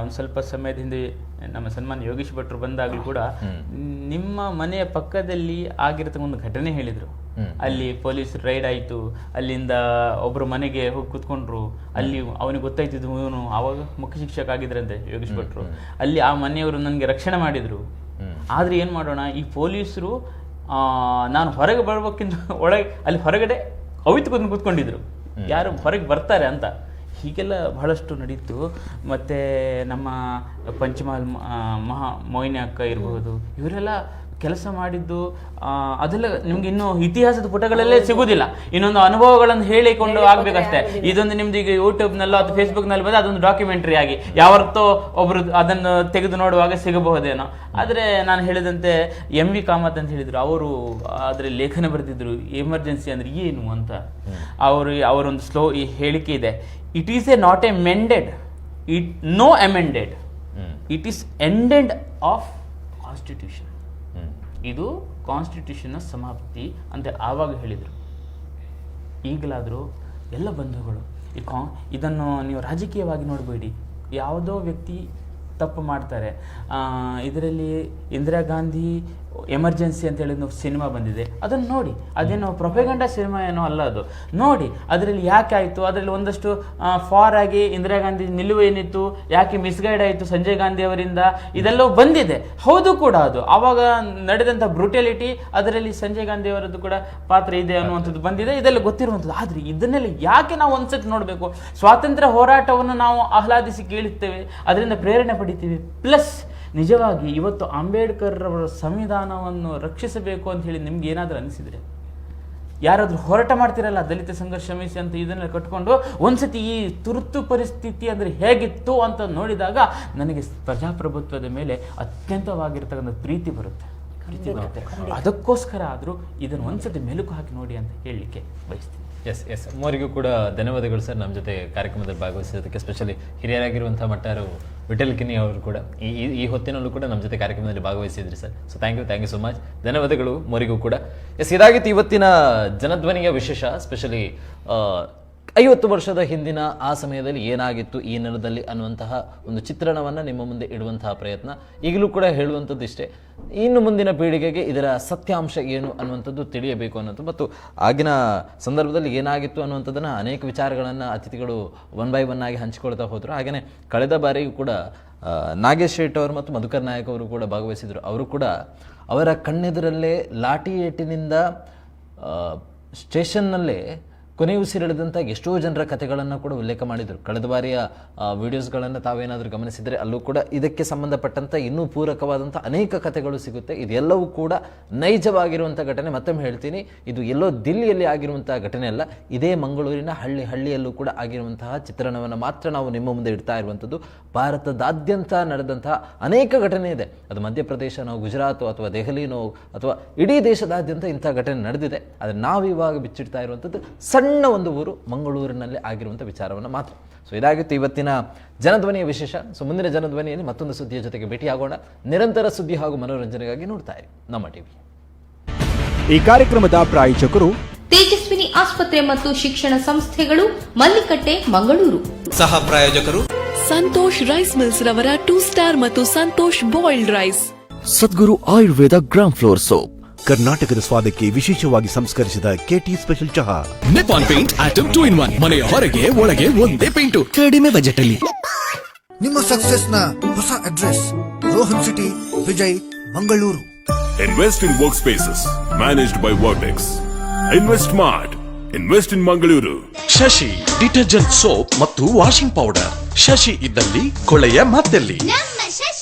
ಒಂದು ಸ್ವಲ್ಪ ಸಮಯದ ಹಿಂದೆ ನಮ್ಮ ಸನ್ಮಾನ್ಯ ಯೋಗೀಶ್ ಭಟ್ರು ಬಂದಾಗಲೂ ಕೂಡ ನಿಮ್ಮ ಮನೆಯ ಪಕ್ಕದಲ್ಲಿ ಆಗಿರತಕ್ಕ ಒಂದು ಘಟನೆ ಹೇಳಿದ್ರು. ಅಲ್ಲಿ ಪೊಲೀಸ್ ರೈಡ್ ಆಯಿತು, ಅಲ್ಲಿಂದ ಒಬ್ರು ಮನೆಗೆ ಹೋಗಿ ಕೂತ್ಕೊಂಡ್ರು. ಅಲ್ಲಿ ಅವನಿಗೆ ಗೊತ್ತಾಯ್ತಿದ್ದು ಇವನು ಆವಾಗ ಮುಖ್ಯ ಶಿಕ್ಷಕ ಆಗಿದ್ರಂತೆ ಯೋಗೀಶ್ ಭಟ್ರು. ಅಲ್ಲಿ ಆ ಮನೆಯವರು ನನಗೆ ರಕ್ಷಣೆ ಮಾಡಿದ್ರು. ಆದ್ರೆ ಏನ್ ಮಾಡೋಣ, ಈ ಪೊಲೀಸರು ನಾನು ಹೊರಗೆ ಬರ್ಬೇಕಿಂತ ಒಳಗೆ ಅಲ್ಲಿ ಹೊರಗಡೆ ಅವಿತು ಕೂತ್ಕೊಂಡಿದ್ರು, ಯಾರು ಹೊರಗೆ ಬರ್ತಾರೆ ಅಂತ. ಹೀಗೆಲ್ಲ ಬಹಳಷ್ಟು ನಡೀತು. ಮತ್ತು ನಮ್ಮ ಪಂಚಮಹಲ್ ಮೊಯ್ನಿ ಅಕ್ಕ ಇರಬಹುದು, ಇವರೆಲ್ಲ ಕೆಲಸ ಮಾಡಿದ್ದು ಅದೆಲ್ಲ ನಿಮ್ಗೆ ಇನ್ನೂ ಇತಿಹಾಸದ ಪುಟಗಳಲ್ಲೇ ಸಿಗುದಿಲ್ಲ. ಇನ್ನೊಂದು ಅನುಭವಗಳನ್ನು ಹೇಳಿಕೊಂಡು ಆಗ್ಬೇಕಷ್ಟೇ. ಇದೊಂದು ನಿಮ್ದು ಈಗ ಯೂಟ್ಯೂಬ್ನಲ್ಲೋ ಅಥವಾ ಫೇಸ್ಬುಕ್ನಲ್ಲಿ ಬಂದು ಅದೊಂದು ಡಾಕ್ಯುಮೆಂಟ್ರಿ ಆಗಿ ಯಾವತ್ತೋ ಒಬ್ರು ಅದನ್ನು ತೆಗೆದು ನೋಡುವಾಗ ಸಿಗಬಹುದೇನೋ. ಆದರೆ ನಾನು ಹೇಳಿದಂತೆ MV ಕಾಮತ್ ಅಂತ ಹೇಳಿದ್ರು, ಅವರು ಅದರಲ್ಲಿ ಲೇಖನ ಬರೆದಿದ್ರು ಎಮರ್ಜೆನ್ಸಿ ಅಂದ್ರೆ ಏನು ಅಂತ. ಅವರೊಂದು ಈ ಹೇಳಿಕೆ ಇದೆ, it is not amended, no amended, it is ended of constitution. ಇದು ಕಾನ್ಸ್ಟಿಟ್ಯೂಷನ್ನ ಸಮಾಪ್ತಿ ಅಂತ ಆವಾಗ ಹೇಳಿದರು. ಈಗಲಾದರೂ ಎಲ್ಲ ಬಂಧುಗಳು ಇದನ್ನು ನೀವು ರಾಜಕೀಯವಾಗಿ ನೋಡಬೇಡಿ. ಯಾವುದೋ ವ್ಯಕ್ತಿ ತಪ್ಪು ಮಾಡ್ತಾರೆ. ಇದರಲ್ಲಿ ಇಂದಿರಾ ಗಾಂಧಿ ಎಮರ್ಜೆನ್ಸಿ ಅಂತ ಹೇಳಿದ ಸಿನಿಮಾ ಬಂದಿದೆ, ಅದನ್ನು ನೋಡಿ. ಅದೇನೋ ಪ್ರೊಪೆಗಂಡಾ ಸಿನಿಮಾ ಏನೋ ಅಲ್ಲ, ಅದು ನೋಡಿ ಅದರಲ್ಲಿ ಯಾಕೆ ಆಯಿತು. ಅದರಲ್ಲಿ ಒಂದಷ್ಟು ಫಾರ್ ಆಗಿ ಇಂದಿರಾ ಗಾಂಧಿ ನಿಲುವು ಏನಿತ್ತು, ಯಾಕೆ ಮಿಸ್ಗೈಡ್ ಆಯಿತು ಸಂಜಯ್ ಗಾಂಧಿ ಅವರಿಂದ, ಇದೆಲ್ಲವೂ ಬಂದಿದೆ. ಹೌದು ಕೂಡ, ಅದು ಆವಾಗ ನಡೆದಂಥ ಬ್ರುಟಾಲಿಟಿ, ಅದರಲ್ಲಿ ಸಂಜಯ್ ಗಾಂಧಿ ಅವರದ್ದು ಕೂಡ ಪಾತ್ರ ಇದೆ ಅನ್ನುವಂಥದ್ದು ಬಂದಿದೆ, ಇದೆಲ್ಲ ಗೊತ್ತಿರುವಂಥದ್ದು. ಆದರೆ ಇದನ್ನೆಲ್ಲ ಯಾಕೆ ನಾವು ಒಂದ್ಸತಿ ನೋಡಬೇಕು? ಸ್ವಾತಂತ್ರ್ಯ ಹೋರಾಟವನ್ನು ನಾವು ಆಹ್ಲಾದಿಸಿ ಕೇಳುತ್ತೇವೆ, ಅದರಿಂದ ಪ್ರೇರಣೆ ಪಡಿತೀವಿ. ಪ್ಲಸ್ ನಿಜವಾಗಿ ಇವತ್ತು ಅಂಬೇಡ್ಕರ್ ಅವರ ಸಂವಿಧಾನವನ್ನು ರಕ್ಷಿಸಬೇಕು ಅಂತ ಹೇಳಿ ನಿಮ್ಗೆ ಏನಾದರೂ ಅನಿಸಿದ್ರೆ, ಯಾರಾದರೂ ಹೋರಾಟ ಮಾಡ್ತಿರಲ್ಲ ದಲಿತ ಸಂಘರ್ಷ ಸಮಿತಿ ಅಂತ ಇದನ್ನೆಲ್ಲ ಕಟ್ಕೊಂಡು ಒಂದ್ಸತಿ ಈ ತುರ್ತು ಪರಿಸ್ಥಿತಿ ಅಂದರೆ ಹೇಗಿತ್ತು ಅಂತ ನೋಡಿದಾಗ ನನಗೆ ಪ್ರಜಾಪ್ರಭುತ್ವದ ಮೇಲೆ ಅತ್ಯಂತವಾಗಿರ್ತಕ್ಕಂಥ ಪ್ರೀತಿ ಬರುತ್ತೆ. ಅದಕ್ಕೋಸ್ಕರ ಆದರೂ ಇದನ್ನು ಒಂದ್ಸತಿ ಮೆಲುಕು ಹಾಕಿ ನೋಡಿ ಅಂತ ಹೇಳಲಿಕ್ಕೆ ಬಯಸ್ತೀನಿ. ಮೂವರಿಗೂ ಕೂಡ ಧನ್ಯವಾದಗಳು ಸರ್, ನಮ್ಮ ಜೊತೆ ಕಾರ್ಯಕ್ರಮದಲ್ಲಿ ಭಾಗವಹಿಸೋದಕ್ಕೆ. ಸ್ಪೆಷಲಿ ಹಿರಿಯರಾಗಿರುವಂತಹ ಮಟ್ಟಾರು ವಿಠಲ್ ಕಿನಿ ಅವರು ಕೂಡ ಈ ಹೊತ್ತಿನಲ್ಲೂ ಕೂಡ ನಮ್ಮ ಜೊತೆ ಕಾರ್ಯಕ್ರಮದಲ್ಲಿ ಭಾಗವಹಿಸಿದ್ರಿ sir. So thank you so much, ಧನ್ಯವಾದಗಳು ಮೋರಿಗೂ ಕೂಡ. ಇದಾಗಿತ್ತು ಇವತ್ತಿನ ಜನಧ್ವನಿಯ ವಿಶೇಷ. ಸ್ಪೆಷಲಿ 50 ವರ್ಷದ ಹಿಂದಿನ ಆ ಸಮಯದಲ್ಲಿ ಏನಾಗಿತ್ತು ಈ ನೆಲದಲ್ಲಿ ಅನ್ನುವಂತಹ ಒಂದು ಚಿತ್ರಣವನ್ನು ನಿಮ್ಮ ಮುಂದೆ ಇಡುವಂತಹ ಪ್ರಯತ್ನ. ಈಗಲೂ ಕೂಡ ಹೇಳುವಂಥದ್ದು ಇಷ್ಟೇ, ಇನ್ನು ಮುಂದಿನ ಪೀಳಿಗೆಗೆ ಇದರ ಸತ್ಯಾಂಶ ಏನು ಅನ್ನುವಂಥದ್ದು ತಿಳಿಯಬೇಕು ಅನ್ನೋದು, ಮತ್ತು ಆಗಿನ ಸಂದರ್ಭದಲ್ಲಿ ಏನಾಗಿತ್ತು ಅನ್ನುವಂಥದ್ದನ್ನು ಅನೇಕ ವಿಚಾರಗಳನ್ನು ಅತಿಥಿಗಳು 1 by 1 ಆಗಿ ಹಂಚಿಕೊಳ್ತಾ ಹೋದರು. ಹಾಗೆಯೇ ಕಳೆದ ಬಾರಿಯೂ ಕೂಡ ನಾಗೇಶ್ ಶೆಟ್ಟಿ ಅವರು ಮತ್ತು ಮಧುಕರ್ ನಾಯಕ್ ಅವರು ಕೂಡ ಭಾಗವಹಿಸಿದರು. ಅವರು ಕೂಡ ಅವರ ಕಣ್ಣೆದುರಲ್ಲೇ ಲಾಠಿ ಏಟಿನಿಂದ ಸ್ಟೇಷನ್ನಲ್ಲೇ ಕೊನೆಯುಸಿರೆಳೆದಂಥ ಎಷ್ಟೋ ಜನರ ಕಥೆಗಳನ್ನು ಕೂಡ ಉಲ್ಲೇಖ ಮಾಡಿದರು. ಕಳೆದ ಬಾರಿಯ ವಿಡಿಯೋಸ್ಗಳನ್ನು ತಾವೇನಾದರೂ ಗಮನಿಸಿದರೆ ಅಲ್ಲೂ ಕೂಡ ಇದಕ್ಕೆ ಸಂಬಂಧಪಟ್ಟಂಥ ಇನ್ನೂ ಪೂರಕವಾದಂಥ ಅನೇಕ ಕಥೆಗಳು ಸಿಗುತ್ತೆ. ಇದೆಲ್ಲವೂ ಕೂಡ ನೈಜವಾಗಿರುವಂಥ ಘಟನೆ. ಮತ್ತೊಮ್ಮೆ ಹೇಳ್ತೀನಿ, ಇದು ಎಲ್ಲೋ ದಿಲ್ಲಿಯಲ್ಲಿ ಆಗಿರುವಂಥ ಘಟನೆ ಅಲ್ಲ, ಇದೇ ಮಂಗಳೂರಿನ ಹಳ್ಳಿಯಲ್ಲೂ ಕೂಡ ಆಗಿರುವಂತಹ ಚಿತ್ರಣವನ್ನು ಮಾತ್ರ ನಾವು ನಿಮ್ಮ ಮುಂದೆ ಇಡ್ತಾ ಇರುವಂಥದ್ದು. ಭಾರತದಾದ್ಯಂತ ನಡೆದಂತಹ ಅನೇಕ ಘಟನೆ ಇದೆ. ಅದು ಮಧ್ಯಪ್ರದೇಶನೋ, ಗುಜರಾತೋ, ಅಥವಾ ದೆಹಲಿನೋ, ಅಥವಾ ಇಡೀ ದೇಶದಾದ್ಯಂತ ಇಂಥ ಘಟನೆ ನಡೆದಿದೆ. ಆದರೆ ನಾವಿವಾಗ ಬಿಚ್ಚಿಡ್ತಾ ಇರುವಂಥದ್ದು ಸಣ್ಣ ಒಂದು ಊರು ಮಂಗಳೂರಿನಲ್ಲಿ ಆಗಿರುವಂಥ ವಿಚಾರವನ್ನು ಮಾತ್ರ. ಸೊ ಇದಾಗಿತ್ತು ಇವತ್ತಿನ ಜನಧ್ವನಿಯ ವಿಶೇಷ. ಸೊ ಮುಂದಿನ ಜನಧ್ವನಿಯಲ್ಲಿ ಮತ್ತೊಂದು ಸುದ್ದಿಯ ಜೊತೆಗೆ ಭೇಟಿಯಾಗೋಣ. ನಿರಂತರ ಸುದ್ದಿ ಹಾಗೂ ಮನೋರಂಜನೆಗಾಗಿ ನೋಡ್ತಾ ಇರಿ ನಮ್ಮ ಟಿವಿ. ಈ ಕಾರ್ಯಕ್ರಮದ ಪ್ರಾಯೋಜಕರು ತೇಜಸ್ವಿನಿ ಆಸ್ಪತ್ರೆ ಮತ್ತು ಶಿಕ್ಷಣ ಸಂಸ್ಥೆಗಳು, ಮಲ್ಲಿಕಟ್ಟೆ, ಮಂಗಳೂರು. ಸಹ ಪ್ರಾಯೋಜಕರು ಸಂತೋಷ್ ರೈಸ್ ಮಿಲ್ಸ್ ರವರ 2 ಸ್ಟಾರ್ ಮತ್ತು ಸಂತೋಷ್ ಬಾಯ್ಲ್ಡ್ ರೈಸ್. ಸದ್ಗುರು ಆಯುರ್ವೇದ ಗ್ರಾಮ್ ಫ್ಲೋರ್ ಸೋಪ್. ಕರ್ನಾಟಕದ ಸ್ವಾದಕ್ಕೆ ವಿಶೇಷವಾಗಿ ಸಂಸ್ಕರಿಸಿದ ಕೆಟಿ ಸ್ಪೆಷಲ್ ಚಹಾ. Nippon paint atom 2 in 1. ಮನೆಯ ಹೊರಗೆ ಒಳಗೆ ಒಂದೇ ಪೇಂಟು, ಕಡಿಮೆ ಬಜೆಟ್ ಅಲ್ಲಿ. ನಿಮ್ಮ ಸಕ್ಸಸ್ ನ ಹೊಸ address Rohan city, Vijay, Mangaluru. Invest in workspaces managed by Vertex. Invest Smart. Invest in Mangaluru. Shashi detergent soap ಮತ್ತು ವಾಷಿಂಗ್ ಪೌಡರ್. ಶಶಿ ಇದ್ದಲ್ಲಿ ಕೊಳೆಯ ಮಾತೆಲ್ಲಿ. ನಮ್ಮ ಶಶಿ